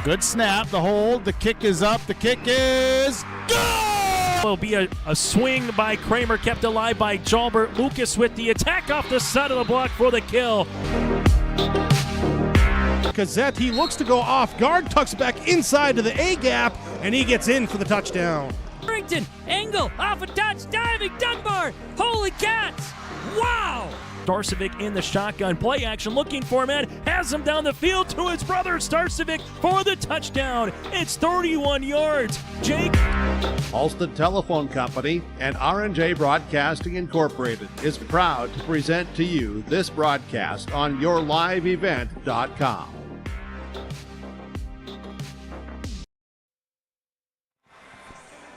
Good snap, the hold, the kick is up, the kick is good! Will be a swing by Kramer, kept alive by Jalbert. Lucas with the attack off the side of the block for the kill. Gazette, he looks to go off guard, tucks back inside to the A gap, and he gets in for the touchdown. Harrington, angle, off a touch, diving, Dunbar, holy cats, wow! Starcevic in the shotgun, play action, looking for a man, has him down the field to his brother Starcevic for the touchdown. It's 31 yards. Jake. Alston Telephone Company and R&J Broadcasting Incorporated is proud to present to you this broadcast on yourliveevent.com.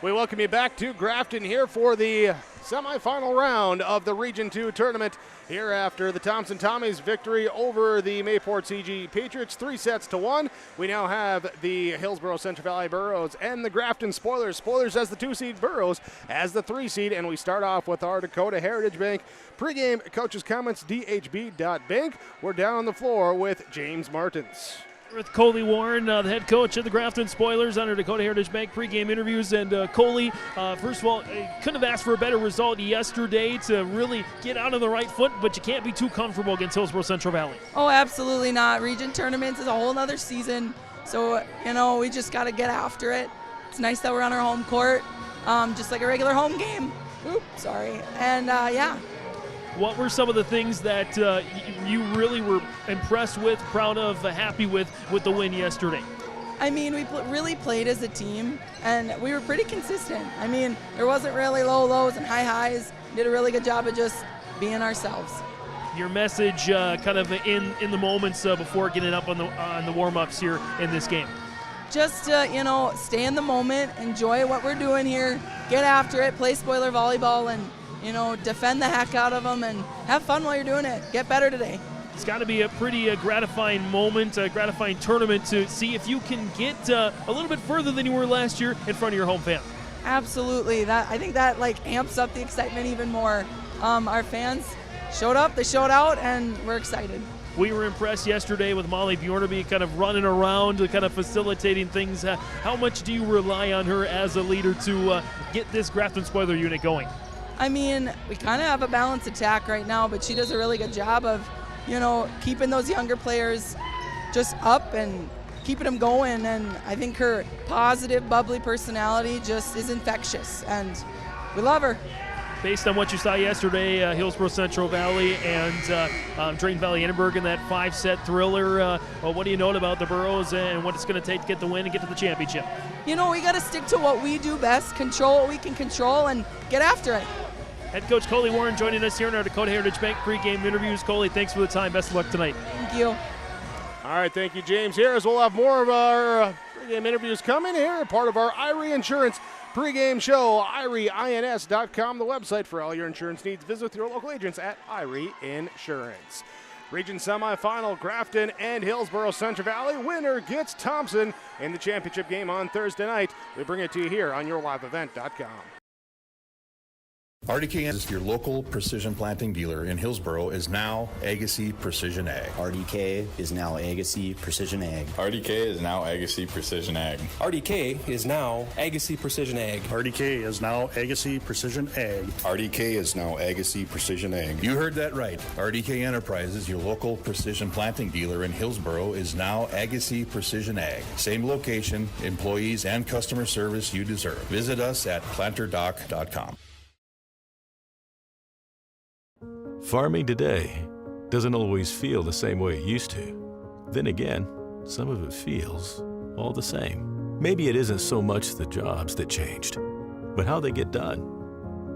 We welcome you back to Grafton here for the semifinal round of the Region 2 tournament here after the Thompson Tommies victory over the Mayport CG Patriots 3-1. We now have the Hillsboro Central Valley Burros and the Grafton Spoilers. Spoilers as the 2-seed, Burros as the 3-seed, and we start off with our Dakota Heritage Bank pregame coaches comments, dhb.bank. We're down on the floor with James Martins. With Coley Warren, the head coach of the Grafton Spoilers under Dakota Heritage Bank pregame interviews. And Coley, first of all, couldn't have asked for a better result yesterday to really get out on the right foot, but you can't be too comfortable against Hillsboro Central Valley. Oh, absolutely not. Region tournaments is a whole other season, so, we just got to get after it. It's nice that we're on our home court, just like a regular home game. Oops, sorry. And, yeah. What were some of the things that you really were impressed with, proud of, happy with the win yesterday? I mean, we really played as a team, and we were pretty consistent. I mean, there wasn't really low lows and high highs. We did a really good job of just being ourselves. Your message kind of in the moments before getting up on the warm-ups here in this game? Just, stay in the moment, enjoy what we're doing here, get after it, play spoiler volleyball, and defend the heck out of them and have fun while you're doing it. Get better today. It's got to be a pretty gratifying moment, a gratifying tournament to see if you can get a little bit further than you were last year in front of your home fans. Absolutely. I think that amps up the excitement even more. Our fans showed up, they showed out, and we're excited. We were impressed yesterday with Molly Bjornaby kind of running around, kind of facilitating things. How much do you rely on her as a leader to get this Grafton Spoiler unit going? I mean, we kind of have a balanced attack right now, but she does a really good job of, keeping those younger players just up and keeping them going. And I think her positive, bubbly personality just is infectious, and we love her. Based on what you saw yesterday, Hillsboro Central Valley and Drayton Valley Edinburgh in that 5-set thriller, what do you know about the Burros and what it's going to take to get the win and get to the championship? We got to stick to what we do best, control what we can control, and get after it. Head coach Coley Warren joining us here in our Dakota Heritage Bank pregame interviews. Coley, thanks for the time. Best of luck tonight. Thank you. All right, thank you, James. Here, as we'll have more of our pregame interviews coming here, part of our Irie Insurance pregame show, IRIEINS.com, the website for all your insurance needs. Visit with your local agents at Irie Insurance. Region semifinal, Grafton and Hillsboro Central Valley. Winner gets Thompson in the championship game on Thursday night. We bring it to you here on yourliveevent.com. RDK is your local precision planting dealer in Hillsboro is now Agassi Precision Ag. RDK is now Agassi Precision Ag. RDK is now Agassi Precision Ag. RDK is now Agassi Precision Ag. RDK is now Agassi Precision Ag. RDK is now Agassi Precision Ag. You heard that right. RDK Enterprises, your local precision planting dealer in Hillsboro, is now Agassi Precision Ag. Same location, employees, and customer service you deserve. Visit us at planterdoc.com. Farming today doesn't always feel the same way it used to. Then again, some of it feels all the same. Maybe it isn't so much the jobs that changed, but how they get done.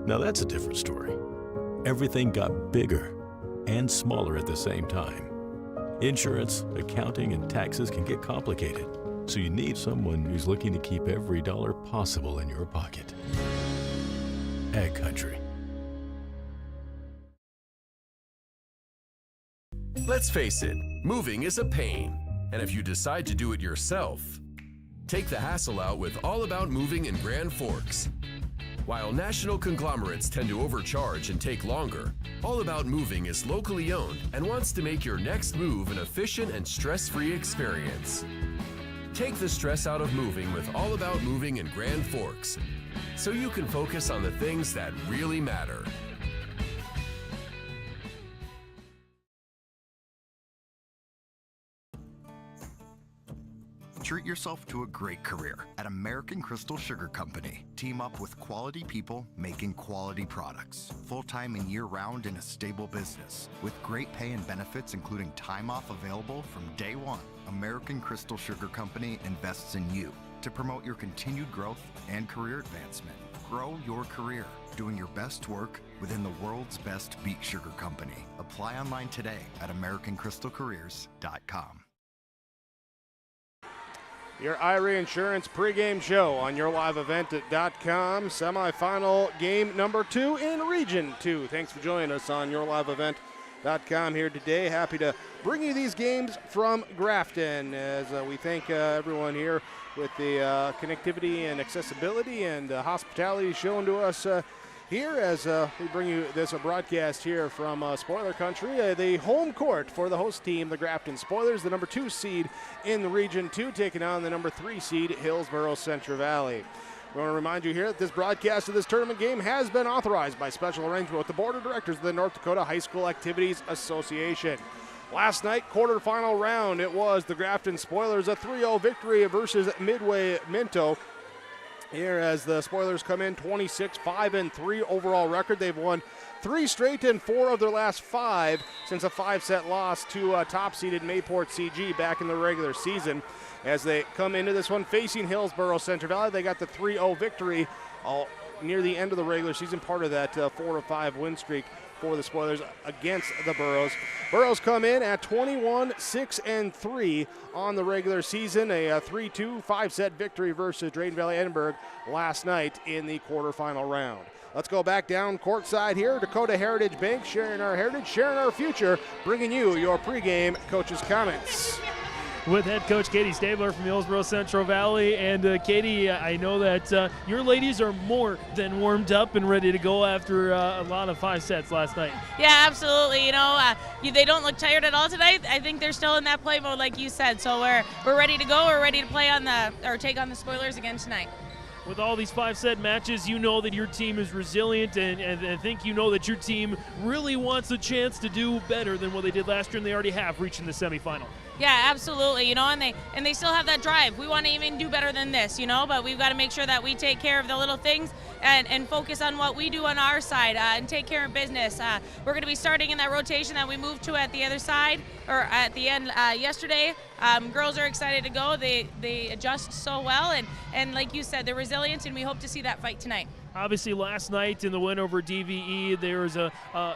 Now that's a different story. Everything got bigger and smaller at the same time. Insurance, accounting, and taxes can get complicated, so you need someone who's looking to keep every dollar possible in your pocket. Ag Country. Let's face it, moving is a pain. And if you decide to do it yourself, take the hassle out with All About Moving in Grand Forks. While national conglomerates tend to overcharge and take longer, All About Moving is locally owned and wants to make your next move an efficient and stress-free experience. Take the stress out of moving with All About Moving in Grand Forks, so you can focus on the things that really matter. Treat yourself to a great career at American Crystal Sugar Company. Team up with quality people making quality products. Full-time and year-round in a stable business. With great pay and benefits including time off available from day one. American Crystal Sugar Company invests in you to promote your continued growth and career advancement. Grow your career, doing your best work within the world's best beet sugar company. Apply online today at AmericanCrystalCareers.com. Your IRA Insurance pregame show on yourliveevent.com. Semifinal game number 2 in Region 2. Thanks for joining us on yourliveevent.com here today. Happy to bring you these games from Grafton as we thank everyone here with the connectivity and accessibility and hospitality shown to us here as we bring you this broadcast here from Spoiler Country. The home court for the host team, the Grafton Spoilers, the number 2 seed in the Region 2, taking on the number 3 seed, Hillsboro Central Valley. We want to remind you here that this broadcast of this tournament game has been authorized by special arrangement with the Board of Directors of the North Dakota High School Activities Association. Last night, quarterfinal round, it was the Grafton Spoilers, a 3-0 victory versus Midway Minto. Here as the Spoilers come in 26-5-3 overall record. They've won 3 straight and 4 of their last 5 since a 5-set loss to top-seeded Mayport CG back in the regular season. As they come into this one facing Hillsboro Central Valley, they got the 3-0 victory near the end of the regular season, part of that 4-5 win streak for the Spoilers against the Burros. Burros come in at 21-6-3 on the regular season, a 3-2 5-set victory versus Drayton Valley Edinburgh last night in the quarterfinal round. Let's go back down courtside here. Dakota Heritage Bank, sharing our heritage, sharing our future, bringing you your pregame coaches' comments. With head coach Katie Stabler from Hillsboro Central Valley. And Katie, I know that your ladies are more than warmed up and ready to go after a lot of 5 sets last night. Yeah, absolutely. You know, they don't look tired at all tonight. I think they're still in that play mode, like you said. So we're ready to go. We're ready to play take on the Spoilers again tonight. With all these 5-set matches, you know that your team is resilient, and I think you know that your team really wants a chance to do better than what they did last year, and they already have, reaching the semifinal. Yeah, absolutely. You know, and they still have that drive. We want to even do better than this, you know, but we've got to make sure that we take care of the little things and focus on what we do on our side and take care of business. We're going to be starting in that rotation that we moved to at the other side, or at the end yesterday. Girls are excited to go. They adjust so well, and like you said, they're resilient, and we hope to see that fight tonight. Obviously, last night in the win over DVE, there was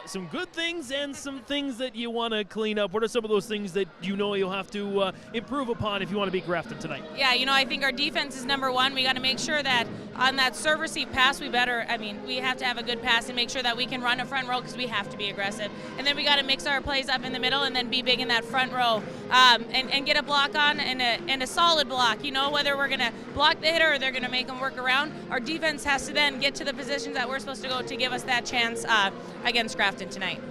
some good things and some things that you want to clean up. What are some of those things that you know you'll have to improve upon if you want to beat Grafton tonight? Yeah, you know, I think our defense is number one. We got to make sure that on that serve receive pass, we have to have a good pass and make sure that we can run a front row because we have to be aggressive. And then we got to mix our plays up in the middle and then be big in that front row and get a block on and a solid block. You know, whether we're going to block the hitter or they're going to make them work around, our defense has to then get to the positions that we're supposed to go to give us that chance against Grafton tonight.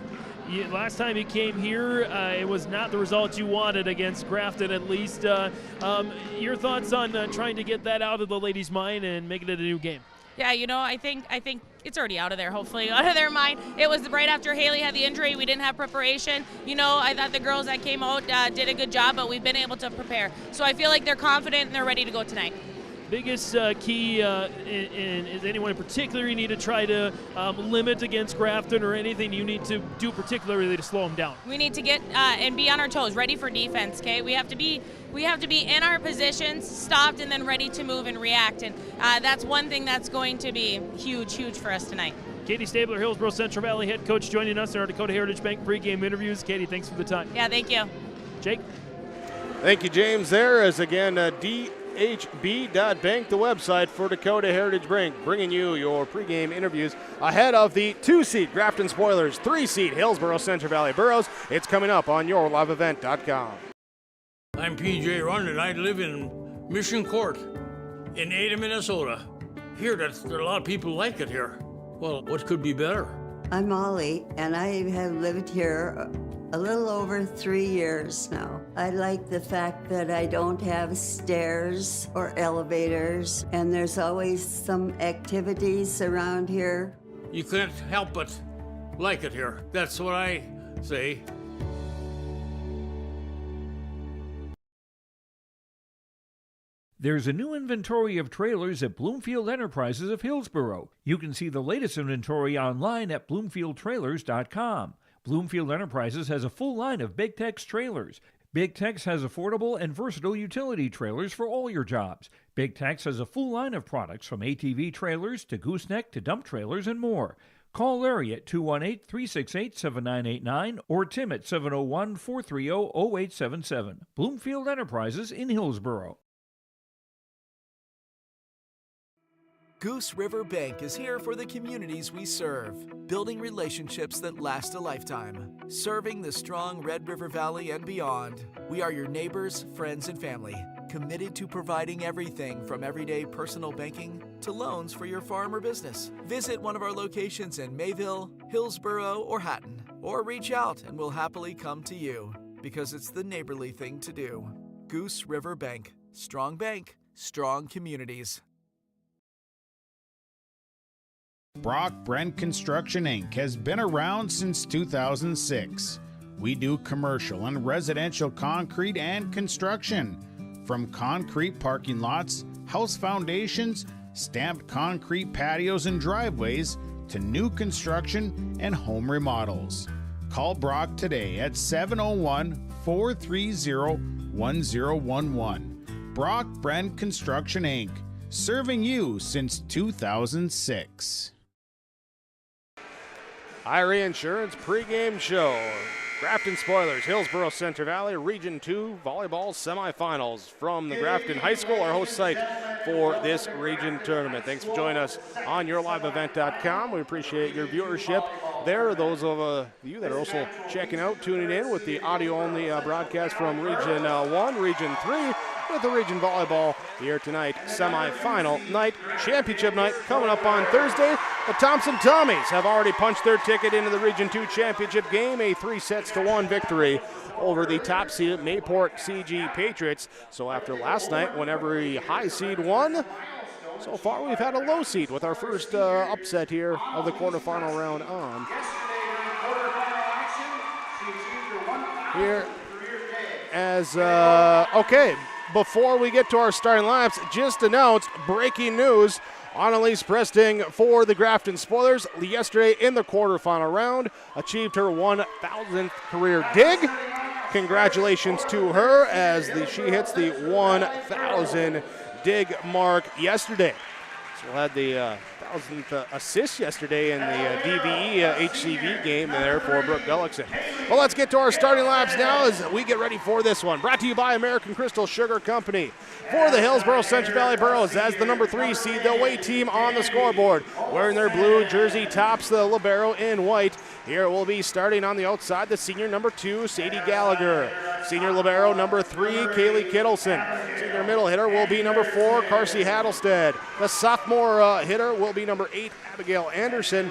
Last time you came here, it was not the result you wanted against Grafton, at least. Your thoughts on trying to get that out of the ladies' mind and making it a new game? Yeah, you know, I think it's already out of there, hopefully, out of their mind. It was right after Haley had the injury. We didn't have preparation. You know, I thought the girls that came out did a good job, but we've been able to prepare. So I feel like they're confident and they're ready to go tonight. Biggest key is anyone in particular you need to try to limit against Grafton, or anything you need to do particularly to slow them down? We need to get and be on our toes, ready for defense. Okay, we have to be in our positions, stopped, and then ready to move and react. And that's one thing that's going to be huge for us tonight. Katie Stabler, Hillsboro Central Valley head coach, joining us in our Dakota Heritage Bank pregame interviews. Katie, thanks for the time. Yeah, thank you. Jake? Thank you, James. There is again DHB.bank, the website for Dakota Heritage Bank, bringing you your pregame interviews ahead of the 2-seed Grafton Spoilers, 3-seed Hillsboro Central Valley Burros. It's coming up on yourliveevent.com. I'm PJ Rund, and I live in Mission Court in Ada, Minnesota. Here, a lot of people like it here. Well, what could be better? I'm Molly, and I have lived here A little over 3 years now. I like the fact that I don't have stairs or elevators, and there's always some activities around here. You can't help but like it here. That's what I say. There's a new inventory of trailers at Bloomfield Enterprises of Hillsboro. You can see the latest inventory online at bloomfieldtrailers.com. Bloomfield Enterprises has a full line of Big Tex trailers. Big Tex has affordable and versatile utility trailers for all your jobs. Big Tex has a full line of products from ATV trailers to gooseneck to dump trailers and more. Call Larry at 218-368-7989 or Tim at 701-430-0877. Bloomfield Enterprises in Hillsboro. Goose River Bank is here for the communities we serve, building relationships that last a lifetime. Serving the strong Red River Valley and beyond, we are your neighbors, friends, and family, committed to providing everything from everyday personal banking to loans for your farm or business. Visit one of our locations in Mayville, Hillsboro, or Hatton, or reach out and we'll happily come to you, because it's the neighborly thing to do. Goose River Bank. Strong bank, strong communities. Brock Brent Construction Inc. has been around since 2006. We do commercial and residential concrete and construction. From concrete parking lots, house foundations, stamped concrete patios and driveways, to new construction and home remodels. Call Brock today at 701-430-1011. Brock Brent Construction Inc., serving you since 2006. Irie Insurance pregame show. Grafton Spoilers, Hillsboro Centre Valley, Region 2 Volleyball Semifinals from the Grafton High School, our host site for this region tournament. Thanks for joining us on yourliveevent.com. We appreciate your viewership there. Those of you that are also checking out, tuning in with the audio-only broadcast from Region 1, Region 3, with the Region Volleyball here tonight. Semifinal night, championship night coming up on Thursday. The Thompson Tommies have already punched their ticket into the Region 2 championship game, a 3-1 victory over the top seeded Mayport CG Patriots. So after last night, when every high seed won, so far we've had a low seed with our first upset here of the quarterfinal round on. Here as, okay, before we get to our starting laps, just announced breaking news. Annalise Presting for the Grafton Spoilers yesterday in the quarterfinal round achieved her 1,000th career dig. Congratulations to her as she hits the 1,000 dig mark yesterday. So had the 1,000th assist yesterday in the DVE HCV game there for Brooke Gullickson. Well, let's get to our starting laps now as we get ready for this one. Brought to you by American Crystal Sugar Company. For the Hillsboro Central Valley Burros as the number 3 seed, the away team on the scoreboard. Wearing their blue jersey tops, the libero in white. Here it will be starting on the outside, the senior number 2, Sadie Gallagher. Senior libero number 3, Kaylee Kittleson. Senior middle hitter will be number 4, Carsey Hattlestead. The sophomore hitter will be number 8, Abigail Anderson.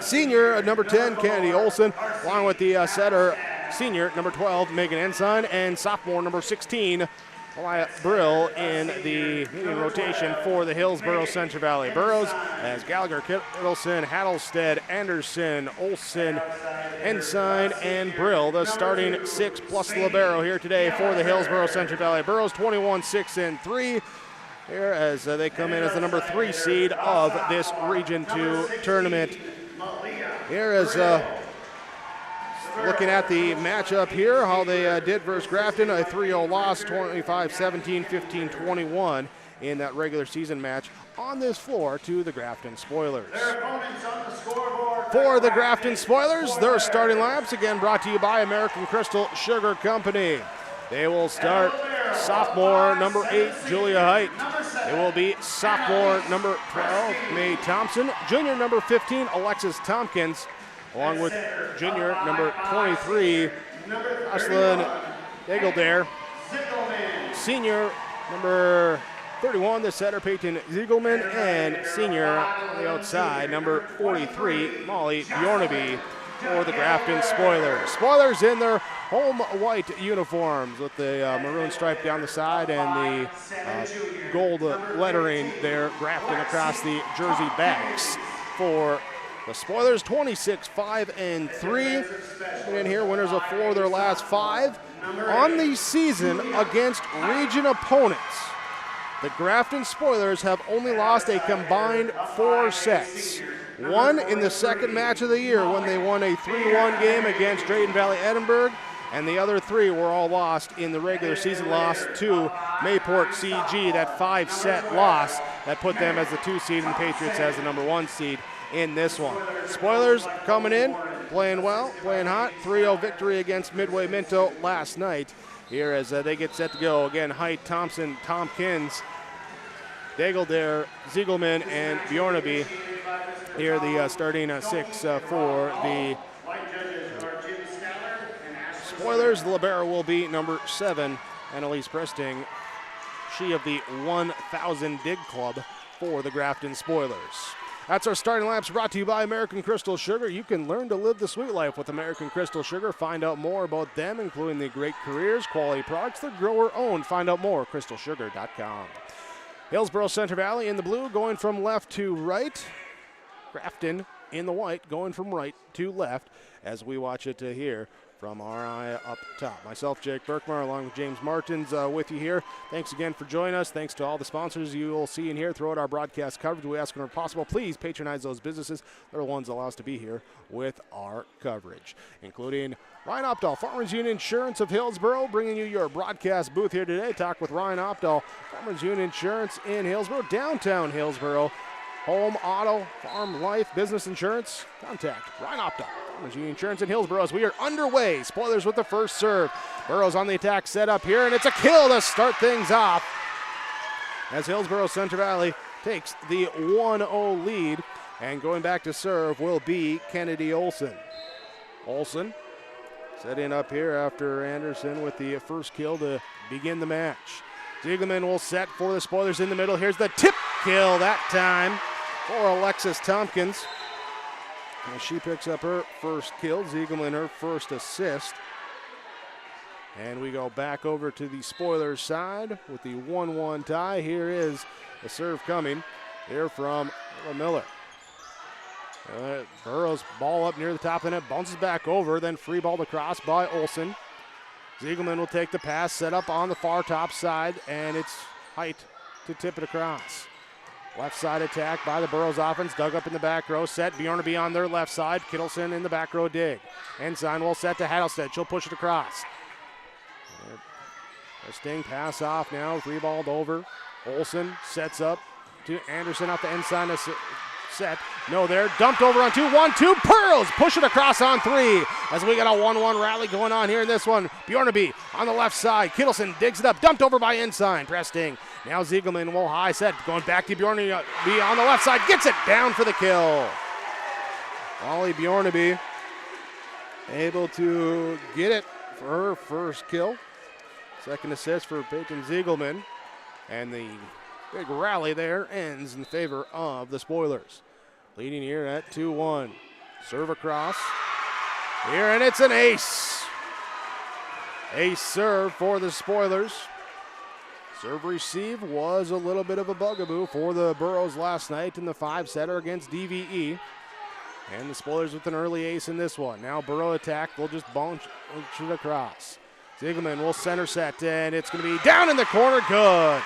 Senior number 10, Kennedy Olson, along with the setter, senior number 12, Megan Ensign, and sophomore number 16, Mariah Brill in the hitting rotation for the Hillsboro Central Valley Burros as Gallagher, Kittleson, Hattlestead, Anderson, Olson, Ensign, and Brill, the starting 6 plus libero here today for the Hillsboro Central Valley Burros, 21-6-3. Here as they come in as the number 3 seed of this Region 2 tournament. Here is looking at the matchup here, how they did versus Grafton, a 3-0 loss, 25-17, 15-21 in that regular season match on this floor to the Grafton Spoilers. For the Grafton Spoilers, their starting laps, again brought to you by American Crystal Sugar Company. They will start sophomore number 8, Julia Height. It will be sophomore number 12, Mae Thompson. Junior number 15, Alexis Tompkins, along with junior number 23, Ashlyn Dageldare. Senior number 31, the setter, Peyton Ziegelman, and senior on the outside, number 43, Molly Bjornaby. for the Grafton Spoilers. Spoilers in their home white uniforms with the maroon stripe down the side and the gold lettering there, Grafton across the jersey backs for the Spoilers. 26-5-3. In here, winners of 4 of their last 5 on the season against region opponents. The Grafton Spoilers have only lost a combined 4 sets. One in the second match of the year when they won a 3-1 game against Drayton Valley Edinburgh, and the other 3 were all lost in the regular season loss to Mayport CG, that 5-set loss that put them as the 2 seed and the Patriots as the number 1 seed in this one. Spoilers coming in, playing well, playing hot. 3-0 victory against Midway Minto last night. Here as they get set to go. Again, Height, Thompson, Tompkins, Dageldare, Ziegelman, and Bjornaby. Here the starting 6 for the Spoilers. The libero will be number 7, Annalise Presting. She of the 1000 Dig Club for the Grafton Spoilers. That's our starting laps brought to you by American Crystal Sugar. You can learn to live the sweet life with American Crystal Sugar. Find out more about them, including the great careers, quality products they're grower-owned. Find out more, crystalsugar.com. Hillsboro Center Valley in the blue, going from left to right. Grafton in the white, going from right to left as we watch it here from our eye up top. Myself, Jake Berkmar, along with James Martins with you here. Thanks again for joining us. Thanks to all the sponsors you will see in here throughout our broadcast coverage. We ask whenever possible, please patronize those businesses. They're the ones that allow us to be here with our coverage, including Ryan Opdahl, Farmers Union Insurance of Hillsboro, bringing you your broadcast booth here today. Talk with Ryan Opdahl, Farmers Union Insurance in Hillsboro, downtown Hillsboro. Home, auto, farm, life, business insurance. Contact Ryan Opdahl, Farmers Union Insurance in Hillsboro, as we are underway. Spoilers with the first serve. Burrows on the attack, set up here, and it's a kill to start things off as Hillsboro Center Valley takes the 1-0 lead. And going back to serve will be Kennedy Olson. Olson setting up here after Anderson with the first kill to begin the match. Ziegelman will set for the Spoilers in the middle. Here's the tip kill that time for Alexis Tompkins. And she picks up her first kill. Ziegelman her first assist. And we go back over to the Spoilers side with the 1-1 tie. Here is the serve coming here from Miller. Burrows ball up near the top of the net, bounces back over, then free ball across by Olson. Ziegelman will take the pass, set up on the far top side, and it's Height to tip it across. Left side attack by the Burrows offense, dug up in the back row, set. Bjornaby on their left side, Kittleson in the back row dig. Ensign will set to Hattlestead, she'll push it across. A sting pass off now, three-balled over. Olson sets up to Anderson off the Ensign to set. No there, dumped over on 2, 1-2, Burrows push it across on 3 as we got a 1-1 rally going on here in this one. Bjornaby on the left side, Kittleson digs it up, dumped over by Ensign, Presting. Now Ziegelman will high set, going back to Bjornaby on the left side, gets it down for the kill. Ollie Bjornaby able to get it for her first kill. Second assist for Peyton Ziegelman. And the big rally there ends in favor of the Spoilers. Leading here at 2-1. Serve across. Here, and it's an ace. Ace serve for the Spoilers. Serve receive was a little bit of a bugaboo for the Burrows last night in the 5-setter against DVE. And the Spoilers with an early ace in this one. Now Burrow attack, they'll just bounce it across. Ziegelman will center set, and it's going to be down in the corner, good.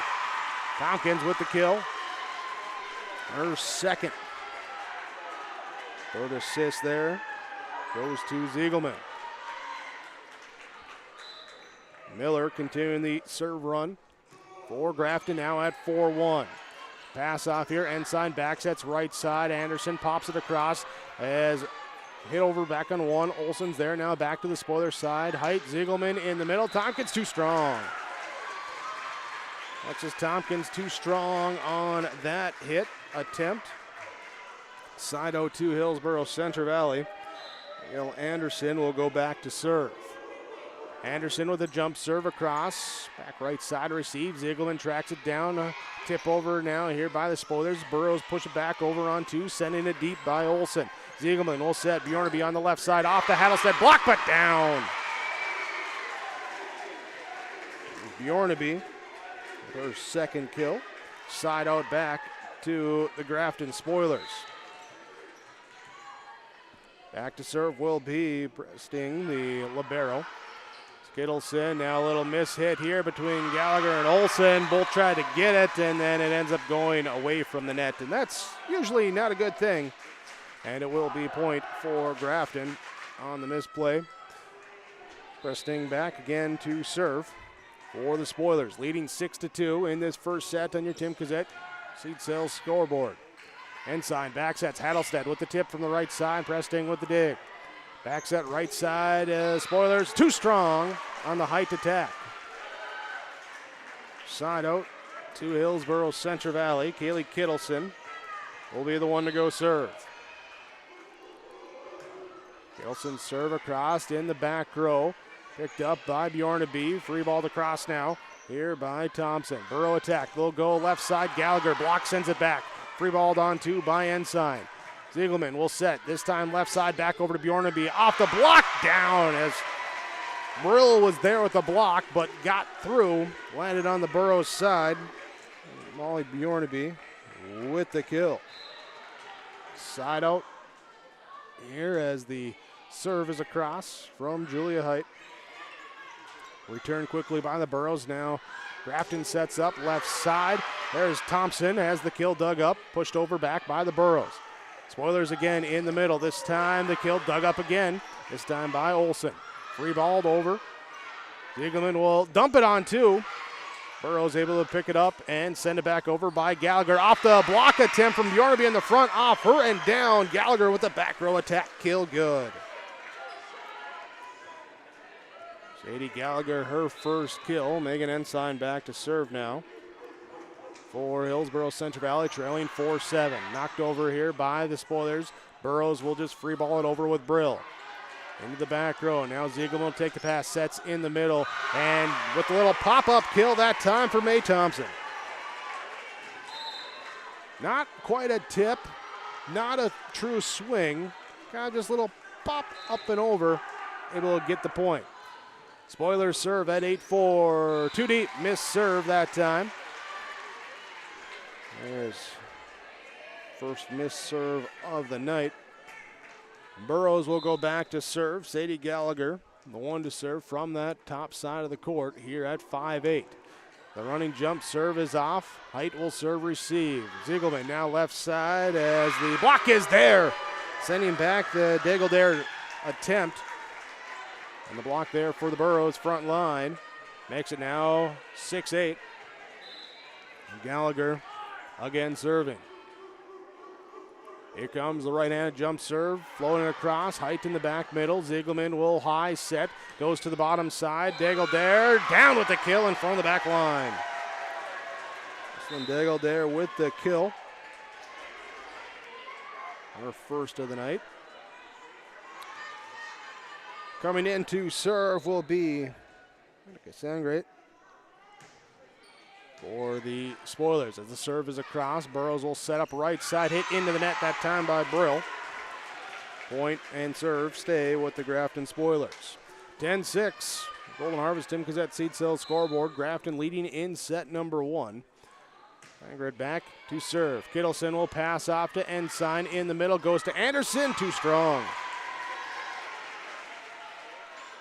Tompkins with the kill. Her second. Third assist there goes to Ziegelman. Miller continuing the serve run for Grafton, now at 4-1. Pass off here, Ensign back sets right side. Anderson pops it across as hit over back on 1. Olson's there now, back to the Spoiler side. Height, Ziegelman in the middle. Tompkins too strong. Alexis Tompkins too strong on that hit attempt. Side 0-2 Hillsboro Center Valley. Anderson will go back to serve. Anderson with a jump serve across. Back right side receives. Ziegelman tracks it down. Tip over now here by the Spoilers. Burrows push it back over on 2. Sending it deep by Olsen. Ziegelman will set. Bjornaby on the left side. Off the Hattelstead block, but down. Bjornaby, her second kill. Side out back to the Grafton Spoilers. Back to serve will be Sting, the libero. Skittleson, now a little miss hit here between Gallagher and Olsen. Both tried to get it, and then it ends up going away from the net, and that's usually not a good thing. And it will be point for Grafton on the misplay. Sting back again to serve for the Spoilers, leading 6-2 in this first set on your Tim Cazette Seed Sales scoreboard. Ensign back sets Hattelstead with the tip from the right side. Presting with the dig. Back set right side. Spoilers too strong on the height attack. Side out to Hillsboro Central Valley. Kaylee Kittleson will be the one to go serve. Kittleson serve across in the back row. Picked up by Bjornaby. Free ball across now. Here by Thompson. Burrow attack. They'll go left side. Gallagher block sends it back. Free balled on 2 by Ensign. Ziegelman will set. This time left side back over to Bjornaby. Off the block down as Brill was there with the block but got through. Landed on the Burrows side. Molly Bjornaby with the kill. Side out here as the serve is across from Julia Height. Return quickly by the Burrows now. Grafton sets up left side. There's Thompson has the kill dug up, pushed over back by the Burrows. Spoilers again in the middle. This time the kill dug up again, this time by Olsen. Free balled over. Ziegelman will dump it on 2. Burrows able to pick it up and send it back over by Gallagher. Off the block attempt from Bjornaby in the front, off her and down. Gallagher with the back row attack, kill good. Sadie Gallagher, her first kill. Megan Ensign back to serve now for Hillsboro Central Valley, trailing 4-7. Knocked over here by the Spoilers. Burrows will just free ball it over with Brill. Into the back row. Now Ziegler will take the pass, sets in the middle, and with a little pop-up kill that time for May Thompson. Not quite a tip, not a true swing, kind of just a little pop up and over. It'll get the point. Spoilers serve at 8-4. Too deep, missed serve that time. There's first missed serve of the night. Burrows will go back to serve. Sadie Gallagher, the one to serve from that top side of the court here at 5-8. The running jump serve is off. Height will serve receive. Ziegelman now left side as the block is there. Sending back the Dageldare attempt. And the block there for the Burrows front line. Makes it now 6-8. Gallagher again serving. Here comes the right-handed jump serve, floating across, Height in the back middle. Ziegelman will high set, goes to the bottom side. Dageldare down with the kill in front of the back line. This one Dageldare with the kill. Her first of the night. Coming in to serve will be Sangre for the Spoilers. As the serve is across, Burrows will set up right side, hit into the net that time by Brill. Point and serve stay with the Grafton Spoilers. 10-6, Golden Harvest Tim Cazette Seed Sales scoreboard. Grafton leading in set number 1. Sangre back to serve. Kittleson will pass off to Ensign in the middle, goes to Anderson, too strong.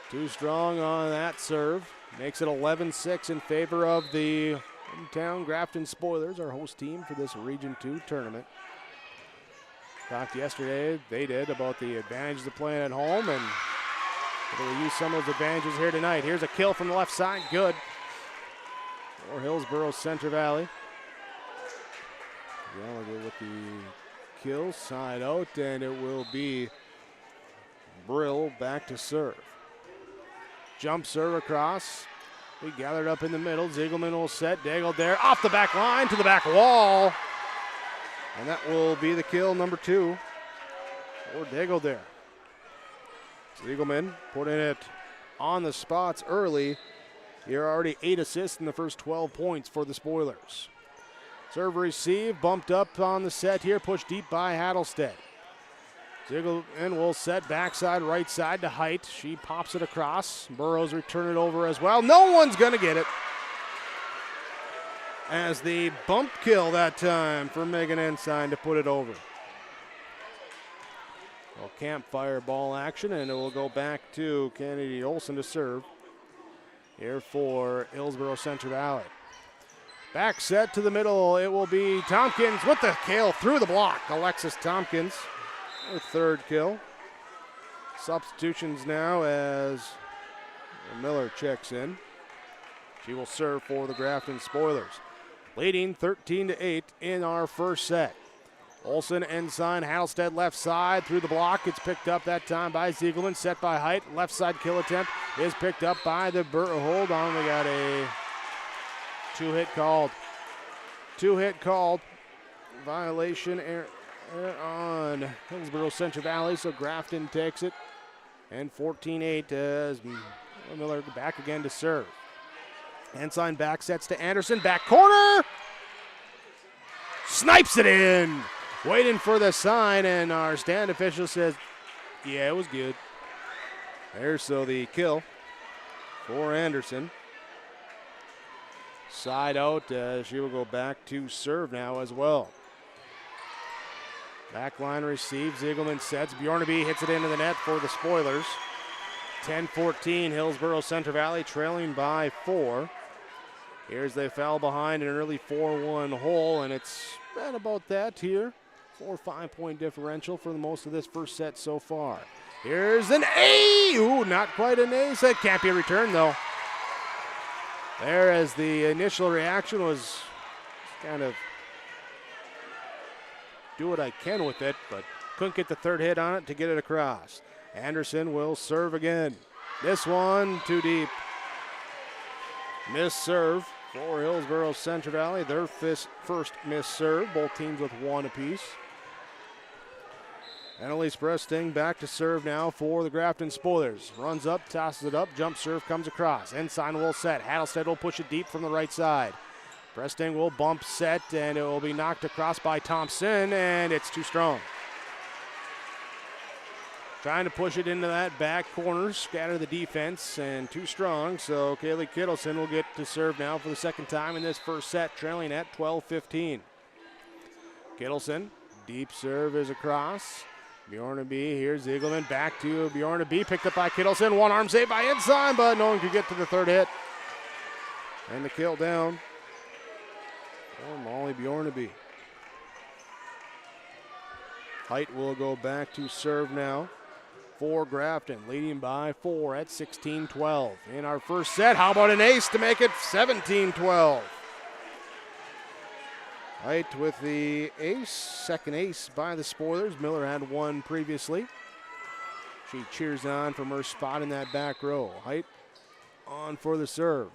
Too strong on that serve. Makes it 11-6 in favor of the hometown Grafton Spoilers, our host team for this Region 2 tournament. Talked yesterday, they did, about the advantages of playing at home, and we'll use some of those advantages here tonight. Here's a kill from the left side, good. For Hillsboro Central Valley. Gallagher with the kill, side out, and it will be Brill back to serve. Jump serve across. We gathered up in the middle. Ziegelman will set. Dageldare off the back line to the back wall. And that will be the kill number 2 for Dageldare. Ziegelman putting it on the spots early. You're already 8 assists in the first 12 points for the Spoilers. Serve receive, bumped up on the set here, pushed deep by Hattlestead. Ziegleman will set backside, right side to Height. She pops it across. Burrows return it over as well. No one's going to get it. As the bump kill that time for Megan Ensign to put it over. Well, campfire ball action, and it will go back to Kennedy Olsen to serve. Here for Hillsboro Central Valley. Back set to the middle. It will be Tompkins with the kill through the block. Alexis Tompkins, her third kill. Substitutions now as Miller checks in. She will serve for the Grafton Spoilers. Leading 13-8 in our first set. Olsen, Ensign, Hattlestead left side through the block. It's picked up that time by Ziegleman. Set by Height. Left side kill attempt is picked up by the hold on. We got a two-hit called. Two-hit called. Violation on Hillsboro Central Valley, so Grafton takes it. And 14-8 as Miller back again to serve. Ensign back sets to Anderson. Back corner. Snipes it in. Waiting for the sign, and our stand official says, yeah, it was good. There's so the kill for Anderson. Side out. She will go back to serve now as well. Backline receive. Ziegleman sets. Bjornaby hits it into the net for the Spoilers. 10-14, Hillsboro Central Valley trailing by 4. Here's they fell behind an early 4-1 hole, and it's been about that here. 4 or 5 point differential for the most of this first set so far. Here's an A! Ooh, not quite an ace. That can't be a return, though. There, as the initial reaction was kind of do what I can with it, but couldn't get the third hit on it to get it across. Anderson will serve again. This one too deep. Miss serve for Hillsboro Central Valley. Their first miss serve. Both teams with one apiece. Annalise Bresting back to serve now for the Grafton Spoilers. Runs up, tosses it up, jump serve comes across. Ensign will set. Hattlestead will push it deep from the right side. Bresting will bump set, and it will be knocked across by Thompson, and it's too strong. Trying to push it into that back corner, scatter the defense, and too strong. So Kaylee Kittleson will get to serve now for the second time in this first set, trailing at 12-15. Kittleson, deep serve is across. Bjornaby, here's Ziegleman, back to Bjornaby, picked up by Kittleson. One arm save by Ensign, but no one could get to the third hit. And the kill down for Molly Bjornaby. Height will go back to serve now for Grafton, leading by 4 at 16-12. In our first set, how about an ace to make it 17-12? Height with the ace, second ace by the Spoilers. Miller had one previously. She cheers on from her spot in that back row. Height on for the serve.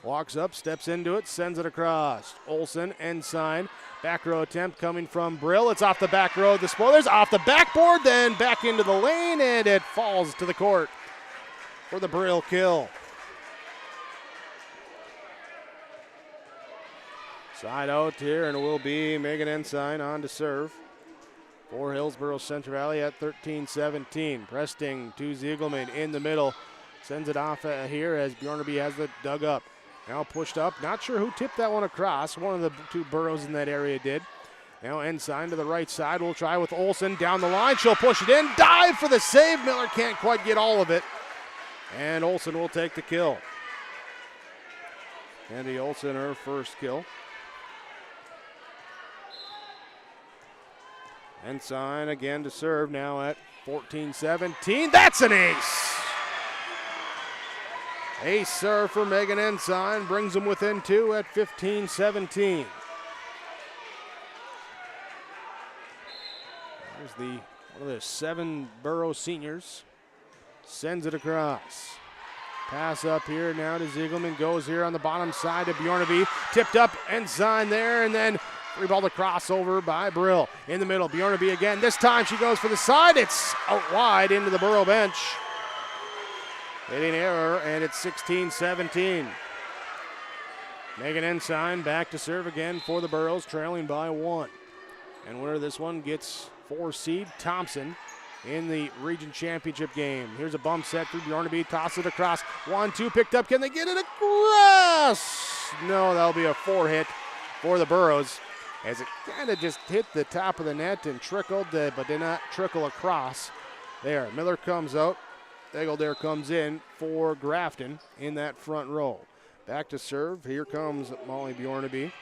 Walks up, steps into it, sends it across. Olsen, Ensign, back row attempt coming from Brill. It's off the back row of the Spoilers, off the backboard, then back into the lane, and it falls to the court for the Brill kill. Side out here, and it will be Megan Ensign on to serve for Hillsboro Central Valley at 13-17. Presting to Ziegleman in the middle. Sends it off here as Bjornaby has it dug up. Now pushed up. Not sure who tipped that one across. One of the two Burrows in that area did. Now Ensign to the right side. We'll try with Olsen down the line. She'll push it in. Dive for the save. Miller can't quite get all of it. And Olsen will take the kill. Andy Olsen, her first kill. Ensign again to serve now at 14-17. That's an ace! Ace serve for Megan Ensign brings them within 2 at 15-17. There's one of the 7 Burrow seniors. Sends it across. Pass up here now to Ziegleman. Goes here on the bottom side to Bjornaby. Tipped up, Ensign there, and then free ball to crossover by Brill. In the middle, Bjornaby again. This time she goes for the side. It's out wide into the Burrow bench. Hitting error, and it's 16-17. Megan Ensign back to serve again for the Burros, trailing by 1. And winner of this one gets 4 seed Thompson in the region championship game. Here's a bump set for Bjornaby, toss it across. 1-2 picked up. Can they get it across? No, that'll be a 4 hit for the Burros, as it kind of just hit the top of the net and trickled, but did not trickle across. There, Miller comes out. Egglesdale comes in for Grafton in that front row. Back to serve. Here comes Molly Bjornaby.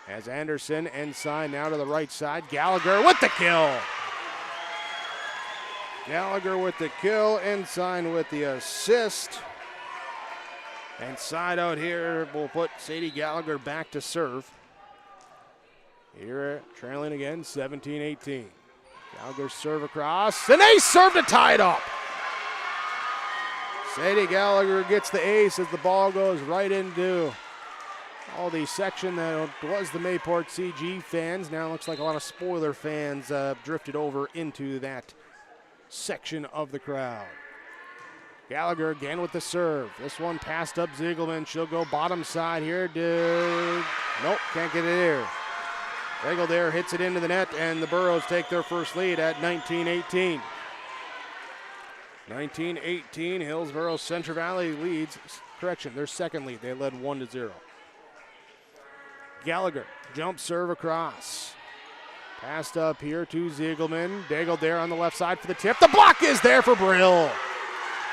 As Anderson, Ensign now to the right side. Gallagher with the kill. Gallagher with the kill. Ensign with the assist. And side out here will put Sadie Gallagher back to serve. Here trailing again, 17-18. Gallagher serve across. An ace serve to tie it up. Sadie Gallagher gets the ace as the ball goes right into all the section that was the Mayport CG fans. Now it looks like a lot of spoiler fans drifted over into that section of the crowd. Gallagher again with the serve. This one passed up Ziegelman. She'll go bottom side here. Nope, can't get it here. Egglesdale hits it into the net, and the Burros take their first lead at 19-18. 19-18, Hillsboro Central Valley leads. Correction, their second lead. They led 1-0. Gallagher, jump serve across. Passed up here to Ziegelman. Daigle there on the left side for the tip. The block is there for Brill.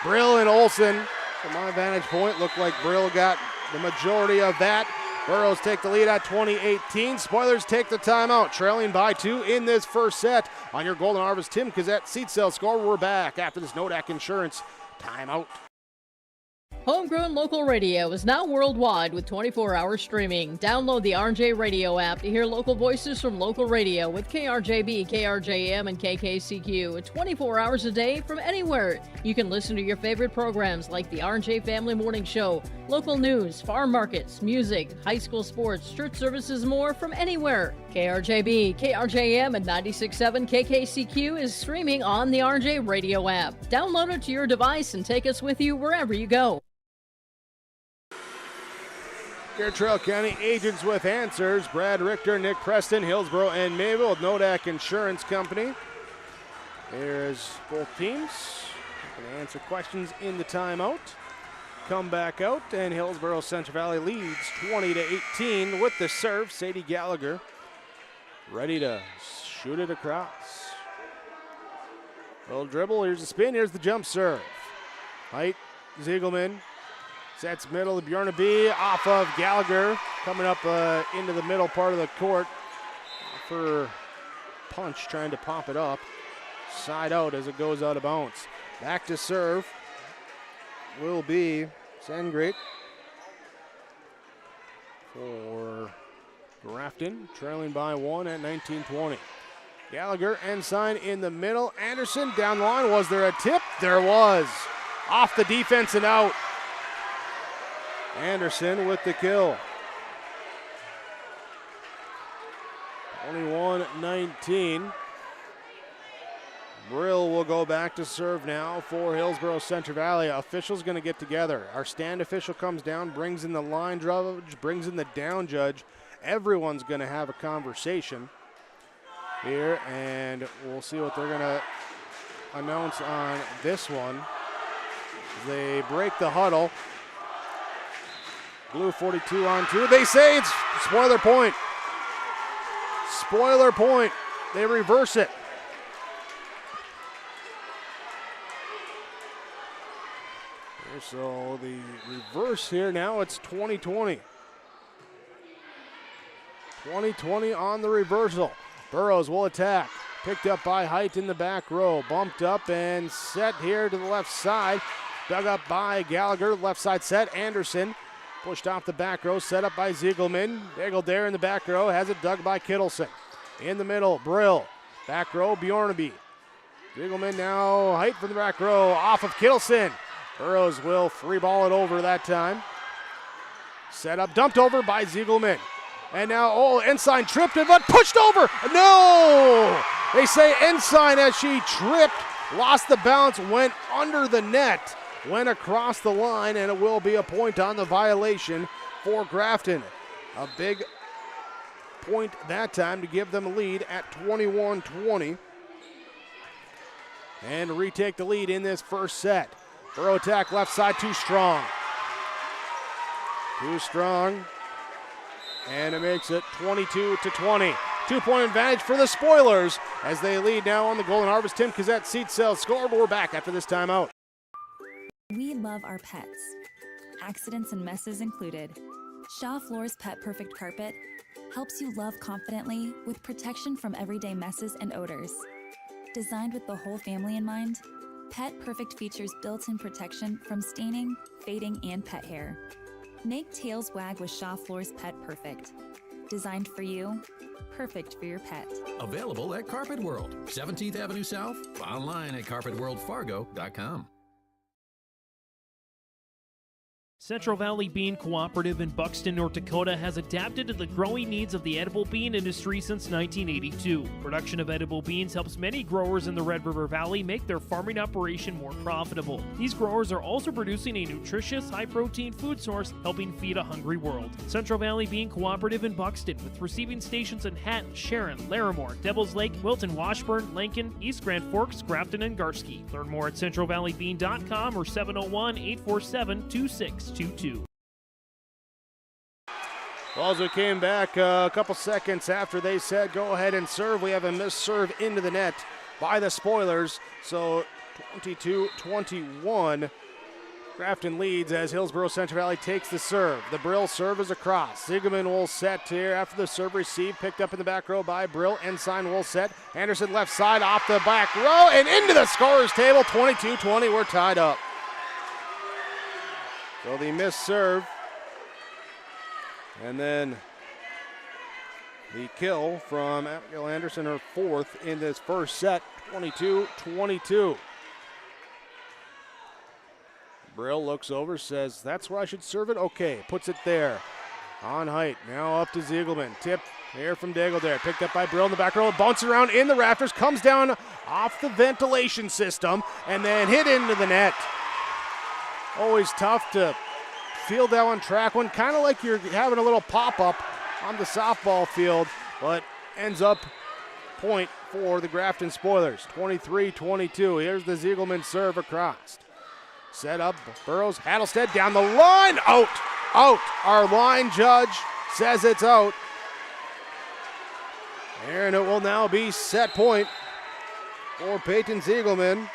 Brill and Olsen, from my vantage point, looked like Brill got the majority of that. Burros take the lead at 20-18. Spoilers take the timeout, trailing by 2 in this first set. On your Golden Harvest, Tim Kazette, seat sale score. We're back after this Nodak Insurance timeout. Homegrown local radio is now worldwide with 24-hour streaming. Download the RJ Radio app to hear local voices from local radio with KRJB, KRJM, and KKCQ 24 hours a day from anywhere. You can listen to your favorite programs like the RJ Family Morning Show, local news, farm markets, music, high school sports, church services, more from anywhere. KRJB, KRJM, and 96.7 KKCQ is streaming on the RJ Radio app. Download it to your device and take us with you wherever you go. Fairtrail County agents with answers. Brad Richter, Nick Preston, Hillsboro, and Mayville with Nodak Insurance Company. There's both teams going to answer questions in the timeout. Come back out, and Hillsboro Central Valley leads 20-18 with the serve. Sadie Gallagher ready to shoot it across. Little dribble, here's the spin, here's the jump serve. Height, Ziegelman. Sets middle of Bjornaby off of Gallagher. Coming up into the middle part of the court for punch, trying to pop it up. Side out as it goes out of bounds. Back to serve will be Sangreat for Grafton, trailing by 1 at 19-20. Gallagher, Ensign in the middle. Anderson down the line. Was there a tip? There was. Off the defense and out. Anderson with the kill. 21-19. Brill will go back to serve now for Hillsboro Central Valley. Officials going to get together. Our stand official comes down, brings in the line judge, brings in the down judge. Everyone's going to have a conversation here, and we'll see what they're going to announce on this one. They break the huddle. Blue 42 on 2. They say it's spoiler point. Spoiler point. They reverse it. So the reverse here now, it's 20-20. 20-20 on the reversal. Burros will attack. Picked up by Height in the back row. Bumped up and set here to the left side. Dug up by Gallagher. Left side set. Anderson pushed off the back row. Set up by Ziegelman. Egglesdale in the back row. Has it dug by Kittleson. In the middle, Brill. Back row, Bjornaby. Ziegelman now, Height from the back row. Off of Kittleson. Burros will free ball it over that time. Set up, dumped over by Ziegelman. And now, Ensign tripped it, but pushed over. No! They say Ensign, as she tripped, lost the balance, went under the net. went across the line, and it will be a point on the violation for Grafton. A big point that time to give them a lead at 21-20 and retake the lead in this first set. Borough attack left side, too strong. Too strong, and it makes it 22-20. 2-point advantage for the Spoilers as they lead now on the Golden Harvest Tim Cassette Seat Sales scoreboard. We're back after this timeout. We love our pets, accidents and messes included. Shaw Floor's Pet Perfect Carpet helps you love confidently with protection from everyday messes and odors. Designed with the whole family in mind, Pet Perfect features built-in protection from staining, fading, and pet hair. Make tails wag with Shaw Floor's Pet Perfect. Designed for you, perfect for your pet. Available at Carpet World, 17th Avenue South, online at carpetworldfargo.com. Central Valley Bean Cooperative in Buxton, North Dakota has adapted to the growing needs of the edible bean industry since 1982. Production of edible beans helps many growers in the Red River Valley make their farming operation more profitable. These growers are also producing a nutritious, high-protein food source, helping feed a hungry world. Central Valley Bean Cooperative in Buxton, with receiving stations in Hatton, Sharon, Larimore, Devils Lake, Wilton, Washburn, Lincoln, East Grand Forks, Grafton, and Garski. Learn more at centralvalleybean.com or 701-847-2622. Well, as we came back a couple seconds after they said go ahead and serve, we have a missed serve into the net by the Spoilers. So 22-21. Grafton leads as Hillsboro Central Valley takes the serve. The Brill serve is across. Ziegelman will set here after the serve receive. Picked up in the back row by Brill. Ensign will set. Anderson left side off the back row and into the scorer's table. 22-20. We're tied up. So the missed serve, and then the kill from Abigail Anderson, her fourth in this first set, 22-22. Brill looks over, says, that's where I should serve it? Okay, puts it there. On height, now up to Ziegelman. Tip here from Daigle there. Picked up by Brill in the back row, bounces around in the rafters, comes down off the ventilation system, and then hit into the net. Always tough to field that one, track one, kind of like you're having a little pop-up on the softball field, but ends up point for the Grafton Spoilers, 23-22. Here's the Ziegelman serve across. Set up, Burrows, Hattlestead down the line, out. Our line judge says it's out. And it will now be set point for Peyton Ziegelman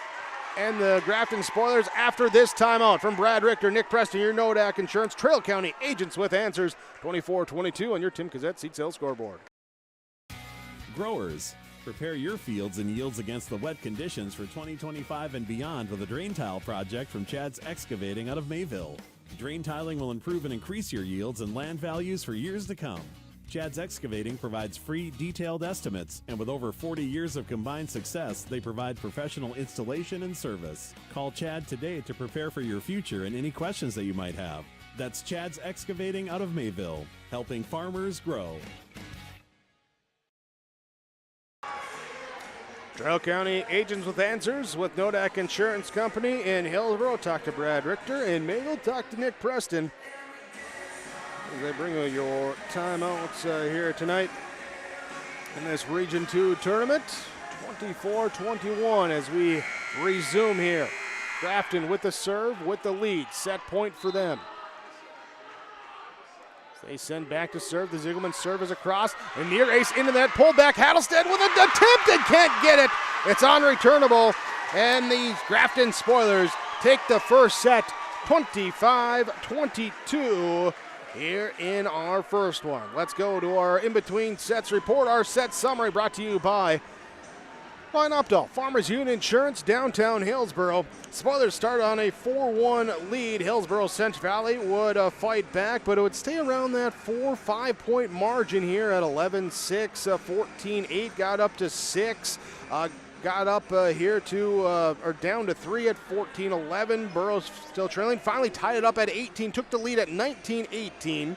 and the Grafton Spoilers after this timeout. From Brad Richter, Nick Preston, your Nodak Insurance, Trail County agents with answers, 24-22 on your Tim Cassette Seat Sales scoreboard. Growers, prepare your fields and yields against the wet conditions for 2025 and beyond with a drain tile project from Chad's Excavating out of Mayville. Drain tiling will improve and increase your yields and land values for years to come. Chad's Excavating provides free, detailed estimates, and with over 40 years of combined success, they provide professional installation and service. Call Chad today to prepare for your future and any questions that you might have. That's Chad's Excavating out of Mayville, helping farmers grow. Trail County agents with answers with Nodak Insurance Company in Hillsboro. Talk to Brad Richter. In Mayville, talk to Nick Preston. As they bring your timeouts here tonight in this Region 2 tournament. 24-21 as we resume here. Grafton with the serve, with the lead. Set point for them. They send back to serve. The Ziegelman serve is across. And near ace into that. Pulled back. Hattlestead with an attempt and can't get it. It's unreturnable. And the Grafton Spoilers take the first set 25-22 here in our first one. Let's go to our in-between sets report. Our set summary brought to you by Ryan Updahl, Farmers Union Insurance, downtown Hillsboro. Spoilers start on a 4-1 lead. Hillsboro Central Valley would fight back, but it would stay around that 4-5 point margin here at 11-6, 14-8, got up to 6. Got up here to, or down to 3 at 14-11. Burroughs still trailing. Finally tied it up at 18. Took the lead at 19-18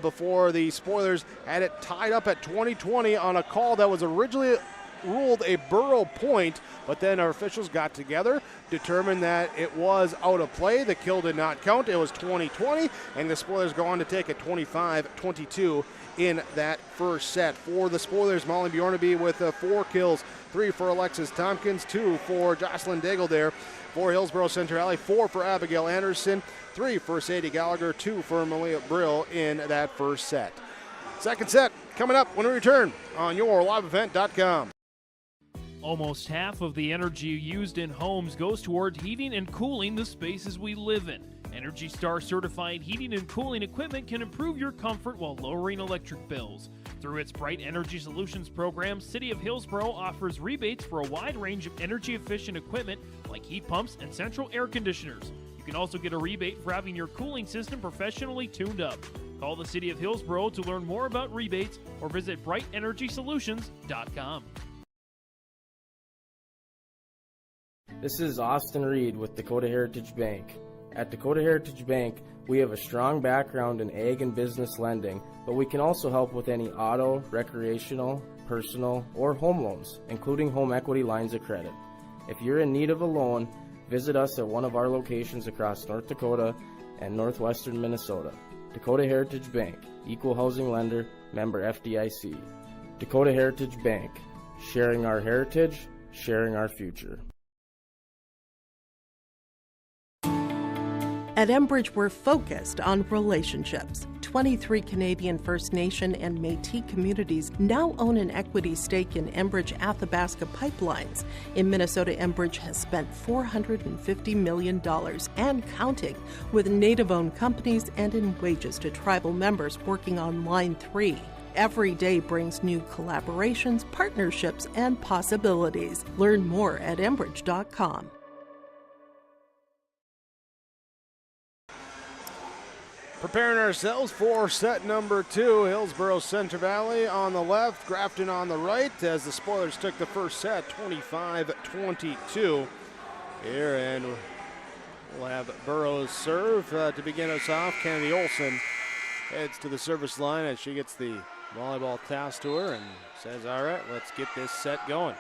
before the Spoilers had it tied up at 20-20 on a call that was originally ruled a Borough point, but then our officials got together, determined that it was out of play. The kill did not count. It was 20-20, and the Spoilers go on to take a 25-22 in that first set. For the Spoilers, Molly Bjornaby with 4 kills, 3 for Alexis Tompkins, 2 for Jocelyn Daigle there. For Hillsboro Centre Valley, 4 for Abigail Anderson, 3 for Sadie Gallagher, 2 for Malia Brill in that first set. Second set coming up when we return on yourliveevent.com. Almost half of the energy used in homes goes toward heating and cooling the spaces we live in. Energy Star certified heating and cooling equipment can improve your comfort while lowering electric bills. Through its Bright Energy Solutions program, City of Hillsboro offers rebates for a wide range of energy-efficient equipment like heat pumps and central air conditioners. You can also get a rebate for having your cooling system professionally tuned up. Call the City of Hillsboro to learn more about rebates or visit BrightEnergySolutions.com. This is Austin Reed with Dakota Heritage Bank. At Dakota Heritage Bank, we have a strong background in ag and business lending, but we can also help with any auto, recreational, personal, or home loans, including home equity lines of credit. If you're in need of a loan, visit us at one of our locations across North Dakota and northwestern Minnesota. Dakota Heritage Bank, equal housing lender, member FDIC. Dakota Heritage Bank, sharing our heritage, sharing our future. At Enbridge, we're focused on relationships. 23 Canadian First Nation and Métis communities now own an equity stake in Enbridge Athabasca Pipelines. In Minnesota, Enbridge has spent $450 million and counting with Native-owned companies and in wages to tribal members working on Line 3. Every day brings new collaborations, partnerships, and possibilities. Learn more at Enbridge.com. Preparing ourselves for set number 2. Hillsboro Centre Valley on the left, Grafton on the right, as the Spoilers took the first set 25-22 here, and we'll have Burrows serve to begin us off. Kennedy Olson heads to the service line as she gets the volleyball pass to her and says, all right, let's get this set going.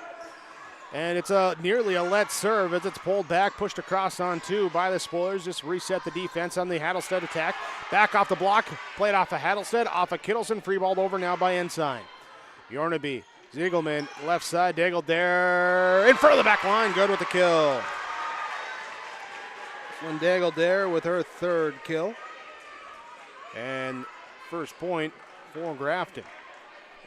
And it's nearly a let serve as it's pulled back, pushed across on 2 by the Spoilers. Just reset the defense on the Hattlestead attack. Back off the block, played off of Hattlestead, off of Kittleson, free balled over now by Ensign. Bjornaby, Ziegelman, left side, Daigle there, in front of the back line, good with the kill. Daigle there with her 3rd kill. And first point for Grafton.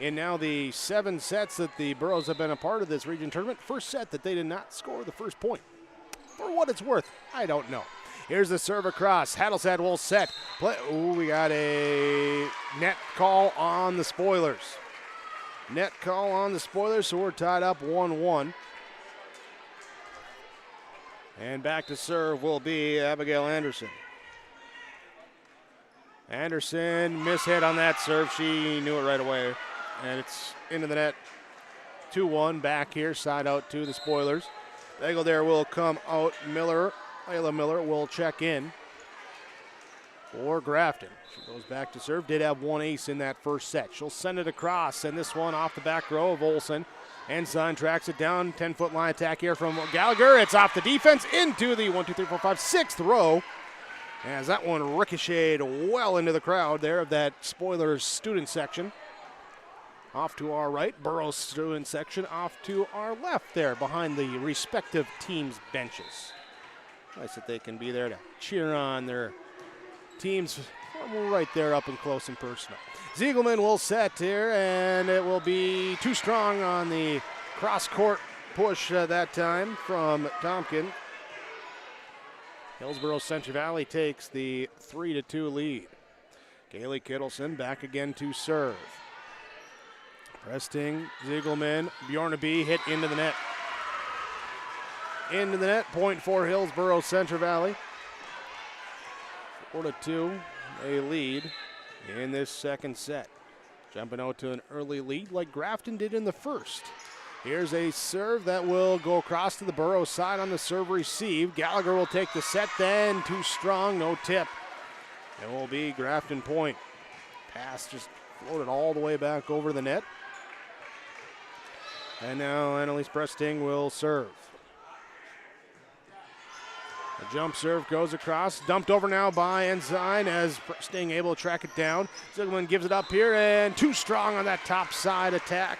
In now the 7 sets that the Burrows have been a part of this region tournament, first set that they did not score the first point. For what it's worth, I don't know. Here's the serve across. Hattlestead will set. We got a net call on the Spoilers. Net call on the Spoilers, so we're tied up 1-1. And back to serve will be Abigail Anderson. Anderson mishit on that serve. She knew it right away. And it's into the net. 2-1 back here, side out to the Spoilers. Daigle there will come out. Layla Miller will check in for Grafton. She goes back to serve. Did have 1 ace in that first set. She'll send it across, and this one off the back row of Olson. Ensign tracks it down. 10-foot line attack here from Gallagher. It's off the defense into the 6th row. As that one ricocheted well into the crowd there of that Spoilers student section. Off to our right, Burrows student section off to our left there behind the respective teams' benches. Nice that they can be there to cheer on their teams from right there up and close and personal. Ziegelman will set here, and it will be too strong on the cross-court push that time from Tompkins. Hillsboro Centre Valley takes the 3-2 lead. Kaylee Kittleson back again to serve. Resting, Ziegelman, Bjornaby hit into the net. Into the net, point for Hillsboro Centre Valley. 4-2, a lead in this second set. Jumping out to an early lead like Grafton did in the first. Here's a serve that will go across to the Burrows side on the serve receive. Gallagher will take the set, then too strong, no tip. It will be Grafton point. Pass just floated all the way back over the net. And now Annalise Presting will serve. The jump serve goes across, dumped over now by Ensign as Presting able to track it down. Ziegelman gives it up here, and too strong on that top side attack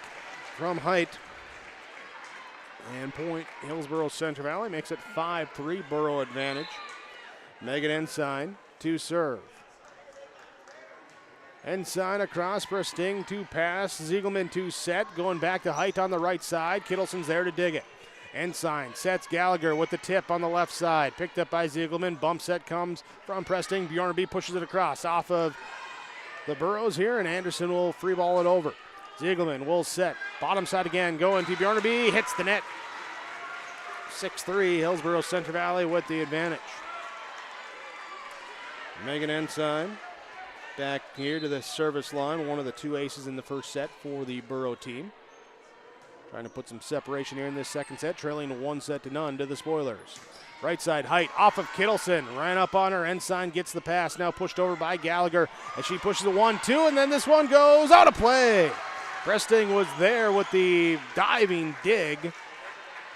from Height. And point Hillsboro Central Valley makes it 5-3 Borough advantage. Megan Ensign to serve. Ensign across, Presting to pass, Ziegelman to set, going back to Height on the right side. Kittleson's there to dig it. Ensign sets Gallagher with the tip on the left side. Picked up by Ziegelman. Bump set comes from Presting. Bjornaby pushes it across off of the Burrows here, and Anderson will free ball it over. Ziegelman will set. Bottom side again, going to Bjornaby. Hits the net. 6-3, Hillsboro Central Valley with the advantage. Megan Ensign back here to the service line. One of the two aces in the first set for the Borough team. Trying to put some separation here in this second set, trailing 1-0 to the Spoilers. Right side, Height off of Kittleson, ran up on her. Ensign gets the pass, now pushed over by Gallagher as she pushes a 1-2, and then this one goes out of play. Presting was there with the diving dig.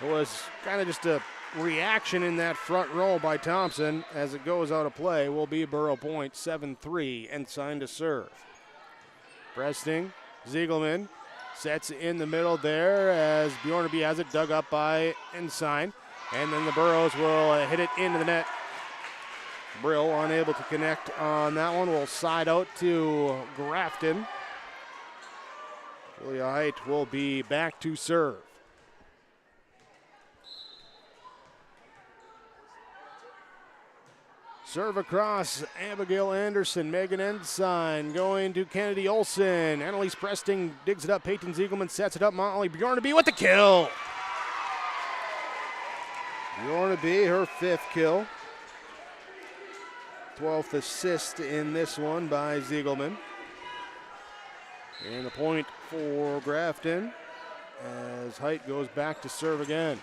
It was kind of just a reaction in that front row by Thompson as it goes out of play. Will be Borough point, 7-3, Ensign to serve. Presting, Ziegelman. Sets in the middle there as Bjornaby has it dug up by Ensign. And then the Burrows will hit it into the net. Brill unable to connect on that one. Will side out to Grafton. Julia Height will be back to serve. Serve across, Abigail Anderson, Megan Ensign going to Kennedy Olson. Annalise Presting digs it up, Peyton Ziegelman sets it up, Molly Bjornaby with the kill. Bjornaby, her 5th kill. 12th assist in this one by Ziegelman. And a point for Grafton as Height goes back to serve again.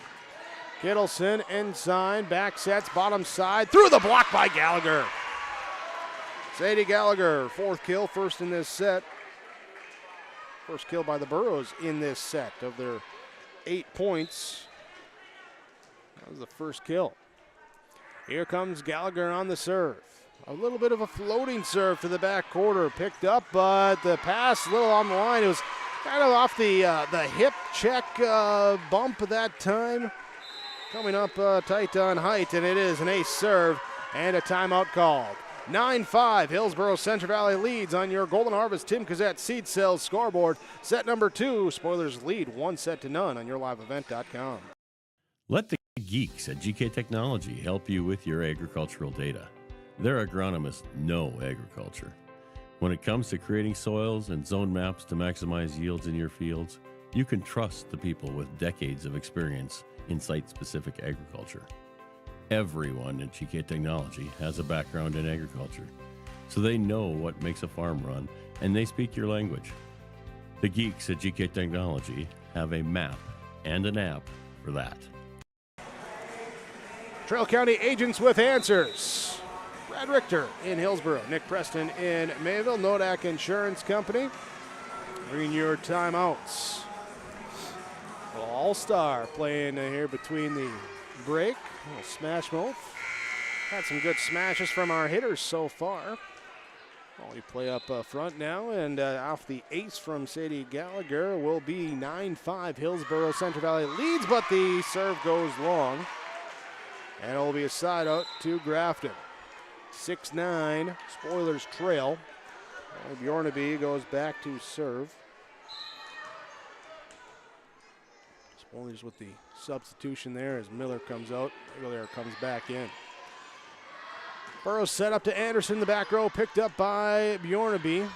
Kittleson, Ensign, back sets, bottom side, through the block by Gallagher. Sadie Gallagher, 4th kill, first in this set. First kill by the Burrows in this set of their 8 points. That was the first kill. Here comes Gallagher on the serve. A little bit of a floating serve to the back quarter, picked up, but the pass a little on the line. It was kind of off the hip check bump at that time. Coming up tight on Height, and it is an ace serve and a timeout called. 9-5, Hillsboro Central Valley leads on your Golden Harvest Tim Cazette Seed Sales scoreboard. Set number 2, Spoilers lead 1-0 on your liveevent.com. Let the geeks at GK Technology help you with your agricultural data. Their agronomists know agriculture. When it comes to creating soils and zone maps to maximize yields in your fields, you can trust the people with decades of experience in site-specific agriculture. Everyone at GK Technology has a background in agriculture, so they know what makes a farm run, and they speak your language. The geeks at GK Technology have a map and an app for that. Trail County agents with answers. Brad Richter in Hillsboro, Nick Preston in Mayville, Nodak Insurance Company. Bringing your timeouts. All-Star playing here between the break. A little smash move. Had some good smashes from our hitters so far. We play up front now, and off the ace from Sadie Gallagher will be 9-5. Hillsboro Central Valley leads, but the serve goes long. And it will be a side out to Grafton. 6-9, Spoilers trail. Bjornaby goes back to serve. Spoilers with the substitution there as Miller comes out. Miller comes back in. Burrows set up to Anderson, the back row, picked up by Bjornaby.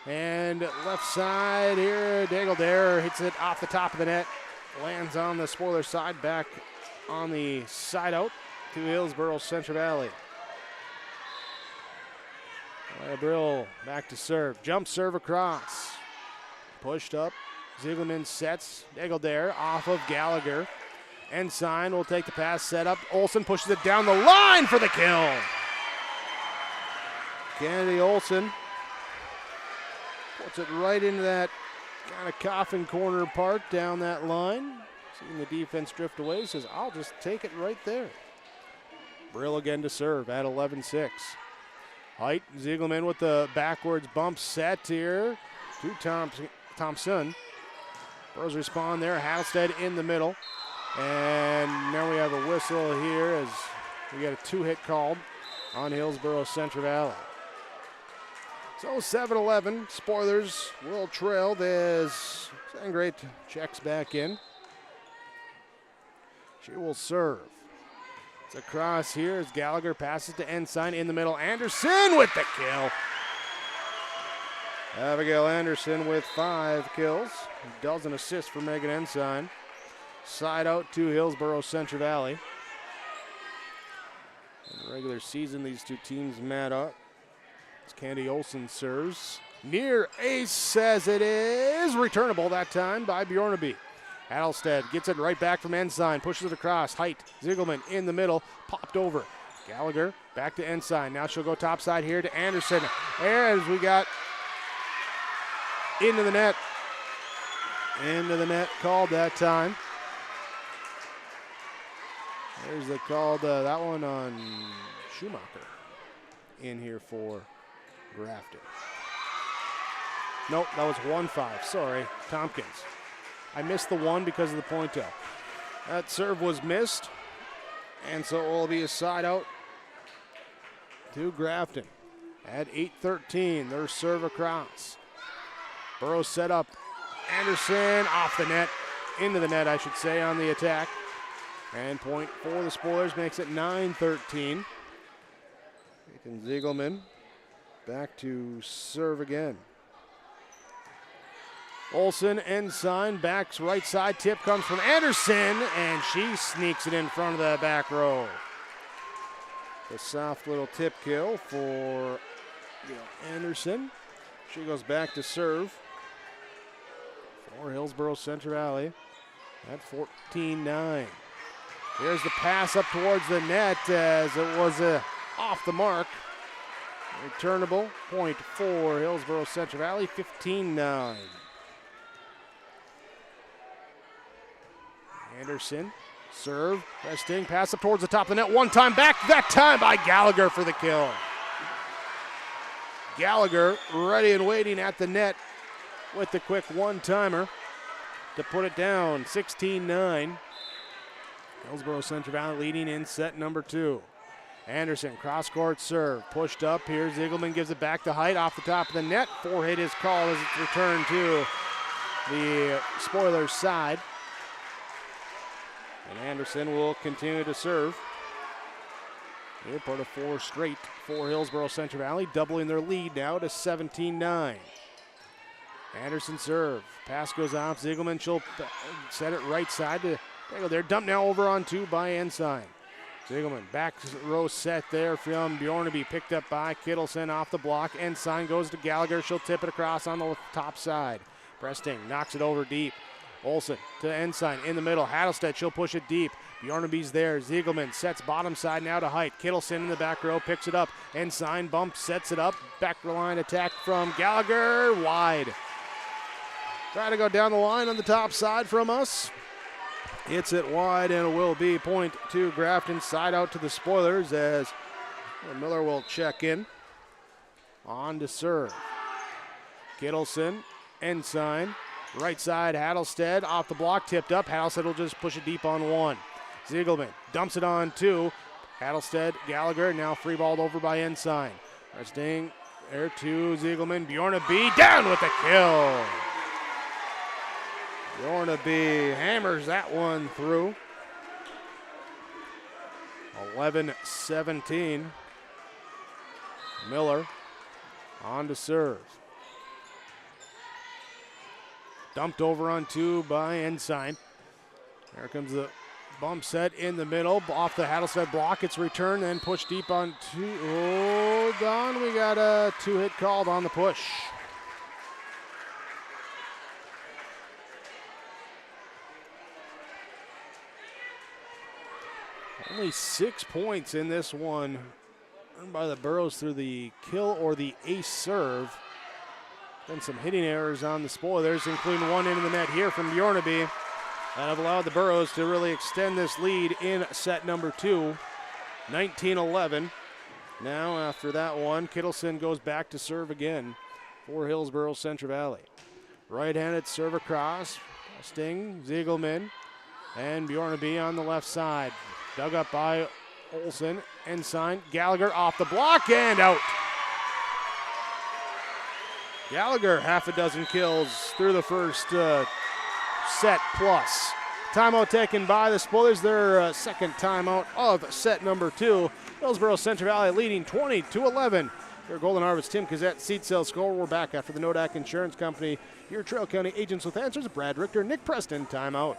And left side here, Daigle hits it off the top of the net. Lands on the Spoiler side, back on the side out to Hillsboro Central Valley. Brill back to serve. Jump serve across. Pushed up. Ziegelman sets. Daigle off of Gallagher. Ensign will take the pass, set up. Olson pushes it down the line for the kill. Kennedy Olson puts it right into that Got a coffin corner part down that line. Seeing the defense drift away, says, I'll just take it right there. Brill again to serve at 11-6. Height, Ziegelman with the backwards bump set here to Thompson. Bros respond there. Halstead in the middle. And now we have a whistle here as we got a 2-hit called on Hillsboro Central Valley. So 7-11, Spoilers will trail as Sangreat checks back in. She will serve. It's a cross here as Gallagher passes to Ensign in the middle. Anderson with the kill. Abigail Anderson with 5 kills. A dozen assists for Megan Ensign. Side out to Hillsboro Central Valley. In the regular season, these two teams met up. As Candy Olson serves. Near ace as it is. Returnable that time by Bjornaby. Adelstead gets it right back from Ensign. Pushes it across. Height. Ziegelman in the middle. Popped over. Gallagher back to Ensign. Now she'll go topside here to Anderson. As we got into the net. Into the net called that time. There's the call, that one on Schumacher in here for Grafton. Nope, that was 1-5. Sorry, Tompkins. I missed the 1 because of the point out. That serve was missed, and so it will be a side out to Grafton. At 8:13, their serve across. Burrows set up. Anderson off the net, into the net, I should say, on the attack. And point for the Spoilers makes it 9-13. Ethan Ziegelman back to serve again. Olsen, Ensign, backs right side. Tip comes from Anderson, and she sneaks it in front of the back row. A soft little tip kill for Anderson. She goes back to serve for Hillsboro Central Valley at 14-9. Here's the pass up towards the net as it was off the mark. Returnable, point for Hillsboro Central Valley, 15-9. Anderson, serve, resting, pass up towards the top of the net. One time back, that time by Gallagher for the kill. Gallagher ready and waiting at the net with the quick one-timer to put it down, 16-9. Hillsboro Central Valley leading in set number 2. Anderson, cross-court serve, pushed up here. Ziegelman gives it back to Height off the top of the net. 4-hit is called as it's returned to the Spoilers side. And Anderson will continue to serve. They're part of 4 straight for Hillsboro Central Valley, doubling their lead now to 17-9. Anderson serve, pass goes off. Ziegelman, she'll set it right side to they're dumped now over on 2 by Ensign. Ziegelman, back row set there from Bjornaby, picked up by Kittleson off the block. Ensign goes to Gallagher. She'll tip it across on the top side. Presting knocks it over deep. Olsen to Ensign in the middle. Hattelstead, she'll push it deep. Bjornaby's there. Ziegelman sets bottom side now to Height. Kittleson in the back row picks it up. Ensign bumps, sets it up. Back line attack from Gallagher. Wide. Trying to go down the line on the top side from us. Hits it wide, and it will be point to Grafton. Side out to the Spoilers as Miller will check in. On to serve. Kittleson, Ensign, right side, Hattelstead off the block, tipped up. Hattelstead will just push it deep on 1. Ziegelman dumps it on 2. Hattelstead, Gallagher, now free balled over by Ensign. Resting there to Ziegelman. Bjornaby down with the kill. Bjornaby hammers that one through. 11-17. Miller on to serve. Dumped over on 2 by Ensign. There comes the bump set in the middle. Off the Hattelstead block. It's returned and pushed deep on 2. Hold on. We got a 2-hit called on the push. Only 6 points in this one earned by the Burros through the kill or the ace serve. Been some hitting errors on the Spoilers, including one into the net here from Bjornaby, that have allowed the Burros to really extend this lead in set number 2, 19-11. Now, after that one, Kittleson goes back to serve again for Hillsboro Central Valley. Right-handed serve across, Sting, Ziegelman, and Bjornaby on the left side. Dug up by Olsen, Ensign, Gallagher off the block and out. Gallagher, half a dozen kills through the first set plus. Timeout taken by the Spoilers, their second timeout of set number 2. Hillsboro Central Valley leading 20-11. Your Golden Harvest Tim Kazette seed sales score. We're back after the Nodak Insurance Company. Your Trail County agents with answers, Brad Richter, Nick Preston, timeout.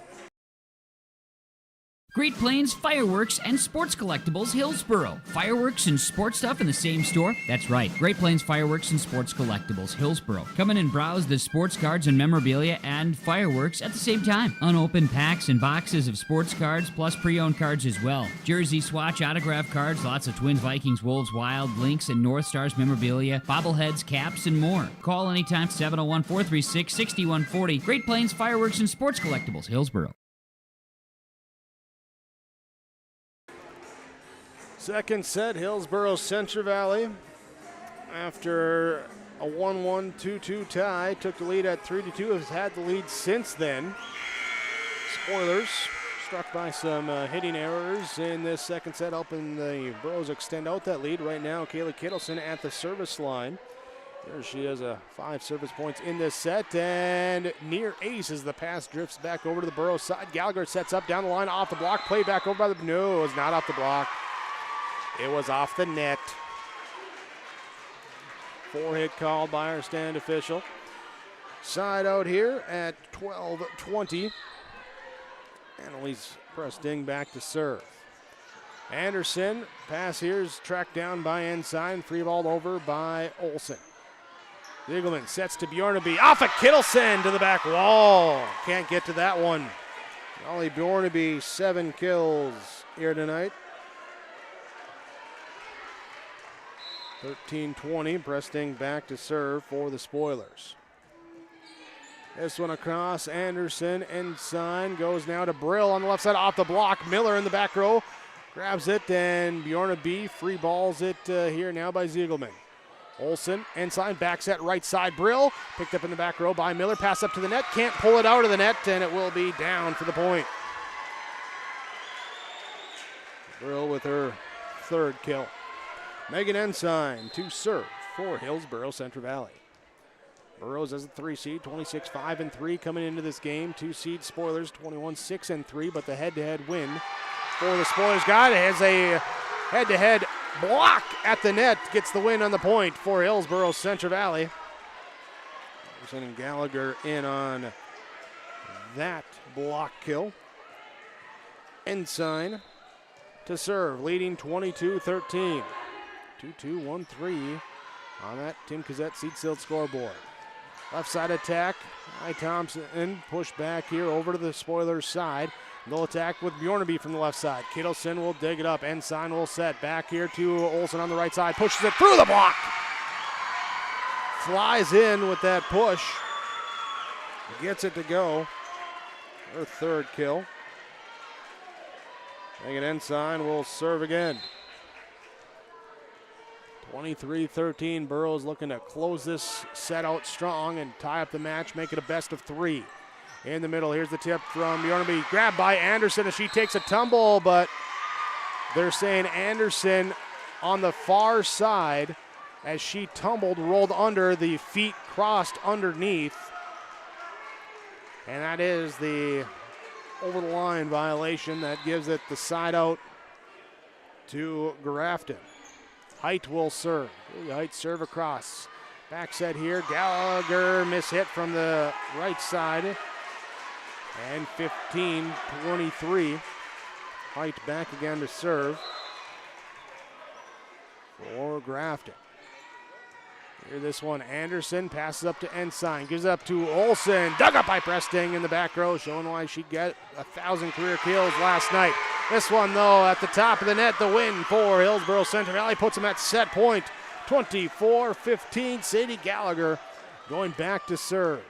Great Plains Fireworks and Sports Collectibles, Hillsboro. Fireworks and sports stuff in the same store? That's right. Great Plains Fireworks and Sports Collectibles, Hillsboro. Come in and browse the sports cards and memorabilia and fireworks at the same time. Unopened packs and boxes of sports cards, plus pre-owned cards as well. Jersey, swatch, autograph cards, lots of Twins, Vikings, Wolves, Wild, Lynx, and North Stars memorabilia, bobbleheads, caps, and more. Call anytime, 701-436-6140. Great Plains Fireworks and Sports Collectibles, Hillsboro. Second set, Hillsboro Central Valley, after a 1-1, 2-2 tie, took the lead at 3-2, has had the lead since then. Spoilers struck by some hitting errors in this second set, helping the Burros extend out that lead. Right now, Kaylee Kittleson at the service line. There she has 5 service points in this set, and near ace as the pass drifts back over to the Burros side. Gallagher sets up down the line, off the block, play back over by the, no, it was not off the block. It was off the net. 4-hit called by our stand official. Side out here at 12:20. Annalise Presting back to serve. Anderson, pass here is tracked down by Ensign. Free ball over by Olsen. Ziegelman sets to Bjornaby. Off of Kittleson to the back wall. Can't get to that one. Ollie Bjornaby, 7 kills here tonight. 13-20, Presting back to serve for the Spoilers. This one across, Anderson, Ensign, goes now to Brill on the left side, off the block. Miller in the back row, grabs it, and Bjornaby free balls it here now by Ziegelman. Olsen, Ensign, back set right side, Brill, picked up in the back row by Miller, pass up to the net, can't pull it out of the net, and it will be down for the point. Brill with her 3rd kill. Megan Ensign to serve for Hillsboro Central Valley. Burros as a 3 seed, 26-5-3 coming into this game. 2 seed Spoilers, 21-6-3, but the head-to-head win for the Spoilers guy has a head-to-head block at the net, gets the win on the point for Hillsboro Central Valley. Sending Gallagher in on that block kill. Ensign to serve, leading 22-13. 2-2-1-3 on that Tim Kazette seed sealed scoreboard. Left side attack by Thompson, push back here over to the Spoilers side. They'll attack with Bjornaby from the left side. Kittleson will dig it up. Ensign will set back here to Olsen on the right side. Pushes it through the block. Flies in with that push. Gets it to go. Her 3rd kill. Megan Ensign will serve again. 23-13, Burros looking to close this set out strong and tie up the match, make it a best of 3. In the middle, here's the tip from Bjornaby, grabbed by Anderson as she takes a tumble, but they're saying Anderson on the far side as she tumbled, rolled under, the feet crossed underneath. And that is the over the line violation that gives it the side out to Grafton. Height will serve. Height serve across. Back set here. Gallagher mishit from the right side. And 15-23. Height back again to serve for Grafton. Here this one, Anderson passes up to Ensign, gives up to Olsen, dug up by Presting in the back row, showing why she got 1,000 career kills last night. This one, though, at the top of the net, the win for Hillsboro Central Valley puts them at set point, 24-15. Sadie Gallagher going back to serve.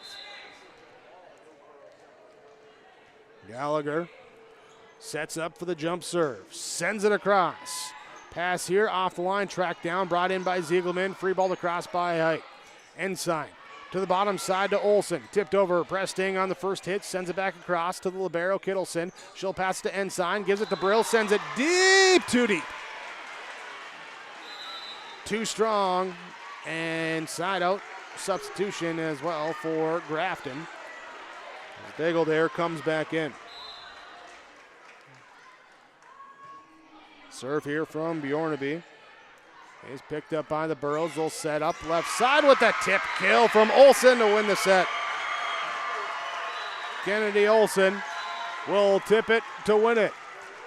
Gallagher sets up for the jump serve, sends it across. Pass here off the line, tracked down, brought in by Ziegelman. Free ball across by Height. Ensign to the bottom side to Olsen. Tipped over, Presting on the first hit, sends it back across to the libero, Kittleson. She'll pass to Ensign, gives it to Brill, sends it deep, too deep. Too strong, and side out substitution as well for Grafton. Daigle there comes back in. Serve here from Bjornaby. He's picked up by the Burrows. They'll set up left side with the tip kill from Olsen to win the set. Kennedy Olsen will tip it to win it.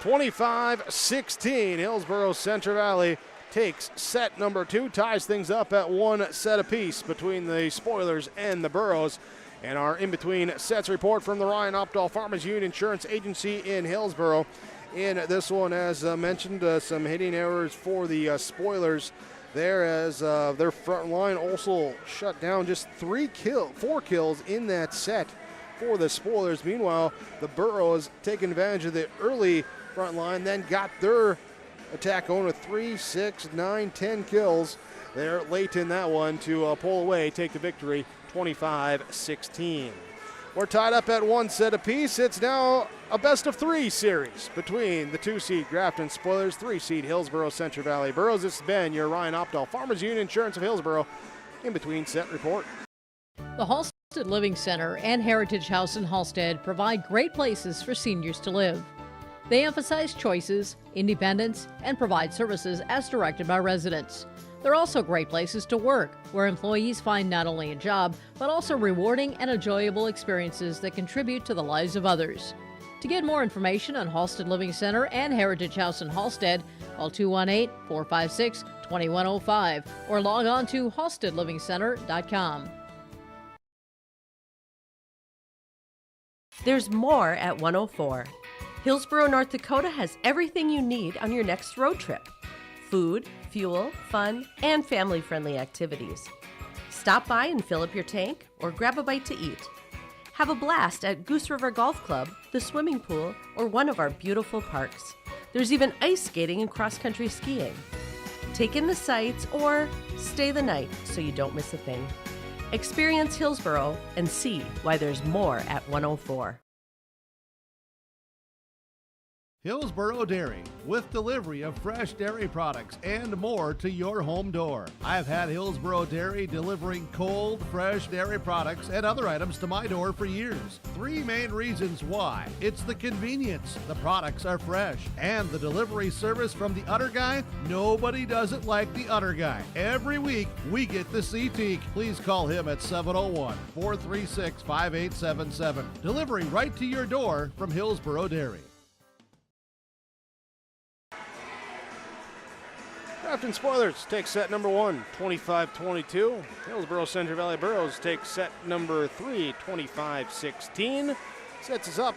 25-16. Hillsboro Central Valley takes set number 2, ties things up at 1 set apiece between the Spoilers and the Burrows. And our in-between sets report from the Ryan Opdahl Farmers Union Insurance Agency in Hillsboro. In this one, as mentioned, some hitting errors for the Spoilers there, as their front line also shut down just 4 kills in that set for the Spoilers. Meanwhile, the Burrows taking advantage of the early front line, then got their attack on with 3, 6, 9, 10 kills there late in that one to pull away, take the victory 25-16. We're tied up at 1 set apiece. It's now a best-of-3 series between the 2-seed Grafton Spoilers, 3-seed Hillsboro Central Valley Burrows. This has been your Ryan Opdahl Farmers Union Insurance of Hillsboro in-between set report. The Halstead Living Center and Heritage House in Halstead provide great places for seniors to live. They emphasize choices, independence, and provide services as directed by residents. They're also great places to work, where employees find not only a job, but also rewarding and enjoyable experiences that contribute to the lives of others. To get more information on Halstead Living Center and Heritage House in Halstead, call 218-456-2105 or log on to halsteadlivingcenter.com. There's more at 104. Hillsboro, North Dakota has everything you need on your next road trip. Food, fuel, fun, and family-friendly activities. Stop by and fill up your tank or grab a bite to eat. Have a blast at Goose River Golf Club, the swimming pool, or one of our beautiful parks. There's even ice skating and cross-country skiing. Take in the sights or stay the night so you don't miss a thing. Experience Hillsboro and see why there's more at 104. Hillsboro Dairy, with delivery of fresh dairy products and more to your home door. I've had Hillsboro Dairy delivering cold, fresh dairy products and other items to my door for years. 3 main reasons why. It's the convenience, the products are fresh, and the delivery service from the Udder Guy. Nobody does it like the Udder Guy. Every week, we get the C-Teak. Please call him at 701-436-5877. Delivery right to your door from Hillsboro Dairy. Grafton Spoilers take set number 1, 25-22. Hillsboro Central Valley Burrows take set number 3, 25-16. Sets us up,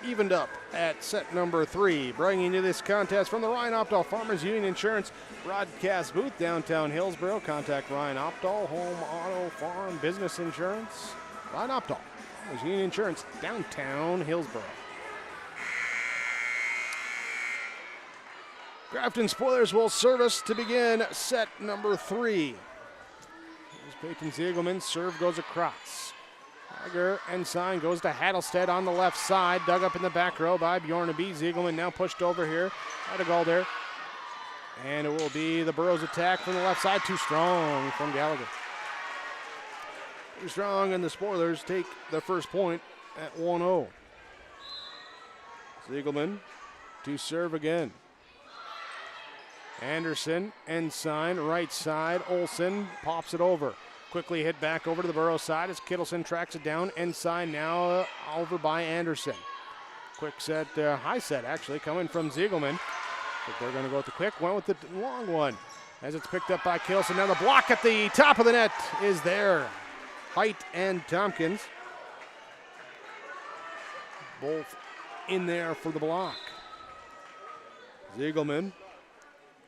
evened up at set number 3. Bringing you this contest from the Ryan Opdahl Farmers Union Insurance broadcast booth, downtown Hillsboro. Contact Ryan Opdahl, home, auto, farm, business insurance. Ryan Opdahl Farmers Union Insurance, downtown Hillsboro. Grafton Spoilers will service to begin set number 3. Here's Peyton Ziegelman. Serve goes across. Tiger Ensign goes to Hattelstead on the left side. Dug up in the back row by Bjornaby. Ziegelman now pushed over here. Had a goal there. And it will be the Burrows attack from the left side. Too strong from Gallagher. Too strong, and the Spoilers take the first point at 1-0. Ziegelman to serve again. Anderson, Ensign, right side. Olsen pops it over. Quickly hit back over to the Burrows side as Kittleson tracks it down. Ensign now over by Anderson. Quick set, high set actually, coming from Ziegelman. But they're going to go with the quick. Went with the long one as it's picked up by Kittleson. Now the block at the top of the net is there. Height and Tompkins both in there for the block. Ziegelman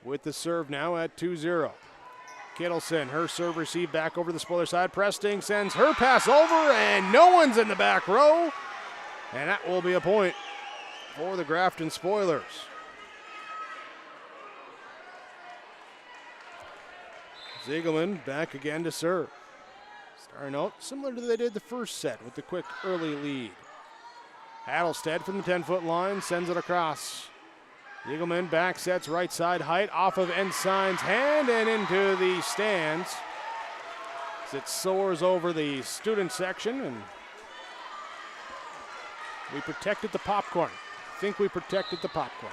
with the serve now at 2-0. Kittleson, her serve receive back over the spoiler side. Presting sends her pass over, and no one's in the back row. And that will be a point for the Grafton Spoilers. Ziegelman back again to serve. Starting out similar to they did the first set with the quick early lead. Adelstead from the 10-foot line sends it across. Ziegelman back sets right side height off of Ensign's hand and into the stands. As it soars over the student section, and we protected the popcorn. I think we protected the popcorn.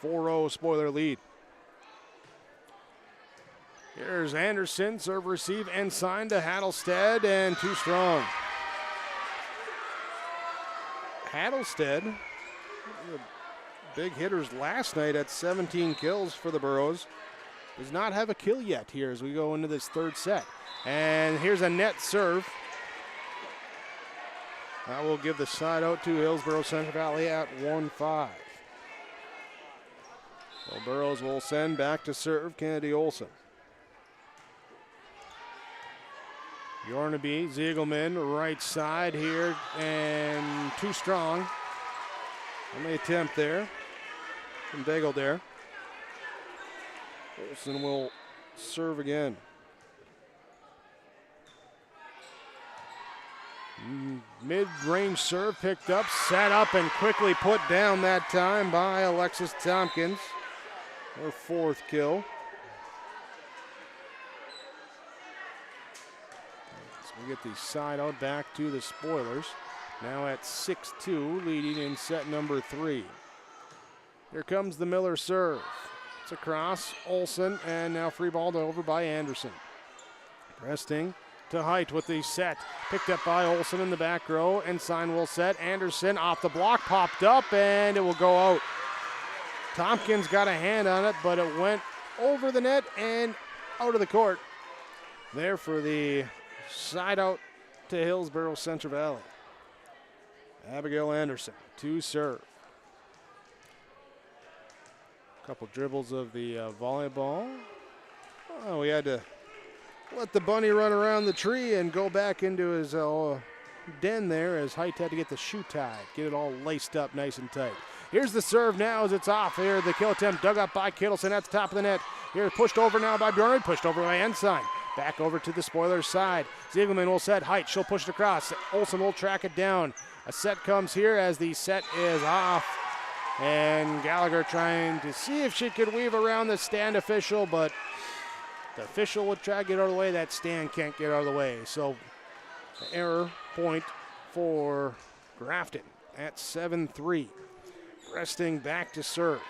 4-0 spoiler lead. Here's Anderson, serve receive, Ensign to Adelstead, and too strong. Adelstead, big hitters last night at 17 kills for the Burros, does not have a kill yet here as we go into this third set. And here's a net serve. That will give the side out to Hillsboro Central Valley at 1-5. So Burros will send back to serve Kennedy Olson. Yornaby, Ziegelman, right side here, and too strong. Only attempt there from Daigle there. Olson will serve again. Mid-range serve picked up, set up, and quickly put down that time by Alexis Tompkins. Her fourth kill. We get the side out back to the Spoilers. Now at 6-2, leading in set number 3. Here comes the Miller serve. It's across Olson, and now free ball over by Anderson. Presting to Height with the set. Picked up by Olson in the back row. Ensign will set. Anderson off the block, popped up, and it will go out. Tompkins got a hand on it, but it went over the net and out of the court. There for the side out to Hillsboro Central Valley. Abigail Anderson to serve. A couple dribbles of the volleyball. Oh, we had to let the bunny run around the tree and go back into his den there as Height had to get the shoe tied, get it all laced up nice and tight. Here's the serve now as it's off here. The kill attempt dug up by Kittleson at the top of the net. Here pushed over now by Bjorn, pushed over by Ensign. Back over to the Spoilers side. Ziegelman will set Height. She'll push it across. Olsen will track it down. A set comes here as the set is off. And Gallagher trying to see if she could weave around the stand official, but the official would try to get out of the way. That stand can't get out of the way. So error point for Grafton at 7-3. Resting back to serve.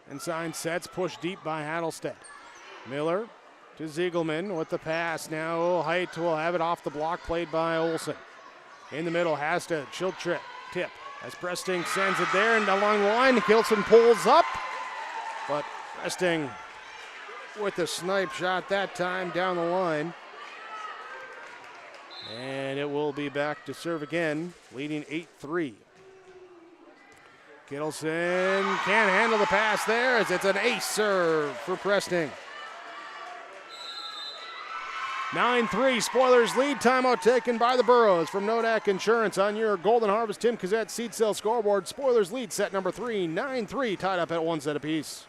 Ensign sets, pushed deep by Adelstead. Miller to Ziegelman with the pass. Now Height will have it off the block, played by Olson. In the middle, has to she'll tip as Presting sends it there and along the line. Kilson pulls up, but Presting with the snipe shot that time down the line. And it will be back to serve again, leading 8-3. Kittleson can't handle the pass there as it's an ace serve for Presting. 9-3, Spoilers lead. Timeout taken by the Burros from Nodak Insurance on your Golden Harvest Tim Cassette seed sale scoreboard. Spoilers lead set number 3, 9-3, tied up at 1 set apiece.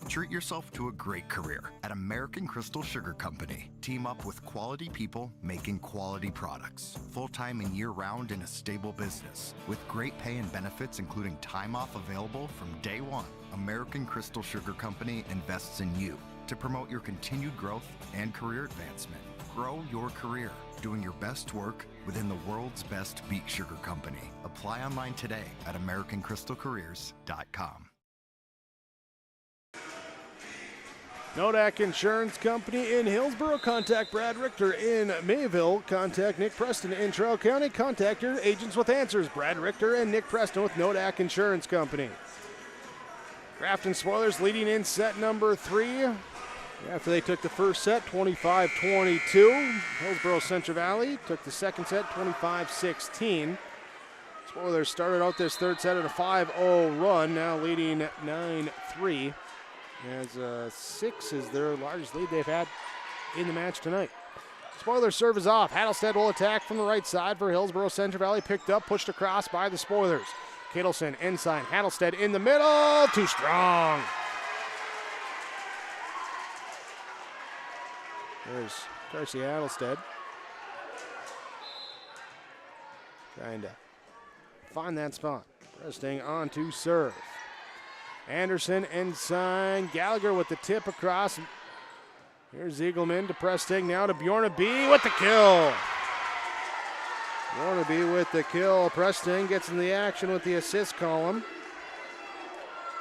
Treat yourself to a great career at American Crystal Sugar Company. Team up with quality people making quality products. Full-time and year-round in a stable business. With great pay and benefits including time off available from day one. American Crystal Sugar Company invests in you to promote your continued growth and career advancement. Grow your career, doing your best work within the world's best beet sugar company. Apply online today at AmericanCrystalCareers.com. Nodak Insurance Company in Hillsboro. Contact Brad Richter in Mayville. Contact Nick Preston in Traill County. Contact your agents with answers. Brad Richter and Nick Preston with Nodak Insurance Company. Grafton Spoilers leading in set number 3. After they took the first set, 25-22. Hillsboro Central Valley took the second set, 25-16. Spoilers started out this third set at a 5-0 run, now leading 9-3. As 6 is their largest lead they've had in the match tonight. Spoilers serve is off. Hattlestead will attack from the right side for Hillsboro Central Valley. Picked up, pushed across by the Spoilers. Kittleson, Ensign, Hattlestead in the middle. Too strong. There's Darcy Hattlestead. Trying to find that spot. Resting on to serve. Anderson, Ensign, Gallagher with the tip across. Here's Ziegelman to Presting, now to Bjornaby with the kill. Bjornaby with the kill. Presting gets in the action with the assist column.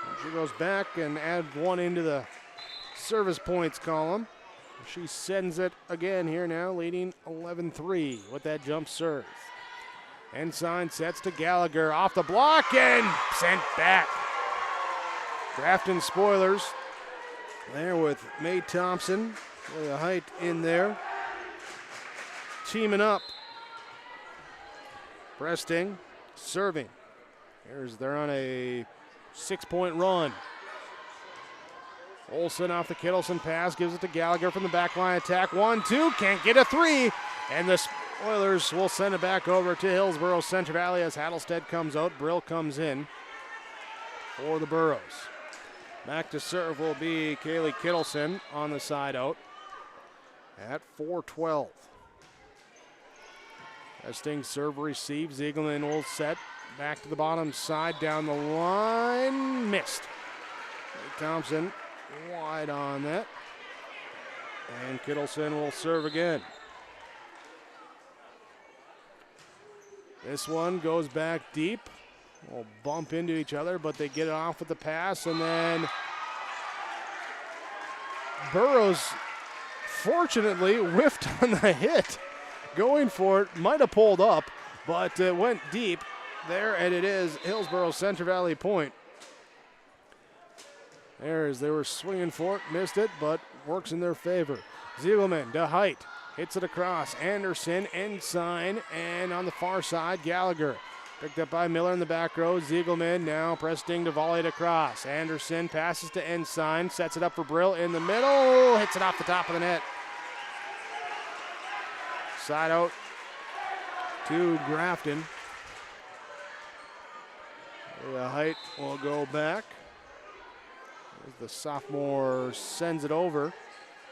And she goes back and adds one into the service points column. She sends it again here now, leading 11-3 with that jump serve. Ensign sets to Gallagher, off the block and sent back. Grafton Spoilers there with Mae Thompson with a height in there. Teaming up. Presting, serving. They're on a 6-point run. Olsen off the Kittleson pass, gives it to Gallagher from the back line attack. 1-2, can't get a 3. And the Spoilers will send it back over to Hillsboro Central Valley as Hattlestead comes out. Brill comes in for the Burros. Back to serve will be Kaylee Kittleson on the side out at 4-12. Presting serve receive. Ziegelman will set back to the bottom side down the line. Missed. Thompson wide on that. And Kittleson will serve again. This one goes back deep. Will bump into each other, but they get it off with the pass, and then Burrows fortunately whiffed on the hit. Going for it, might have pulled up, but it went deep there, and it is Hillsboro Central Valley point. As they were swinging for it, missed it, but works in their favor. Ziegelman to Height, hits it across. Anderson, Ensign, and on the far side, Gallagher. Picked up by Miller in the back row. Ziegelman now Presting to volley it across. Anderson passes to Ensign, sets it up for Brill in the middle, hits it off the top of the net. Side out to Grafton. The Height will go back. As the sophomore sends it over.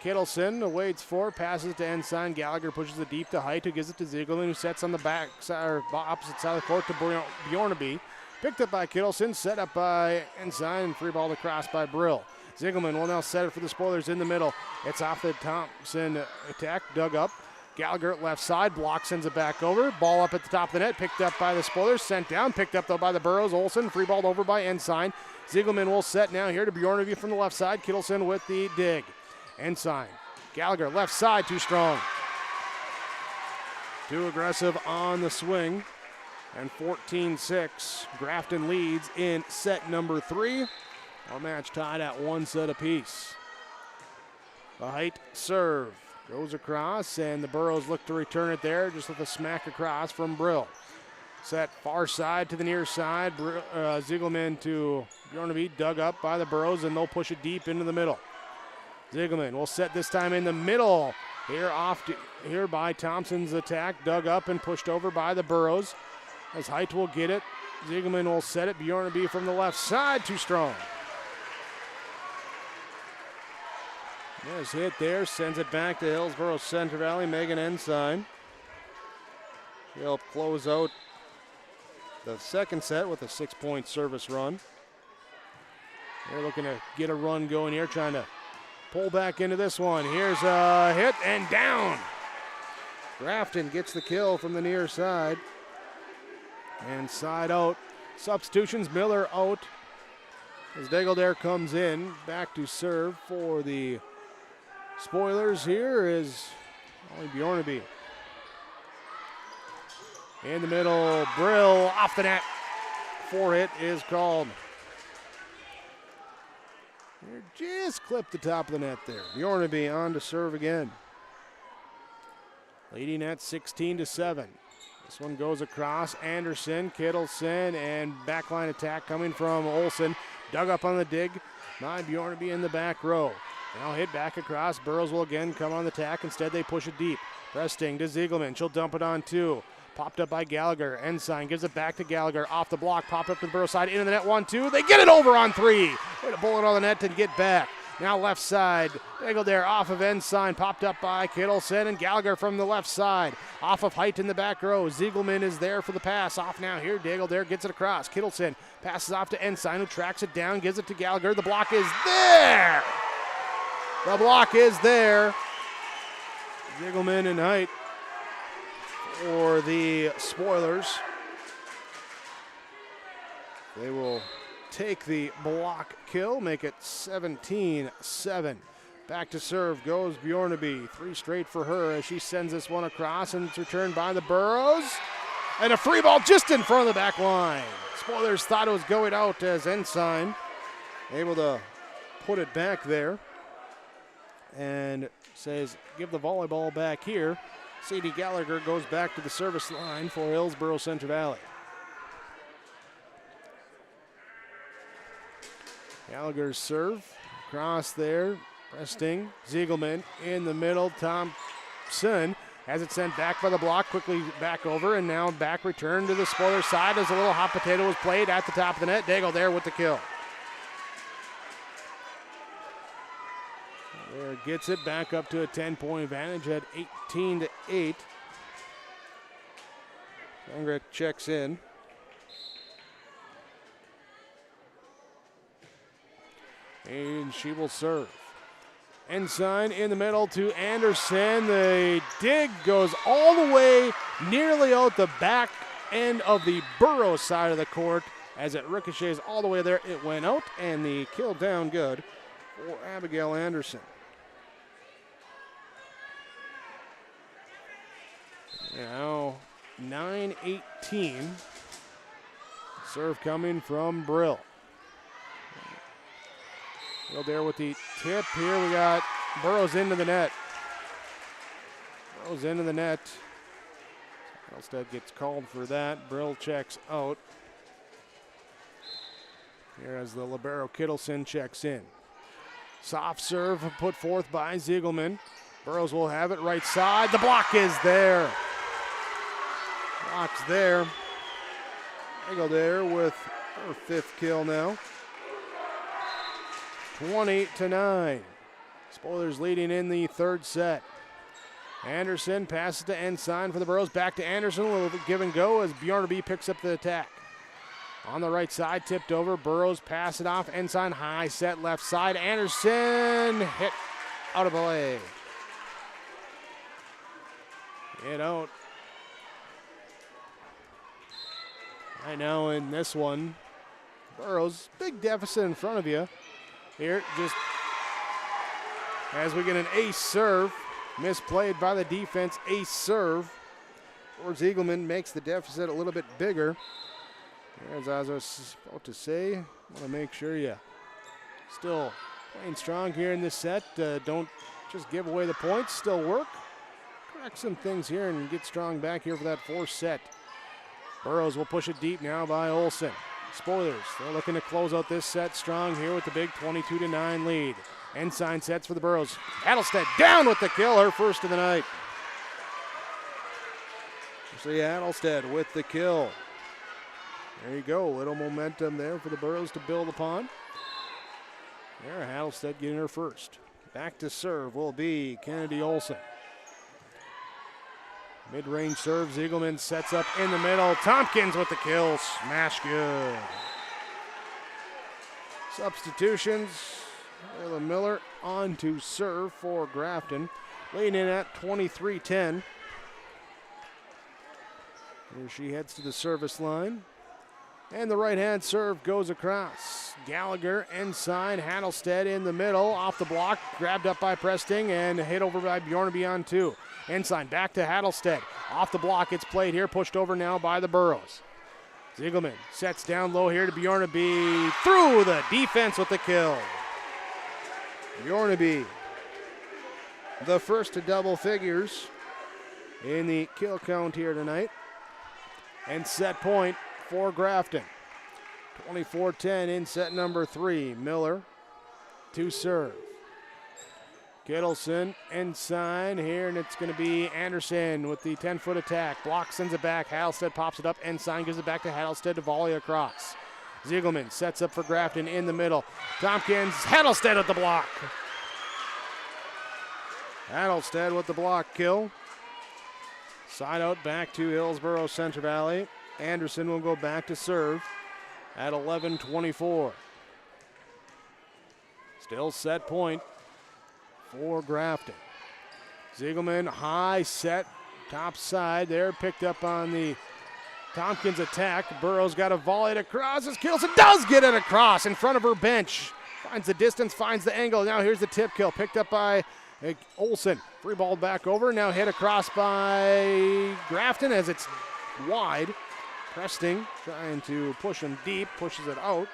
Kittleson waits for, passes to Ensign. Gallagher pushes it deep to Height, who gives it to Ziegelman, who sets on the back side, or opposite side of the court to Bjornaby. Picked up by Kittleson, set up by Ensign, and free ball across by Brill. Ziegelman will now set it for the Spoilers in the middle. It's off the Thompson attack, dug up. Gallagher at left side, block, sends it back over. Ball up at the top of the net, picked up by the Spoilers, sent down, picked up though by the Burros. Olsen, free balled over by Ensign. Ziegelman will set now here to Bjornaby from the left side. Kittleson with the dig. Ensign, Gallagher left side, too strong. Too aggressive on the swing. And 14-6, Grafton leads in set number 3. Our match tied at 1 set apiece. The Height serve goes across, and the Burros look to return it there, just with a smack across from Brill. Set far side to the near side. Ziegelman to Bjornaby, dug up by the Burros, and they'll push it deep into the middle. Ziegelman will set this time in the middle. Here by Thompson's attack, dug up and pushed over by the Burros. As Height will get it, Ziegelman will set it. Bjornaby from the left side, too strong. There's hit there, sends it back to Hillsboro Central Valley. Megan Ensign. She'll close out the second set with a 6-point service run. They're looking to get a run going here, trying to pull back into this one. Here's a hit and down. Grafton gets the kill from the near side. And side out. Substitutions, Miller out. As Dageldare comes in, back to serve for the Spoilers. Here is Ollie Bjornaby. In the middle, Brill off the net. 4-hit is called. Just clipped the top of the net there. Bjornaby on to serve again. Leading at 16-7. This one goes across. Anderson, Kittleson, and backline attack coming from Olsen. Dug up on the dig by Bjorneby in the back row. Now hit back across. Burrows will again come on the attack. Instead, they push it deep. Resting to Ziegelman. She'll dump it on 2. Popped up by Gallagher. Ensign gives it back to Gallagher. Off the block. Popped up to the Burrows side. Into the net. 1-2. They get it over on 3. Way to bullet on the net and get back. Now left side. Dagoldare off of Ensign. Popped up by Kittleson and Gallagher from the left side. Off of Height in the back row. Ziegelman is there for the pass. Off now here. Dagoldare gets it across. Kittleson passes off to Ensign, who tracks it down. Gives it to Gallagher. The block is there. The block is there. Ziegelman and Height for the Spoilers. They will take the block kill, make it 17-7. Back to serve goes Bjorneby. 3 straight for her as she sends this one across, and it's returned by the Burrows. And a free ball just in front of the back line. Spoilers thought it was going out as Ensign able to put it back there. And says, give the volleyball back here. C.D. Gallagher goes back to the service line for Hillsboro Central Valley. Gallagher's serve, across there, resting. Ziegelman in the middle. Thompson has it sent back by the block, quickly back over, and now back return to the Spoiler side as a little hot potato was played at the top of the net. Daigle there with the kill. There gets it back up to a 10-point advantage at 18-8. Sangre checks in. And she will serve. Ensign in the middle to Anderson. The dig goes all the way nearly out the back end of the Burrows side of the court. As it ricochets all the way there, it went out, and the kill down good for Abigail Anderson. Now 9-18. Serve coming from Brill. Well, there with the tip. Here we got Burrows into the net. Burrows into the net. Elstead gets called for that. Brill checks out. Here as the libero Kittleson checks in. Soft serve put forth by Ziegelman. Burrows will have it right side. The block is there. Block's there. Eagle there with her 5th kill now. 20-9. Spoilers leading in the 3rd set. Anderson passes to Ensign for the Burrows. Back to Anderson. A little give and go as Bjorneby picks up the attack. On the right side, tipped over. Burrows pass it off. Ensign high set left side. Anderson hit out of play. Hit out. Right now in this one, Burrows, big deficit in front of you. Here, just as we get an ace serve, misplayed by the defense, ace serve. George Ziegelman makes the deficit a little bit bigger. As I was about to say, want to make sure you still playing strong here in this set. Don't just give away the points, still work. Correct some things here and get strong back here for that 4th set. Burrows will push it deep now by Olsen. Spoilers, they're looking to close out this set strong here with the big 22-9 lead. Ensign sets for the Burrows. Adelstead down with the kill, her first of the night. See Adelstead with the kill. There you go, little momentum there for the Burrows to build upon. There, Adelstead getting her first. Back to serve will be Kennedy Olsen. Mid-range serve, Ziegelman sets up in the middle. Tompkins with the kill, smash good. Substitutions, Layla Miller on to serve for Grafton. Laying in at 23-10. Here she heads to the service line. And the right-hand serve goes across. Gallagher, Ensign, Adelstead in the middle, off the block, grabbed up by Presting, and hit over by Bjorneby on 2. Ensign back to Adelstead. Off the block, it's played here, pushed over now by the Burrows. Ziegelman sets down low here to Bjorneby. Through the defense with the kill. Bjorneby, the first to double figures in the kill count here tonight. and set point for Grafton. 24-10 in set number 3. Miller to serve. Gittleson inside here, and it's going to be Anderson with the 10-foot attack. Block sends it back. Hattlestead pops it up. Ensign gives it back to Hattlestead to volley across. Ziegelman sets up for Grafton in the middle. Tompkins, Hattlestead with the block. Hattlestead with the block kill. Side out back to Hillsboro Central Valley. Anderson will go back to serve at 11-24. Still set point for Grafton. Ziegelman, high set, top side there, picked up on the Tompkins attack. Burrows got a volley it across. As Kilson does get it across in front of her bench. Finds the distance, finds the angle. Now here's the tip kill, picked up by Olsen. Free ball back over, now hit across by Grafton as it's wide. Presting trying to push him deep, pushes it out.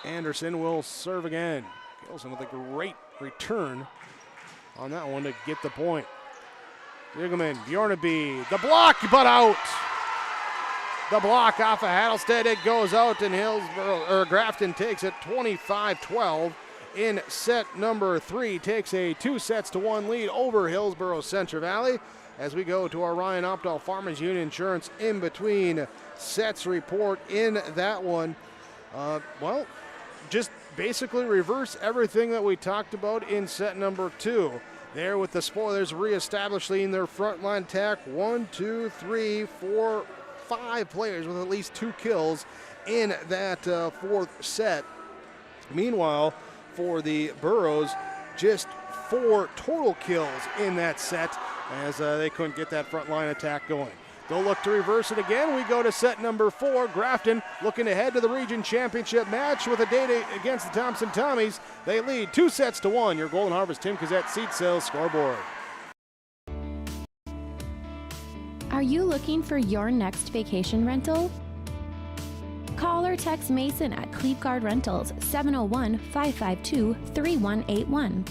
Anderson will serve again. Gilson with a great return on that one to get the point. Ziegelman, Bjornaby, the block, but out. The block off of Hattlestead, it goes out, and Grafton takes it 25-12 in set number 3. Takes a 2-1 lead over Hillsboro Central Valley. As we go to our Ryan Opdahl Farmers Union Insurance in between sets report in that one. Just basically reverse everything that we talked about in set number 2. There with the spoilers reestablishing their frontline attack. 1, 2, 3, 4, 5 players with at least 2 kills in that 4th set. Meanwhile, for the Burros, just 4 total kills in that set as they couldn't get that frontline attack going. They'll look to reverse it again. We go to set number 4. Grafton looking ahead to the region championship match with a date against the Thompson Tommies. They lead 2-1. Your Golden Harvest Tim Cassette seat sales scoreboard. Are you looking for your next vacation rental? Call or text Mason at Cleave Guard Rentals 701-552-3181.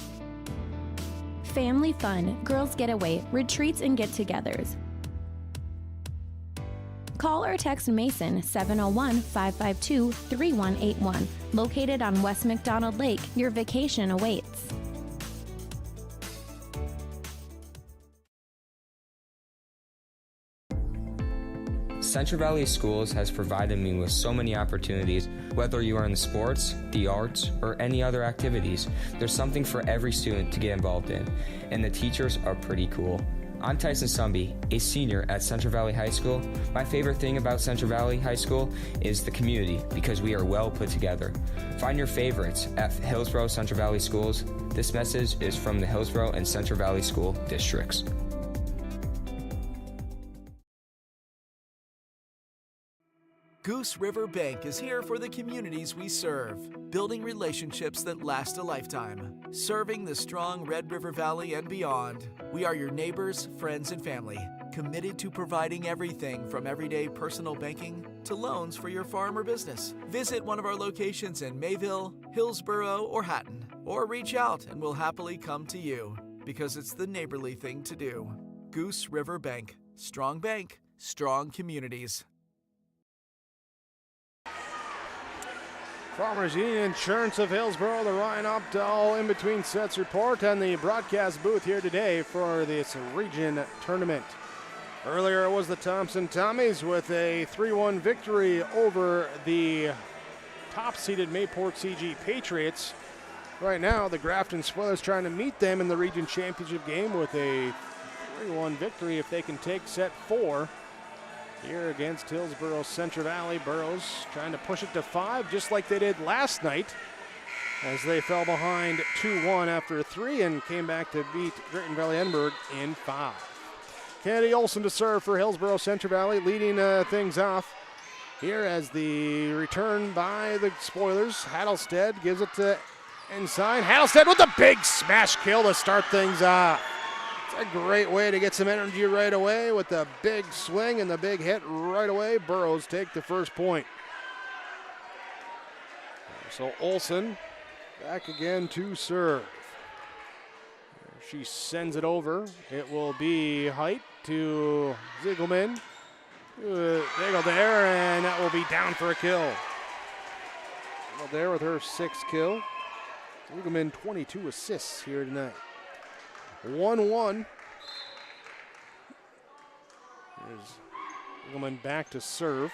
Family fun, girls getaway, retreats and get-togethers. Call or text Mason 701-552-3181. Located on West McDonald Lake, your vacation awaits. Central Valley Schools has provided me with so many opportunities. Whether you are in the sports, the arts, or any other activities, there's something for every student to get involved in, and the teachers are pretty cool. I'm Tyson Sumby, a senior at Central Valley High School. My favorite thing about Central Valley High School is the community, because we are well put together. Find your favorites at Hillsboro Central Valley Schools. This message is from the Hillsboro and Central Valley School Districts. Goose River Bank is here for the communities we serve, building relationships that last a lifetime, serving the strong Red River Valley and beyond. We are your neighbors, friends, and family, committed to providing everything from everyday personal banking to loans for your farm or business. Visit one of our locations in Mayville, Hillsboro, or Hatton, or reach out and we'll happily come to you, because it's the neighborly thing to do. Goose River Bank, strong communities. Farmers Union Insurance of Hillsboro, the Ryan Opdahl in between sets report on the broadcast booth here today for this region tournament. Earlier it was the Thompson Tommies with a 3-1 victory over the top-seeded Mayport CG Patriots. Right now the Grafton Spoilers trying to meet them in the region championship game with a 3-1 victory if they can take set 4. Here against Hillsboro Central Valley. Burrows trying to push it to 5 just like they did last night as they fell behind 2-1 after 3 and came back to beat Drayton Valley Edinburgh in 5. Kennedy Olsen to serve for Hillsboro Central Valley, leading things off here as the return by the Spoilers. Hattlestead gives it to Ensign. Hattlestead with a big smash kill to start things off. A great way to get some energy right away with the big swing and the big hit right away. Burrows take the first point. So Olsen back again to serve. She sends it over. It will be Height to Ziegelman. Daigle there, and that will be down for a kill. Daigle there with her 6th kill. Ziegelman 22 assists here tonight. 1-1. Here's Ziegelman back to serve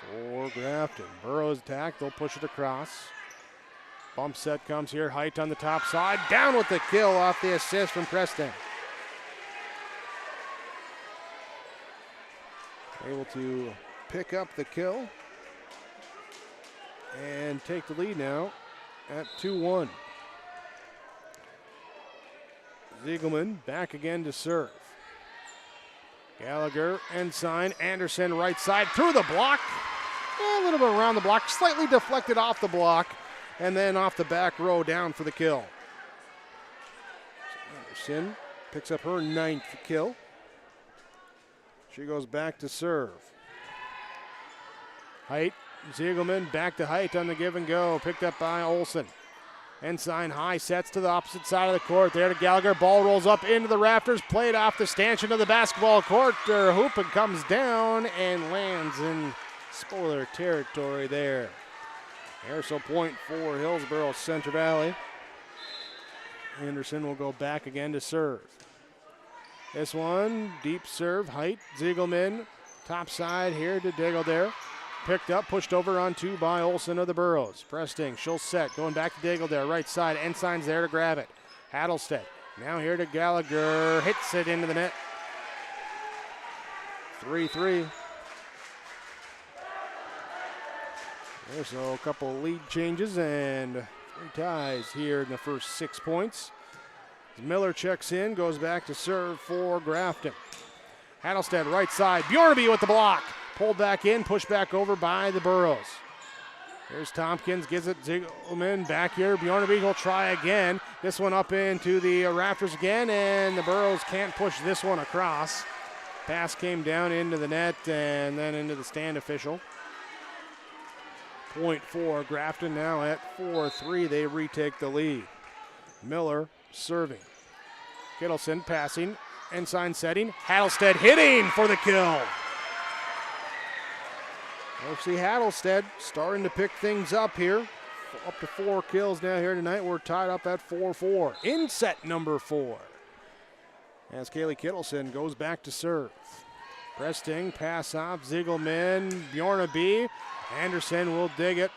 for Grafton. Burrows attack, they'll push it across. Bump set comes here, Height on the top side, down with the kill off the assist from Preston. Able to pick up the kill and take the lead now at 2-1. Ziegelman back again to serve. Gallagher, Ensign, Anderson right side through the block. A little bit around the block, slightly deflected off the block, and then off the back row down for the kill. Anderson picks up her 9th kill. She goes back to serve. Height, Ziegelman back to Height on the give and go, picked up by Olsen. Ensign high sets to the opposite side of the court. There to Gallagher. Ball rolls up into the rafters. Played off the stanchion of the basketball court. Her hoop and comes down and lands in spoiler territory there. Airso point for Hillsboro Central Valley. Anderson will go back again to serve. This one, deep serve. Height, Ziegelman. Top side here to Daigle there. Picked up, pushed over on 2 by Olsen of the Burrows. Presting, she'll set, going back to Daigle there, right side. Ensign's there to grab it. Hattlestead, now here to Gallagher, hits it into the net. 3-3. There's a couple lead changes and 3 ties here in the first 6 points. Miller checks in, goes back to serve for Grafton. Hattlestead, right side. Bjornaby with the block. Pulled back in, pushed back over by the Burrows. Here's Tompkins, gives it Ziegelman back here. Bjornaby will try again. This one up into the rafters again, and the Burrows can't push this one across. Pass came down into the net and then into the stand official. Point for Grafton now at 4-3. They retake the lead. Miller serving. Kittleson passing. Ensign setting. Hattlestead hitting for the kill. FC Hattlestead starting to pick things up here. Up to 4 kills now here tonight. We're tied up at 4-4 in set number 4. As Kaylee Kittleson goes back to serve. Presting, pass off, Ziegelman, Bjornaby. Anderson will dig it.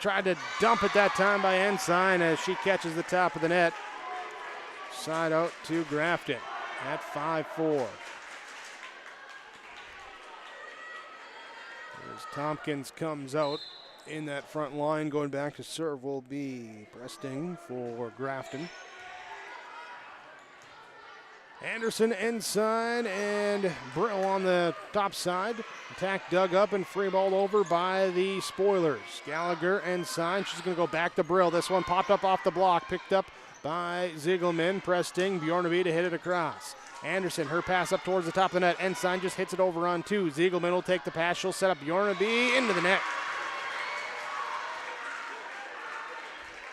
Tried to dump it that time by Ensign as she catches the top of the net. Side out to Grafton at 5-4. As Tompkins comes out in that front line, going back to serve will be Presting for Grafton. Anderson, Ensign, and Brill on the top side. Attack dug up and free balled over by the Spoilers. Gallagher, Ensign, she's going to go back to Brill. This one popped up off the block, picked up by Ziegelman. Presting, Bjornaby to hit it across. Anderson, her pass up towards the top of the net. Ensign just hits it over on 2. Ziegelman will take the pass. She'll set up Bjornaby into the net.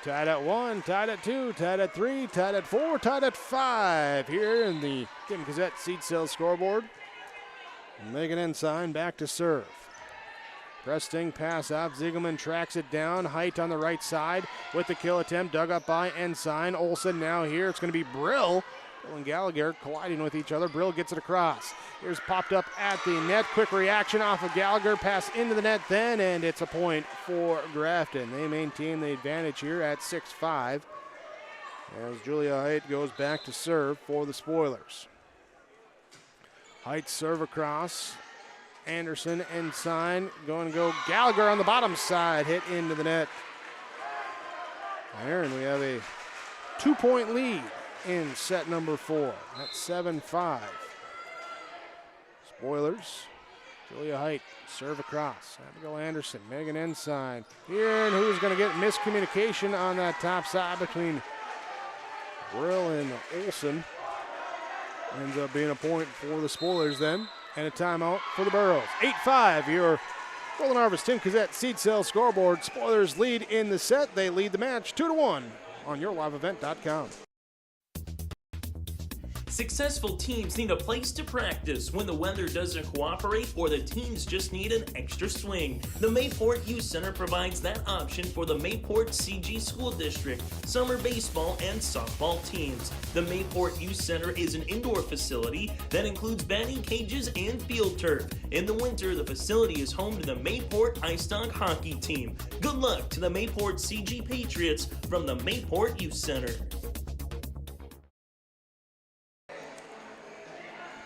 Tied at 1, tied at 2, tied at 3, tied at 4, tied at 5 here in the Kim Gazette Seed Sales scoreboard. Megan Ensign back to serve. Presting, pass off. Ziegelman tracks it down. Height on the right side with the kill attempt. Dug up by Ensign. Olsen now here. It's going to be Brill. Brill and Gallagher colliding with each other. Brill gets it across. Here's popped up at the net. Quick reaction off of Gallagher. Pass into the net then, and it's a point for Grafton. They maintain the advantage here at 6-5 as Julia Height goes back to serve for the Spoilers. Height serve across. Anderson, Ensign, going to go Gallagher on the bottom side, hit into the net. There, and we have a 2-point lead in set number 4 at 7-5. Spoilers, Julia Height, serve across. Abigail Anderson, Megan Ensign here, and who's going to get miscommunication on that top side between Brill and Olsen. Ends up being a point for the Spoilers then, and a timeout for the Burrows. 8-5, your Golden Harvest Tim Gazette Seed Sales scoreboard. Spoilers lead in the set. They lead the match 2-1 on yourliveevent.com. Successful teams need a place to practice when the weather doesn't cooperate or the teams just need an extra swing. The Mayport Youth Center provides that option for the Mayport CG School District, summer baseball and softball teams. The Mayport Youth Center is an indoor facility that includes batting cages and field turf. In the winter, the facility is home to the Mayport Ice Dog hockey team. Good luck to the Mayport CG Patriots from the Mayport Youth Center.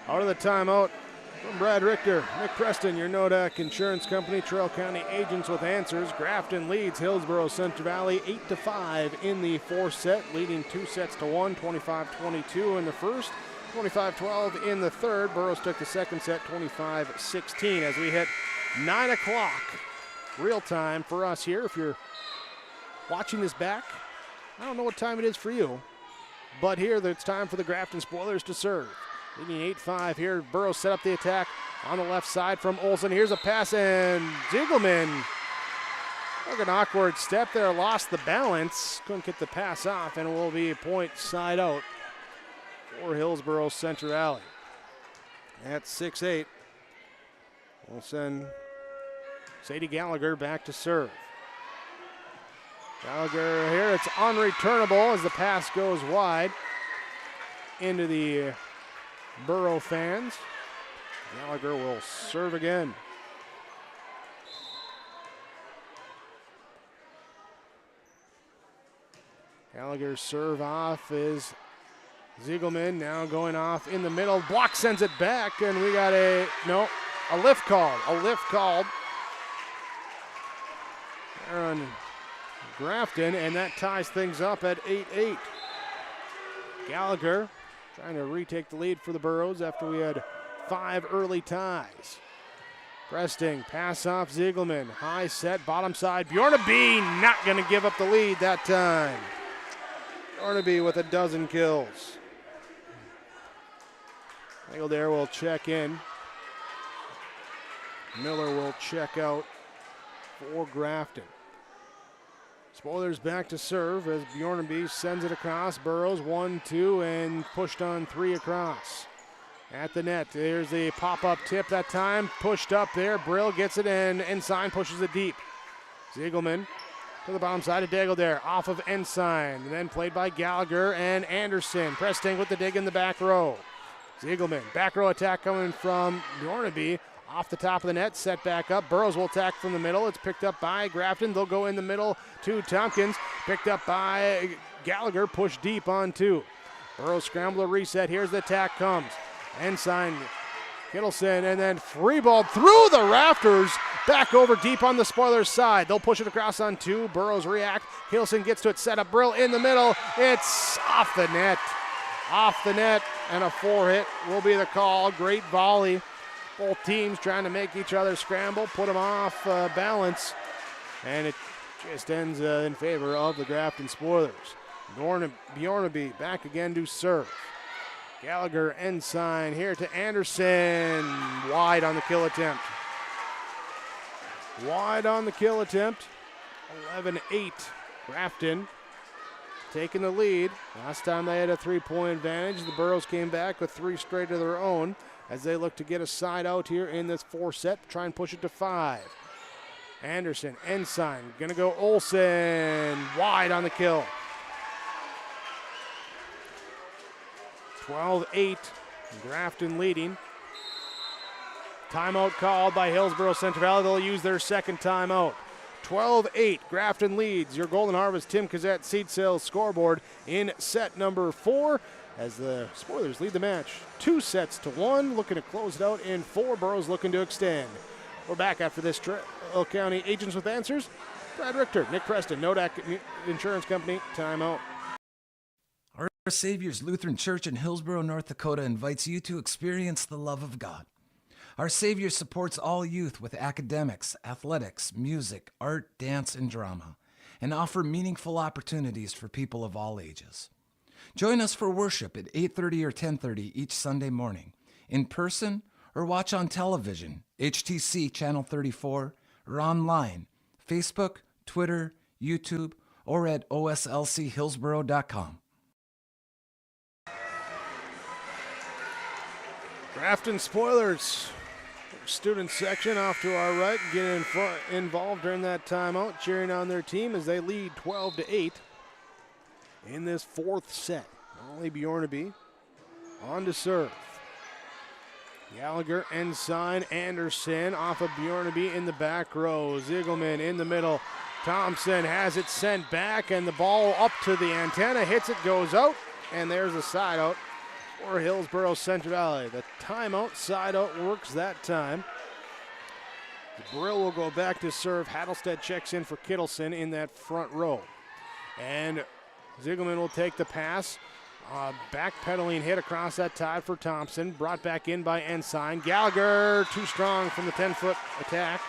Out of the timeout from Brad Richter. Nick Preston, your Nodak Insurance Company, Trail County agents with answers. Grafton leads Hillsboro Central Valley 8-5 in the fourth set, leading 2 sets to 1, 25-22 in the first, 25-12 in the third. Burroughs took the second set, 25-16 as we hit 9 o'clock real time for us here. If you're watching this back, I don't know what time it is for you, but here it's time for the Grafton Spoilers to serve. Leading 8-5 here. Burroughs set up the attack on the left side from Olsen. Here's a pass, and Ziegelman took an awkward step there, lost the balance, couldn't get the pass off, and it will be a point side out for Hillsboro Central Valley. At 6-8, we'll send Sadie Gallagher back to serve. Gallagher here, it's unreturnable as the pass goes wide into the Burrow fans. Gallagher will serve again. Gallagher's serve off is Ziegelman, now going off in the middle. Block sends it back, and we got a lift called. A lift called on Grafton, and that ties things up at 8-8. Gallagher trying to retake the lead for the Burrows after we had 5 early ties. Presting, pass off Ziegelman. High set, bottom side. Bjornaby not going to give up the lead that time. Bjornaby with a dozen kills. There will check in. Miller will check out for Grafton. Spoilers back to serve as Bjornaby sends it across. Burrows 1-2 and pushed on 3 across. At the net, there's the pop-up tip that time. Pushed up there. Brill gets it in. Ensign pushes it deep. Ziegelman to the bottom side of Daigle there. Off of Ensign. Then played by Gallagher and Anderson. Presting with the dig in the back row. Ziegelman, back row attack coming from Bjornaby. Off the top of the net, set back up. Burrows will attack from the middle. It's picked up by Grafton. They'll go in the middle to Tompkins. Picked up by Gallagher, pushed deep on 2. Burrows scramble to reset. Here's the attack comes. Ensign, Kittleson, and then free ball through the rafters. Back over deep on the Spoilers side. They'll push it across on 2. Burrows react. Kittleson gets to it, set up. Brill in the middle. It's off the net. Off the net, and a 4-hit will be the call. Great volley. Both teams trying to make each other scramble, put them off balance, and it just ends in favor of the Grafton Spoilers. Bjornaby back again to serve. Gallagher, Ensign here to Anderson. Wide on the kill attempt. Wide on the kill attempt. 11-8. Grafton taking the lead. Last time they had a 3-point advantage. The Burrows came back with 3 straight of their own as they look to get a side out here in this 4 set, try and push it to 5. Anderson, Ensign, gonna go Olsen, wide on the kill. 12-8, Grafton leading. Timeout called by Hillsboro Central Valley. They'll use their second timeout. 12-8, Grafton leads your Golden Harvest Tim Kazette Seed Sales scoreboard in set number 4 as the Spoilers lead the match 2-1, looking to close it out in 4. Burrows looking to extend. We're back after this Trail County Agents with Answers. Brad Richter, Nick Preston, Nodak Insurance Company, timeout. Our Savior's Lutheran Church in Hillsboro, North Dakota invites you to experience the love of God. Our Savior supports all youth with academics, athletics, music, art, dance, and drama, and offer meaningful opportunities for people of all ages. Join us for worship at 8:30 or 10:30 each Sunday morning, in person or watch on television, HTC Channel 34, or online, Facebook, Twitter, YouTube, or at oslchillsboro.com. Grafton Spoilers, student section off to our right, getting involved during that timeout, cheering on their team as they lead 12-8 in this fourth set. Molly Bjornaby on to serve. Gallagher, Ensign, Anderson off of Bjornaby in the back row. Ziegelman in the middle. Thompson has it sent back, and the ball up to the antenna, hits it, goes out, and there's a side out for Hillsboro Central Valley. The timeout, side out works that time. Brill will go back to serve. Hattelstead checks in for Kittleson in that front row. And Ziegelman will take the pass. Backpedaling hit across that tie for Thompson. Brought back in by Ensign. Gallagher too strong from the 10-foot attack.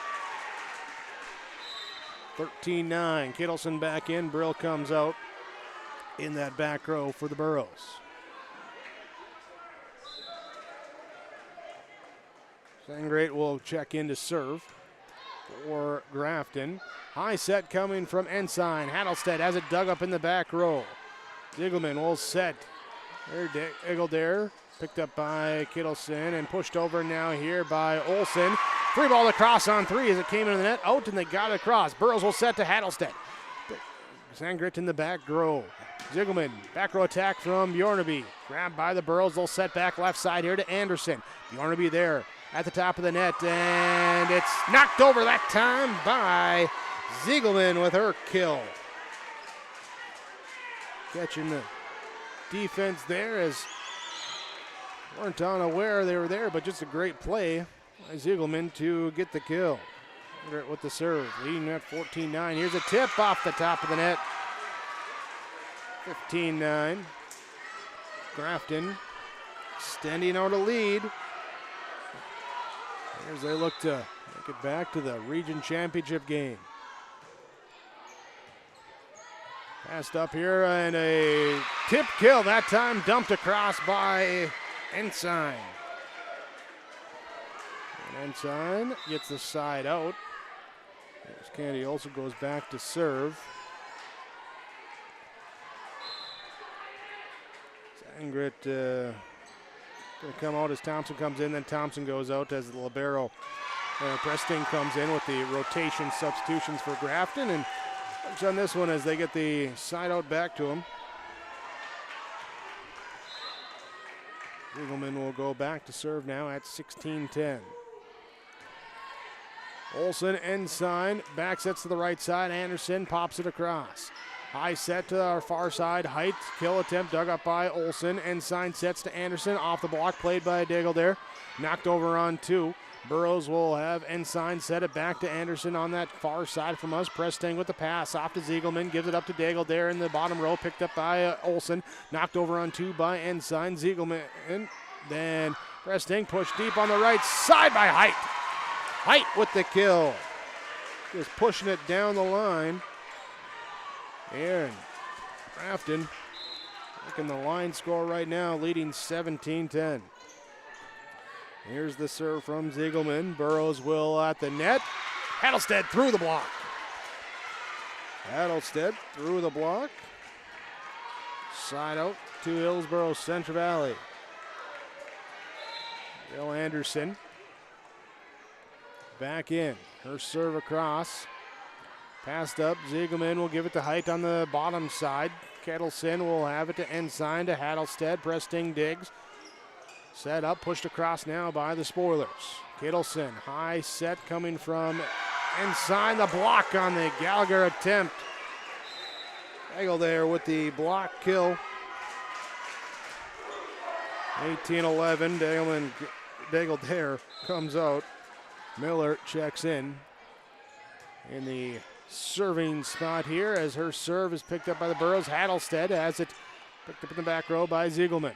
13-9. Kittleson back in. Brill comes out in that back row for the Burros. Sangreat will check in to serve for Grafton. High set coming from Ensign. Hattelstead has it dug up in the back row. Ziegelman will set. Eagledare picked up by Kittleson and pushed over now here by Olsen. Free ball across on three as it came into the net. Out and they got it across. Burrows will set to Hattelstead. Sangreat in the back row. Ziegelman, back row attack from Bjornaby. Grabbed by the Burrows. They'll set back left side here to Anderson. Bjornaby there at the top of the net, and it's knocked over that time by Ziegelman with her kill. Catching the defense there as weren't unaware they were there, but just a great play by Ziegelman to get the kill. With the serve, leading at 14-9. Here's a tip off the top of the net. 15-9. Grafton extending out a lead. As they look to make it back to the region championship game. Passed up here and a tip kill that time, dumped across by Ensign. And Ensign gets the side out. As Candy also goes back to serve. Sangreat going to come out as Thompson comes in, then Thompson goes out as the libero. Preston comes in with the rotation substitutions for Grafton, and works on this one as they get the side out back to him. Ziegelman will go back to serve now at 16-10. Olsen, Ensign, back sets to the right side. Anderson pops it across. High set to our far side. Height, kill attempt dug up by Olsen. Ensign sets to Anderson. Off the block, played by Daigle there. Knocked over on two. Burrows will have Ensign set it back to Anderson on that far side from us. Presting with the pass. Off to Ziegelman. Gives it up to Daigle there in the bottom row. Picked up by Olsen. Knocked over on two by Ensign. Ziegelman. And then Presting pushed deep on the right side by Height. Height with the kill. Just pushing it down the line. And Grafton making the line score right now, leading 17-10. Here's the serve from Ziegelman. Burrows will at the net. Hattelstead through the block. Hattelstead through the block. Side out to Hillsboro Central Valley. Bill Anderson back in. Her serve across. Passed up. Ziegelman will give it to Height on the bottom side. Kettleson will have it to Ensign to Hattelstead. Presting digs. Set up, pushed across now by the Spoilers. Kettleson, high set coming from Ensign. The block on the Gallagher attempt. Daigle there with the block kill. 18-11. Daigle there comes out. Miller checks in the serving spot here as her serve is picked up by the Burros. Hattelstead has it picked up in the back row by Ziegelman.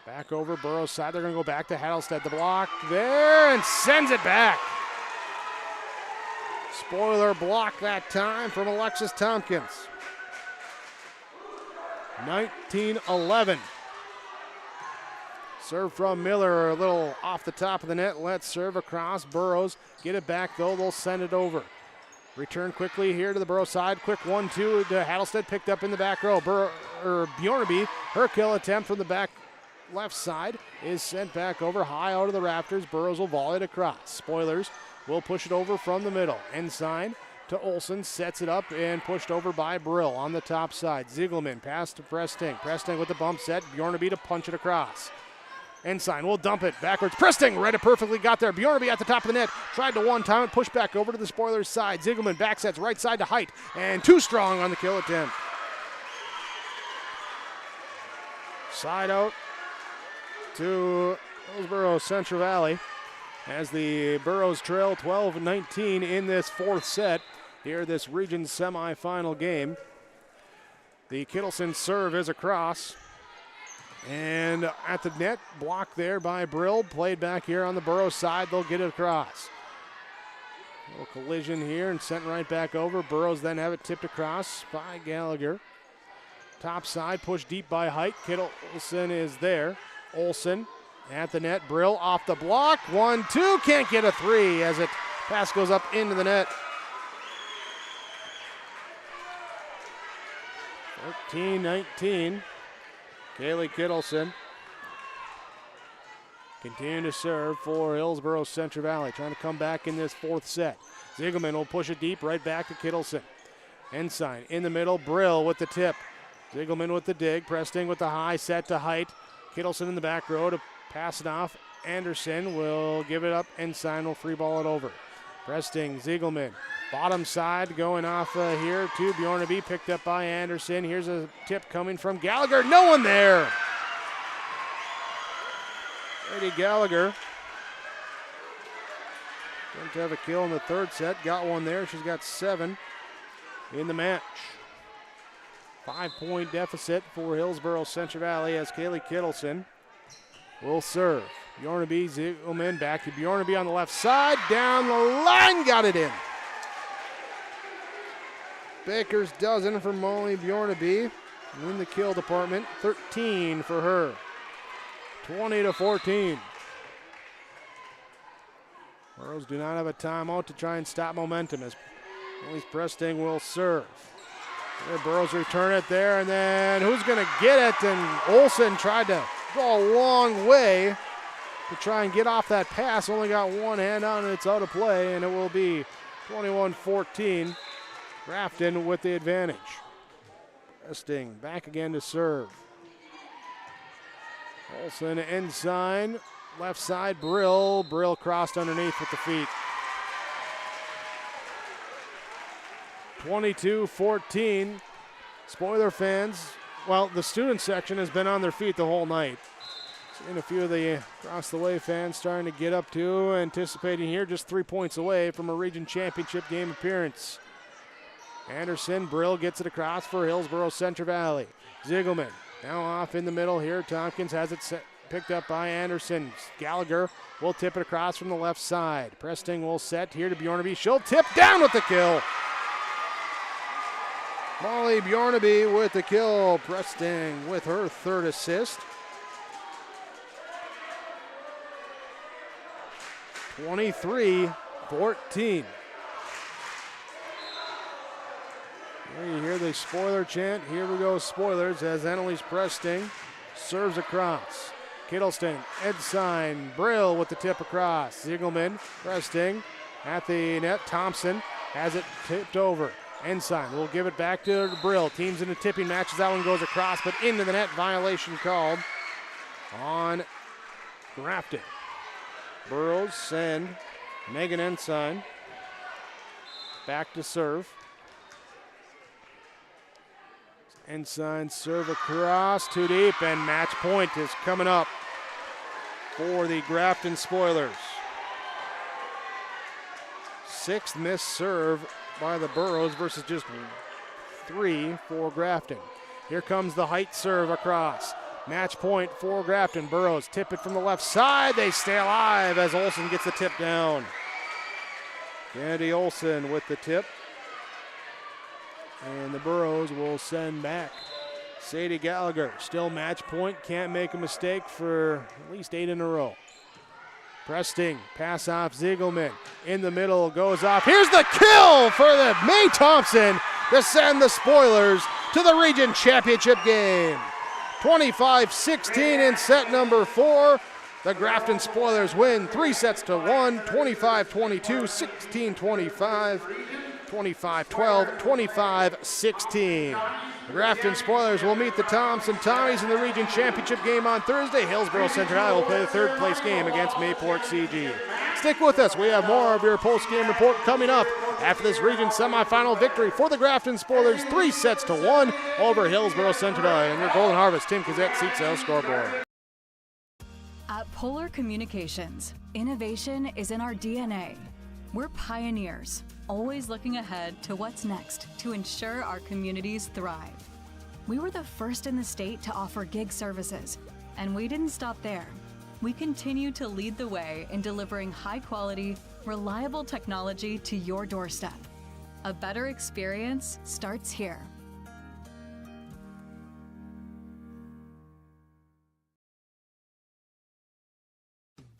Back over Burros side. They're going to go back to Hattelstead. The block there and sends it back. Spoiler block that time from Alexis Tompkins. 19-11. Serve from Miller, a little off the top of the net. Let's serve across. Burrows get it back, though. They'll send it over. Return quickly here to the Burrows side. Quick 1-2 to Hattelstead, picked up in the back row. Bjornaby, her kill attempt from the back left side is sent back over high out of the rafters. Burrows will volley it across. Spoilers will push it over from the middle. Ensign to Olsen, sets it up and pushed over by Brill on the top side. Ziegelman pass to Presting. Presting with the bump set. Bjornaby to punch it across. Ensign will dump it backwards. Presting read it perfectly, got there. Bjornaby at the top of the net. Tried to one-time it, pushed back over to the Spoilers side. Ziegelman back sets right side to Height, and too strong on the kill attempt. Side out to Hillsboro Central Valley as the Burros trail 12-19 in this fourth set. Here, this region semifinal game. The Kittleson serve is across. And at the net, blocked there by Brill. Played back here on the Burros side. They'll get it across. Little collision here and sent right back over. Burros then have it tipped across by Gallagher. Top side, pushed deep by Height. Kittleson is there. Olsen at the net. Brill off the block. 1-2. Can't get a three as it pass goes up into the net. 13-19. Kaylee Kittleson continuing to serve for Hillsboro Central Valley. Trying to come back in this fourth set. Ziegelman will push it deep right back to Kittleson. Ensign in the middle. Brill with the tip. Ziegelman with the dig. Presting with the high set to Height. Kittleson in the back row to pass it off. Anderson will give it up. Ensign will free ball it over. Presting, Ziegelman. Bottom side going off here to Bjornaby. Picked up by Anderson. Here's a tip coming from Gallagher. No one there. Brady Gallagher. Didn't have a kill in the third set. Got one there. She's got 7 in the match. 5-point deficit for Hillsboro Central Valley as Kaylee Kittleson will serve. Bjornaby, Ziegelman back to Bjornaby on the left side. Down the line, got it in. Baker's dozen for Molly Bjornaby in the kill department. 13 for her. 20-14. Burros do not have a timeout to try and stop momentum as Ellie's Presting will serve. There, Burros return it there, and then who's going to get it? And Olsen tried to go a long way to try and get off that pass. Only got one hand on it. It's out of play, and it will be 21-14. Grafton with the advantage. Presting back again to serve. Olsen Ensign. Left side, Brill. Brill crossed underneath with the feet. 22-14. Spoiler fans, well, the student section has been on their feet the whole night. Seen a few of the across the way fans starting to get up to, anticipating here, just 3 points away from a region championship game appearance. Anderson, Brill gets it across for Hillsboro Central Valley. Ziegelman now off in the middle here. Tompkins has it picked up by Anderson. Gallagher will tip it across from the left side. Presting will set here to Bjornaby. She'll tip down with the kill. Molly Bjornaby with the kill. Presting with her third assist. 23-14. There you hear the spoiler chant. Here we go, spoilers, as Annalise Presting serves across. Kittleston, Ensign, Brill with the tip across. Ziegelman, Presting at the net. Thompson has it tipped over. Ensign will give it back to Brill. Teams in a tipping match as that one goes across, but into the net. Violation called on Grafton. Burrows send Megan Ensign back to serve. Ensign serve across, too deep, and match point is coming up for the Grafton Spoilers. 6th missed serve by the Burros versus just 3 for Grafton. Here comes the Height serve across. Match point for Grafton. Burros tip it from the left side. They stay alive as Olsen gets the tip down. Kennedy Olsen with the tip. And the Burros will send back Sadie Gallagher. Still match point. Can't make a mistake for at least 8 in a row. Presting, pass off Ziegelman. In the middle, goes off. Here's the kill for the May Thompson to send the Spoilers to the region championship game. 25-16 in set number 4. The Grafton Spoilers win 3-1, 25-22, 16-25, 25-12, 25-16. The Grafton Spoilers will meet the Thompson Tommies in the region championship game on Thursday. Hillsboro Central Valley will play the third place game against Mayport CG. Stick with us. We have more of your post-game report coming up after this region semifinal victory for the Grafton Spoilers, 3-1 over Hillsboro Central Valley. And your Golden Harvest, Tim Kazette, seats the scoreboard. At Polar Communications, innovation is in our DNA. We're pioneers, always looking ahead to what's next to ensure our communities thrive. We were the first in the state to offer gig services, and we didn't stop there. We continue to lead the way in delivering high-quality, reliable technology to your doorstep. A better experience starts here.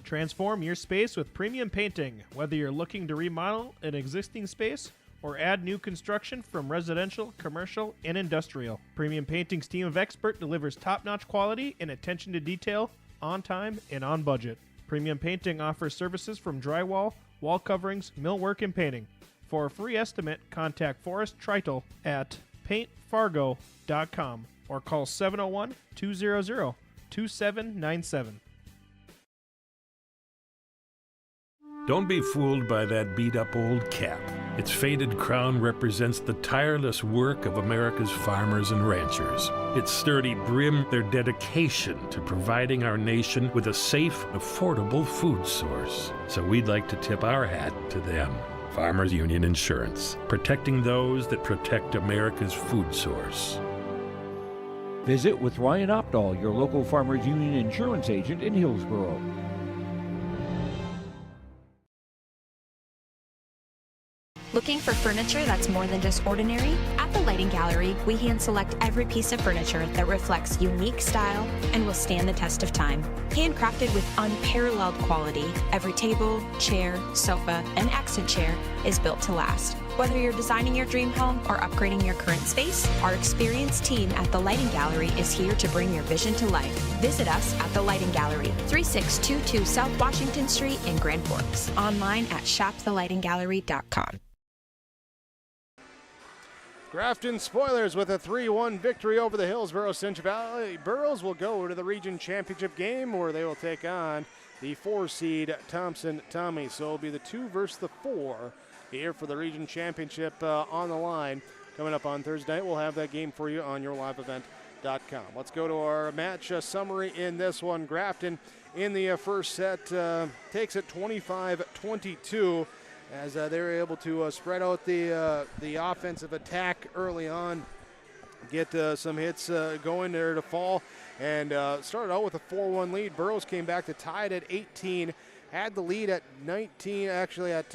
Transform your space with premium painting, whether you're looking to remodel an existing space or add new construction from residential, commercial, and industrial. Premium Painting's team of experts delivers top-notch quality and attention to detail, on time and on budget. Premium Painting offers services from drywall, wall coverings, millwork, and painting. For a free estimate, contact Forrest Tritel at paintfargo.com or call 701-200-2797. Don't be fooled by that beat-up old cap. Its faded crown represents the tireless work of America's farmers and ranchers. Its sturdy brim, their dedication to providing our nation with a safe, affordable food source. So we'd like to tip our hat to them. Farmers Union Insurance, protecting those that protect America's food source. Visit with Ryan Opdahl, your local Farmers Union insurance agent in Hillsboro. Looking for furniture that's more than just ordinary? At the Lighting Gallery, we hand select every piece of furniture that reflects unique style and will stand the test of time. Handcrafted with unparalleled quality, every table, chair, sofa, and accent chair is built to last. Whether you're designing your dream home or upgrading your current space, our experienced team at the Lighting Gallery is here to bring your vision to life. Visit us at the Lighting Gallery, 3622 South Washington Street in Grand Forks. Online at shopthelightinggallery.com. Grafton Spoilers with a 3-1 victory over the Hillsboro Central Valley Burros will go to the region championship game where they will take on the 4-seed Thompson Tommies. So it'll be the 2 versus the 4 here for the region championship on the line. Coming up on Thursday night, we'll have that game for you on yourliveevent.com. Let's go to our match summary in this one. Grafton in the first set takes it 25-22. As they were able to spread out the offensive attack early on, get some hits going there to fall, and started out with a 4-1 lead. Burroughs came back to tie it at 18, had the lead at 19, actually at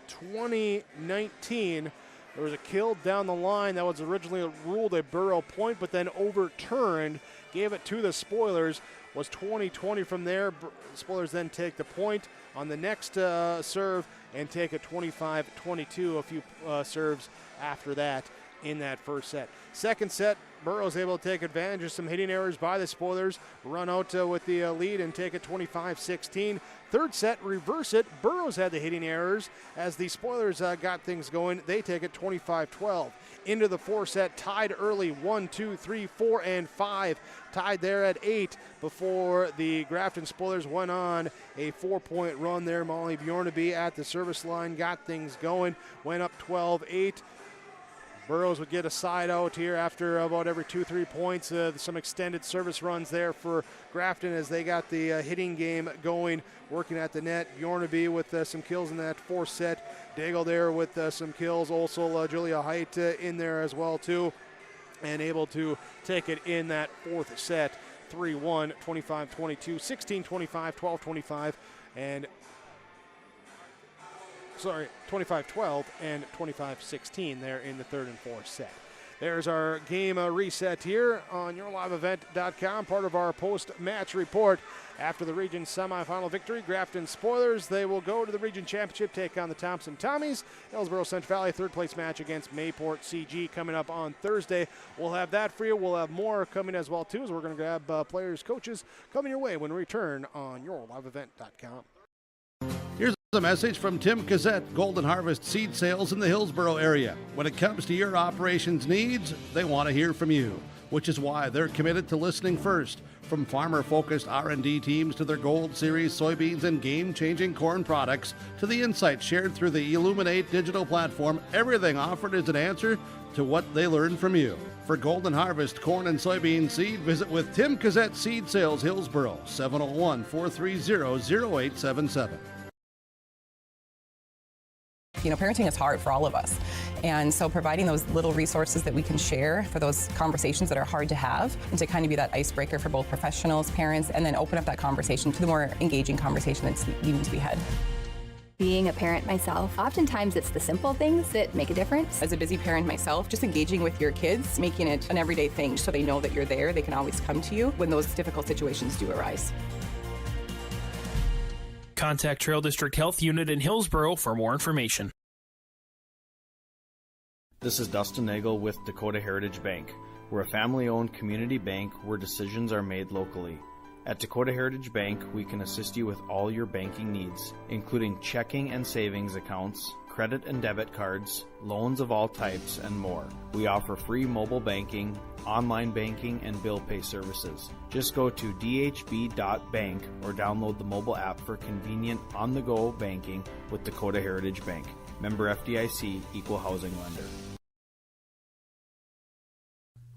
20-19. There was a kill down the line that was originally ruled a Burrow point, but then overturned, gave it to the Spoilers. Was 20-20 from there. Spoilers then take the point on the next serve and take a 25-22, a few serves after that in that first set. Second set, Burroughs able to take advantage of some hitting errors by the Spoilers, run out with the lead and take it 25-16. Third set, reverse it. Burroughs had the hitting errors as the Spoilers got things going. They take it 25-12. Into the fourth set, tied early, 1, 2, 3, 4, and 5. Tied there at 8 before the Grafton Spoilers went on a 4-point run there. Molly Bjornaby at the service line got things going, went up 12-8. Burroughs would get a side out here after about every 2-3 points. Some extended service runs there for Grafton as they got the hitting game going, working at the net. Bjornaby with some kills in that fourth set. Daigle there with some kills. Also Julia Height in there as well too, and able to take it in that fourth set. 3-1, 25-22, 16-25, 12-25, and 25-12 and 25-16 there in the third and fourth set. There's our game reset here on yourliveevent.com, part of our post-match report. After the region semifinal victory, Grafton Spoilers, they will go to the region championship, take on the Thompson Tommies. Hillsboro Central Valley, third-place match against Mayport CG coming up on Thursday. We'll have that for you. We'll have more coming as well, too, as we're going to grab players, coaches coming your way when we return on yourliveevent.com. Here's a message from Tim Cassette, Golden Harvest Seed Sales in the Hillsboro area. When it comes to your operations needs, they want to hear from you, which is why they're committed to listening first. From farmer-focused R&D teams to their Gold Series soybeans and game-changing corn products to the insights shared through the Illuminate digital platform, everything offered is an answer to what they learned from you. For Golden Harvest corn and soybean seed, visit with Tim Cassette Seed Sales Hillsboro, 701-430-0877. Parenting is hard for all of us. And so providing those little resources that we can share for those conversations that are hard to have and to kind of be that icebreaker for both professionals, parents, and then open up that conversation to the more engaging conversation that's needing to be had. Being a parent myself, oftentimes it's the simple things that make a difference. As a busy parent myself, just engaging with your kids, making it an everyday thing so they know that you're there, they can always come to you when those difficult situations do arise. Contact Trail District Health Unit in Hillsboro for more information. This is Dustin Nagel with Dakota Heritage Bank. We're a family-owned community bank where decisions are made locally. At Dakota Heritage Bank, we can assist you with all your banking needs, including checking and savings accounts, credit and debit cards, loans of all types, and more. We offer free mobile banking, online banking, and bill pay services. Just go to dhb.bank or download the mobile app for convenient on-the-go banking with Dakota Heritage Bank. Member FDIC, Equal Housing Lender.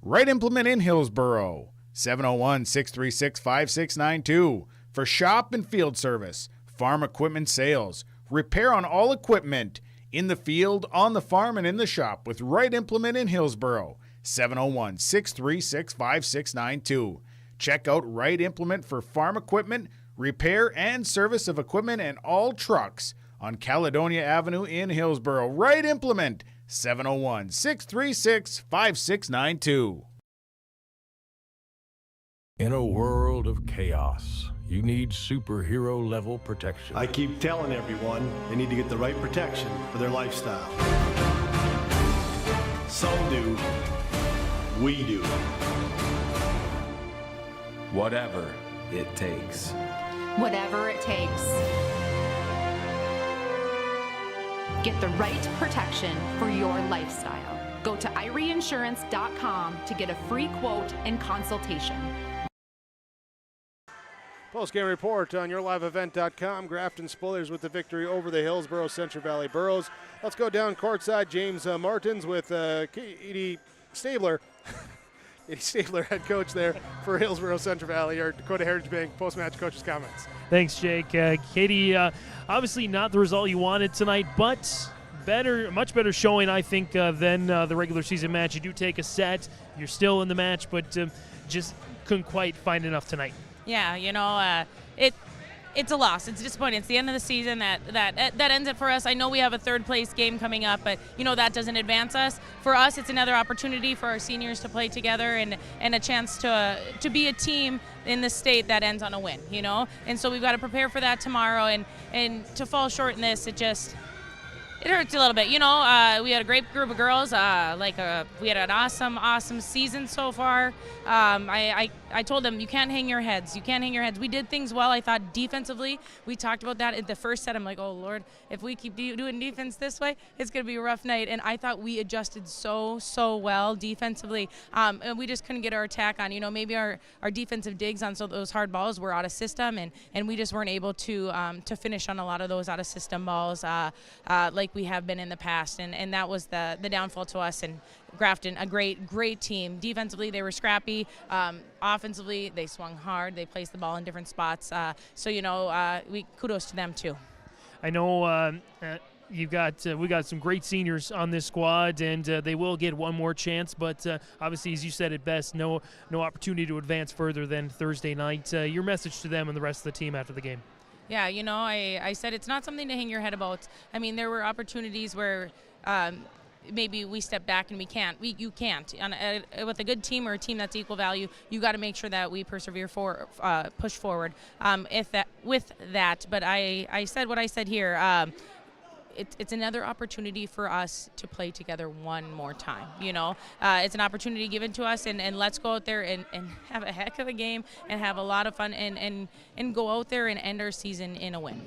Right Implement in Hillsboro, 701-636-5692 for shop and field service, farm equipment sales, repair on all equipment, in the field, on the farm, and in the shop with Right Implement in Hillsboro, 701-636-5692. Check out Right Implement for farm equipment, repair and service of equipment and all trucks on Caledonia Avenue in Hillsboro. Right Implement, 701-636-5692. In a world of chaos, you need superhero-level protection. I keep telling everyone they need to get the right protection for their lifestyle. Some do. We do. Whatever it takes. Whatever it takes. Get the right protection for your lifestyle. Go to IREinsurance.com to get a free quote and consultation. Post-game report on yourliveevent.com. Grafton Spoilers with the victory over the Hillsboro Central Valley Burros. Let's go down courtside. James Martins with Katie Stabler. Katie Stabler, head coach there for Hillsboro Central Valley, or Dakota Heritage Bank post-match coach's comments. Thanks, Jake. Katie, obviously not the result you wanted tonight, but much better showing, I think, than the regular season match. You do take a set. You're still in the match, but just couldn't quite find enough tonight. Yeah, it's a loss. It's disappointing. It's the end of the season. That ends it for us. I know we have a third place game coming up, but that doesn't advance us. For us, it's another opportunity for our seniors to play together and a chance to be a team in the state that ends on a win. And so we've got to prepare for that tomorrow. And to fall short in this, it hurts a little bit. We had a great group of girls. We had an awesome season so far. I told them, you can't hang your heads. You can't hang your heads. We did things well, I thought, defensively. We talked about that at the first set. I'm like, oh, Lord, if we keep doing defense this way, it's going to be a rough night. And I thought we adjusted so well defensively. And we just couldn't get our attack on. Maybe our defensive digs on those hard balls were out of system, and we just weren't able to finish on a lot of those out of system balls like we have been in the past. And that was the downfall to us. And Grafton, a great team. Defensively, they were scrappy. Offensively, they swung hard. They placed the ball in different spots. We kudos to them too. I know we got some great seniors on this squad, and they will get one more chance. But obviously, as you said it best, no opportunity to advance further than Thursday night. Your message to them and the rest of the team after the game. Yeah, I said it's not something to hang your head about. I mean, there were opportunities where maybe we step back and you can't. With a good team or a team that's equal value, you got to make sure that we persevere push forward. With that, but I said what I said here. It's another opportunity for us to play together one more time. It's an opportunity given to us, and let's go out there and have a heck of a game and have a lot of fun and go out there and end our season in a win.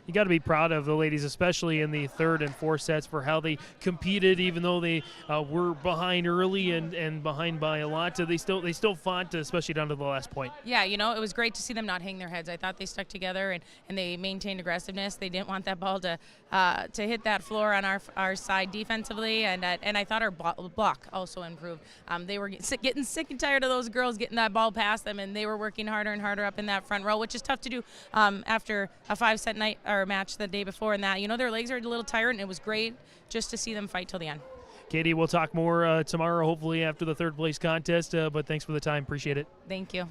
You got to be proud of the ladies, especially in the third and fourth sets, for how they competed, even though they were behind early and behind by a lot. They still fought, especially down to the last point. Yeah, it was great to see them not hang their heads. I thought they stuck together and they maintained aggressiveness. They didn't want that ball to hit that floor on our side defensively, and I thought our block also improved. They were getting sick and tired of those girls getting that ball past them, and they were working harder and harder up in that front row, which is tough to do after a 5-set night or match the day before, and that their legs are a little tired, and it was great just to see them fight till the end. Katie, we'll talk more tomorrow, hopefully after the third place contest, but thanks for the time. Appreciate it. Thank you.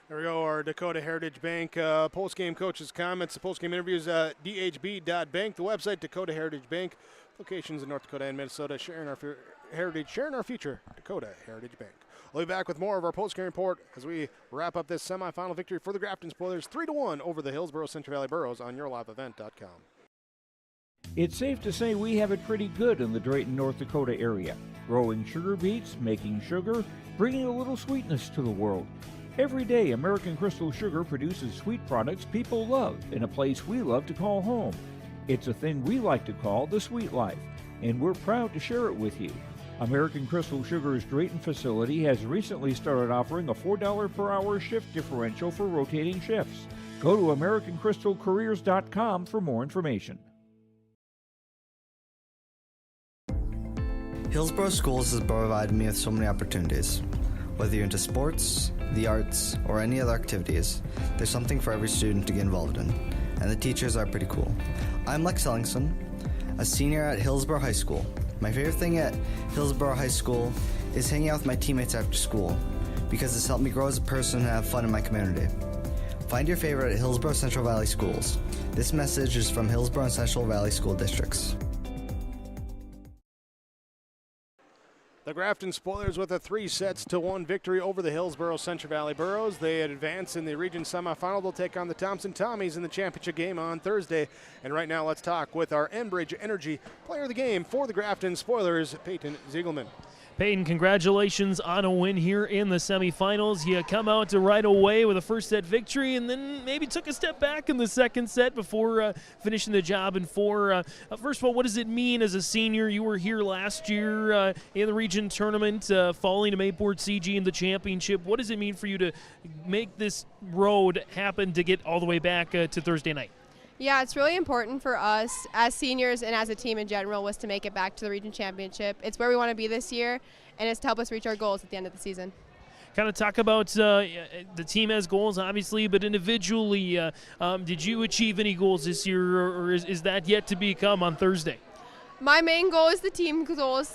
There we go, our Dakota Heritage Bank post-game coaches' comments, the post-game interviews, dhb.bank, the website, Dakota Heritage Bank, locations in North Dakota and Minnesota, sharing our heritage, sharing our future, Dakota Heritage Bank. We'll be back with more of our post-game report as we wrap up this semifinal victory for the Grafton Spoilers, 3-1 over the Hillsboro Central Valley Burros on yourliveevent.com. It's safe to say we have it pretty good in the Drayton, North Dakota area. Growing sugar beets, making sugar, bringing a little sweetness to the world. Every day, American Crystal Sugar produces sweet products people love in a place we love to call home. It's a thing we like to call the sweet life, and we're proud to share it with you. American Crystal Sugar's Drayton facility has recently started offering a $4 per hour shift differential for rotating shifts. Go to AmericanCrystalCareers.com for more information. Hillsboro Schools has provided me with so many opportunities. Whether you're into sports, the arts, or any other activities, there's something for every student to get involved in, and the teachers are pretty cool. I'm Lex Ellingson, a senior at Hillsboro High School. My favorite thing at Hillsboro High School is hanging out with my teammates after school, because it's helped me grow as a person and have fun in my community. Find your favorite at Hillsboro Central Valley Schools. This message is from Hillsboro and Central Valley School Districts. The Grafton Spoilers with a 3-1 victory over the Hillsboro Central Valley Burros. They advance in the region semifinal. They'll take on the Thompson Tommies in the championship game on Thursday. And right now, let's talk with our Enbridge Energy player of the game for the Grafton Spoilers, Peyton Ziegelman. Peyton, congratulations on a win here in the semifinals. You come out to right away with a first set victory and then maybe took a step back in the second set before finishing the job in 4. First of all, what does it mean as a senior? You were here last year in the region tournament, falling to Mayport CG in the championship. What does it mean for you to make this road happen to get all the way back to Thursday night? Yeah, it's really important for us as seniors and as a team in general was to make it back to the region championship. It's where we want to be this year, and it's to help us reach our goals at the end of the season. Kind of talk about the team has goals, obviously, but individually, did you achieve any goals this year, or is that yet to become on Thursday? My main goal is the team goals.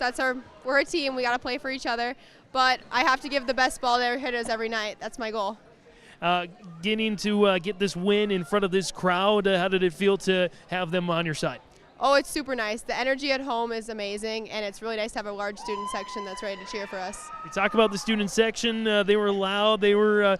We're a team. We got to play for each other, but I have to give the best ball to our hitters every night. That's my goal. Getting to get this win in front of this crowd, how did it feel to have them on your side? Oh, it's super nice. The energy at home is amazing, and it's really nice to have a large student section that's ready to cheer for us. We talk about the student section. They were loud, they were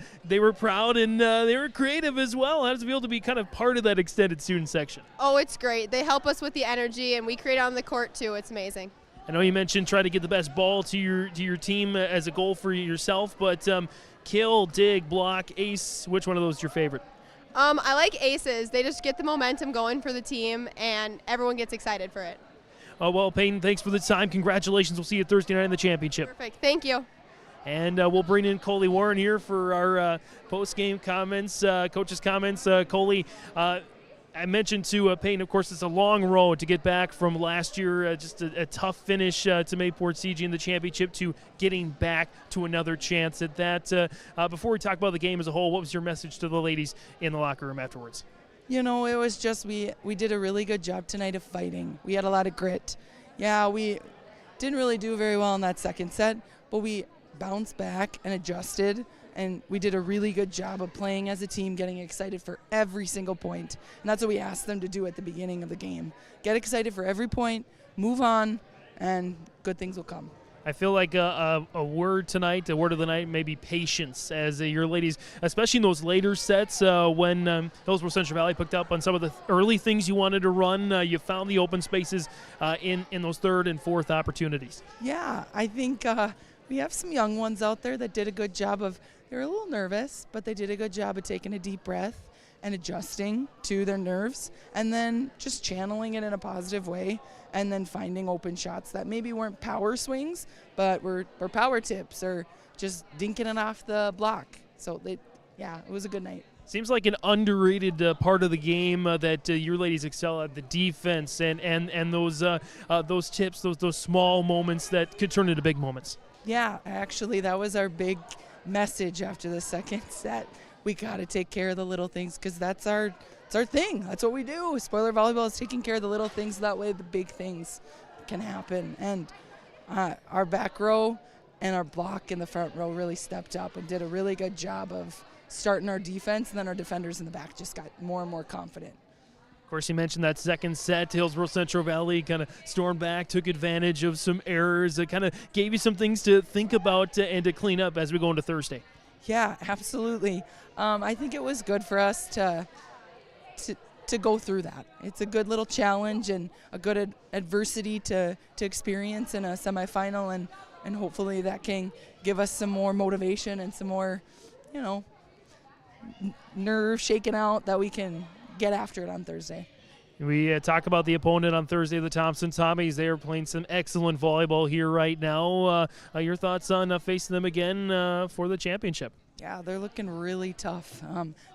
proud, and they were creative as well. How does it feel to be kind of part of that extended student section? Oh, it's great. They help us with the energy, and we create on the court too. It's amazing. I know you mentioned try to get the best ball to your team as a goal for yourself, but kill, dig, block, ace, which one of those is your favorite? I like aces. They just get the momentum going for the team, and everyone gets excited for it. Oh, well, Peyton, thanks for the time. Congratulations. We'll see you Thursday night in the championship. Perfect. Thank you. And we'll bring in Coley Warren here for our post-game comments, coaches' comments. Coley, I mentioned to Peyton, of course, it's a long road to get back from last year, just a tough finish to Mayport CG in the championship to getting back to another chance at that. Before we talk about the game as a whole, what was your message to the ladies in the locker room afterwards? You know, it was just we did a really good job tonight of fighting. We had a lot of grit. Yeah, we didn't really do very well in that second set, but we bounced back and adjusted And we did a really good job of playing as a team, getting excited for every single point. And that's what we asked them to do at the beginning of the game. Get excited for every point, move on, and good things will come. I feel like a word tonight, a word of the night, maybe patience, as your ladies, especially in those later sets when Hillsboro Central Valley picked up on some of the early things you wanted to run, you found the open spaces in those third and fourth opportunities. Yeah, I think we have some young ones out there that did a good job of, they were a little nervous, but they did a good job of taking a deep breath and adjusting to their nerves and then just channeling it in a positive way and then finding open shots that maybe weren't power swings, but were power tips or just dinking it off the block. So, it was a good night. Seems like an underrated part of the game that your ladies excel at, the defense and those tips, those small moments that could turn into big moments. Yeah, actually, that was our big message after the second set. We got to take care of the little things because that's our thing. That's what we do. Spoiler volleyball is taking care of the little things. That way the big things can happen. And our back row and our block in the front row really stepped up and did a really good job of starting our defense, and then our defenders in the back just got more and more confident. Of course, you mentioned that second set. Hillsboro Central Valley kind of stormed back, took advantage of some errors. It kind of gave you some things to think about and to clean up as we go into Thursday. Yeah, absolutely. I think it was good for us to go through that. It's a good little challenge and a good adversity to experience in a semifinal, and hopefully that can give us some more motivation and some more, nerve shaken out that we can get after it on Thursday. We talk about the opponent on Thursday, the Thompson Tommies. They are playing some excellent volleyball here right now. Your thoughts on facing them again for the championship? Yeah, they're looking really tough.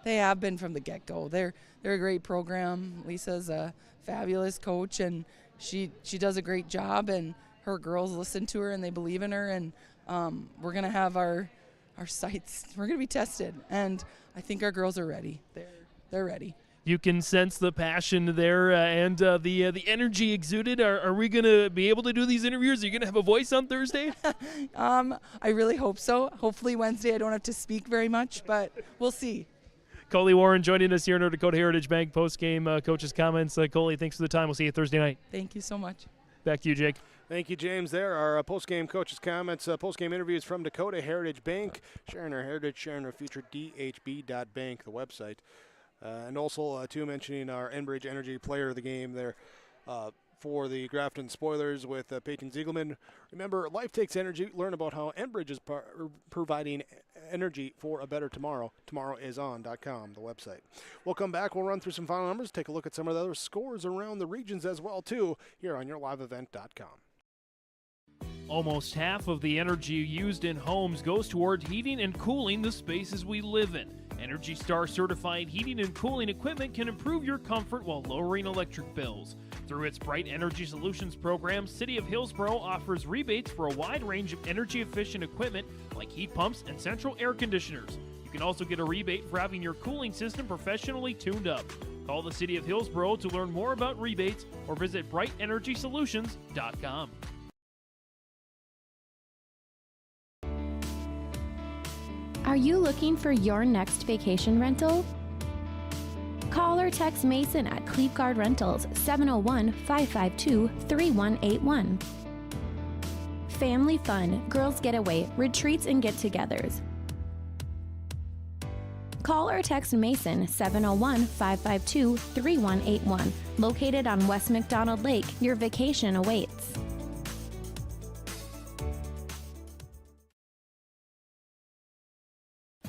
They have been from the get-go. They're a great program. Lisa's a fabulous coach, and she does a great job, and her girls listen to her, and they believe in her, and we're going to have our sights. We're going to be tested, and I think our girls are ready. They're ready. You can sense the passion there and the energy exuded. Are we going to be able to do these interviews? Are you going to have a voice on Thursday? I really hope so. Hopefully Wednesday I don't have to speak very much, but we'll see. Coley Warren joining us here in North Dakota Heritage Bank post-game coach's comments. Coley, thanks for the time. We'll see you Thursday night. Thank you so much. Back to you, Jake. Thank you, James. There are post-game coaches' comments, post-game interviews from Dakota Heritage Bank, sharing our heritage, sharing our future, dhb.bank, the website. And also, too, mentioning our Enbridge Energy Player of the Game there for the Grafton Spoilers with Peyton Ziegelman. Remember, life takes energy. Learn about how Enbridge is providing energy for a better tomorrow. Tomorrowison.com, the website. We'll come back. We'll run through some final numbers, take a look at some of the other scores around the regions as well, too, here on yourliveevent.com. Almost half of the energy used in homes goes toward heating and cooling the spaces we live in. Energy Star certified heating and cooling equipment can improve your comfort while lowering electric bills. Through its Bright Energy Solutions program, City of Hillsboro offers rebates for a wide range of energy-efficient equipment like heat pumps and central air conditioners. You can also get a rebate for having your cooling system professionally tuned up. Call the City of Hillsboro to learn more about rebates or visit BrightEnergySolutions.com. Are you looking for your next vacation rental? Call or text Mason at Cleveguard Rentals 701-552-3181. Family fun, girls getaway, retreats and get-togethers. Call or text Mason 701-552-3181. Located on West McDonald Lake, your vacation awaits.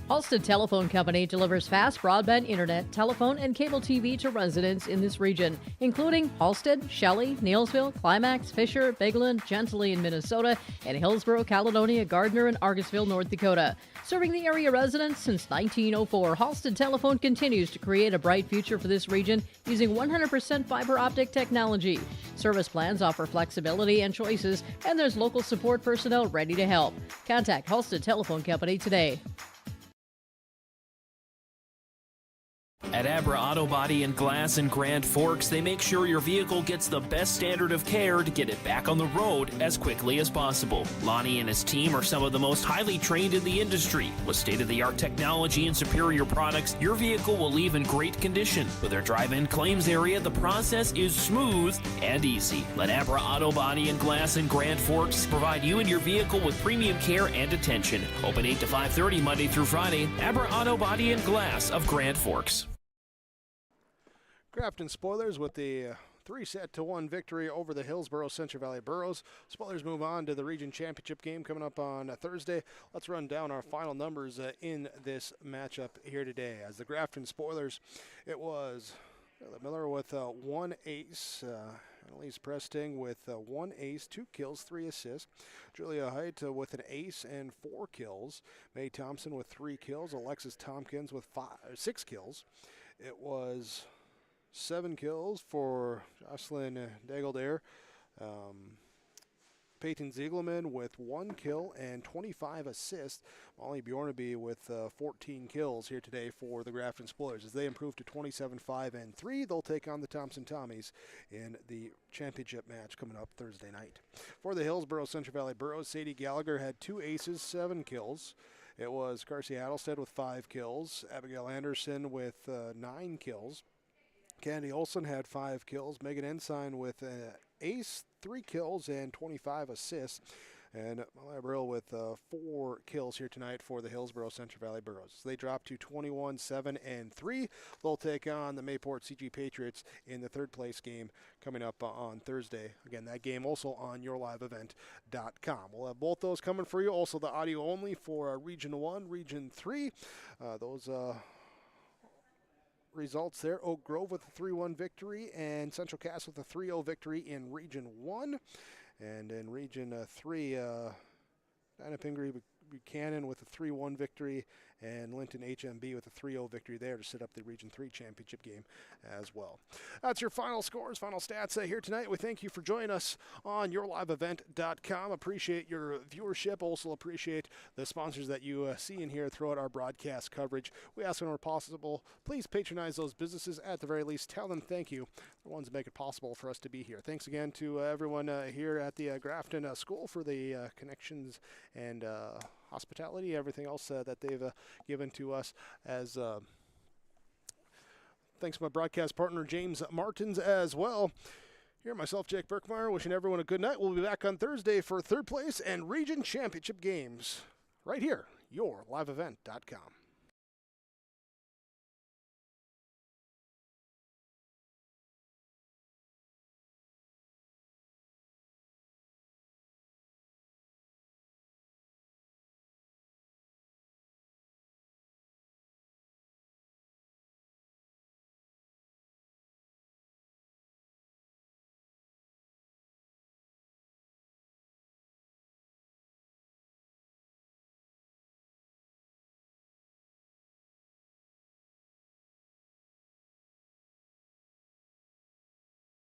Halstead Telephone Company delivers fast broadband internet, telephone, and cable TV to residents in this region, including Halstead, Shelley, Neillsville, Climax, Fisher, Bigland, Gentilly in Minnesota, and Hillsboro, Caledonia, Gardner, and Argosville, North Dakota. Serving the area residents since 1904, Halstead Telephone continues to create a bright future for this region using 100% fiber optic technology. Service plans offer flexibility and choices, and there's local support personnel ready to help. Contact Halstead Telephone Company today. At Abra Auto Body and Glass in Grand Forks, they make sure your vehicle gets the best standard of care to get it back on the road as quickly as possible. Lonnie and his team are some of the most highly trained in the industry. With state-of-the-art technology and superior products, your vehicle will leave in great condition. With their drive-in claims area, the process is smooth and easy. Let Abra Auto Body and Glass in Grand Forks provide you and your vehicle with premium care and attention. Open 8 to 5:30 Monday through Friday. Abra Auto Body and Glass of Grand Forks. Grafton Spoilers with the 3-1 victory over the Hillsboro Central Valley Burros. Spoilers move on to the region championship game coming up on Thursday. Let's run down our final numbers in this matchup here today. As the Grafton Spoilers, it was Miller with 1 ace, Annalise Presting with 1 ace, 2 kills, 3 assists. Julia Height with an ace and 4 kills. Mae Thompson with 3 kills. Alexis Tompkins with 6 kills. It was 7 kills for Jocelyn Dageldair. Peyton Ziegelman with 1 kill and 25 assists. Molly Bjornaby with 14 kills here today for the Grafton Spoilers. As they improve to 27-5-3, they'll take on the Thompson Tommies in the championship match coming up Thursday night. For the Hillsboro Central Valley Burros, Sadie Gallagher had 2 aces, 7 kills. It was Carcy Adelstead with 5 kills. Abigail Anderson with 9 kills. Candy Olson had 5 kills. Megan Ensign with ace, 3 kills, and 25 assists. And Malaya Brill with 4 kills here tonight for the Hillsboro Central Valley Burros. They drop to 21-7-3. They'll take on the Mayport CG Patriots in the third place game coming up on Thursday. Again, that game also on yourliveevent.com. We'll have both those coming for you. Also the audio only for Region 1, Region 3. Those results there. Oak Grove with a 3-1 victory and Central Cass with a 3-0 victory in Region 1. And in Region 3, Dinah Pingree Buchanan with a 3-1 victory and Linton HMB with a 3-0 victory there to set up the Region 3 championship game as well. That's your final scores, final stats here tonight. We thank you for joining us on yourliveevent.com. Appreciate your viewership. Also appreciate the sponsors that you see in here throughout our broadcast coverage. We ask whenever possible, please patronize those businesses. At the very least, tell them thank you. The ones that make it possible for us to be here. Thanks again to everyone here at the Grafton School for the connections and hospitality, everything else that they've given to us. As thanks to my broadcast partner James Martins as well. Here, myself, Jake Berkmeyer, wishing everyone a good night. We'll be back on Thursday for third place and region championship games right here, yourliveevent.com.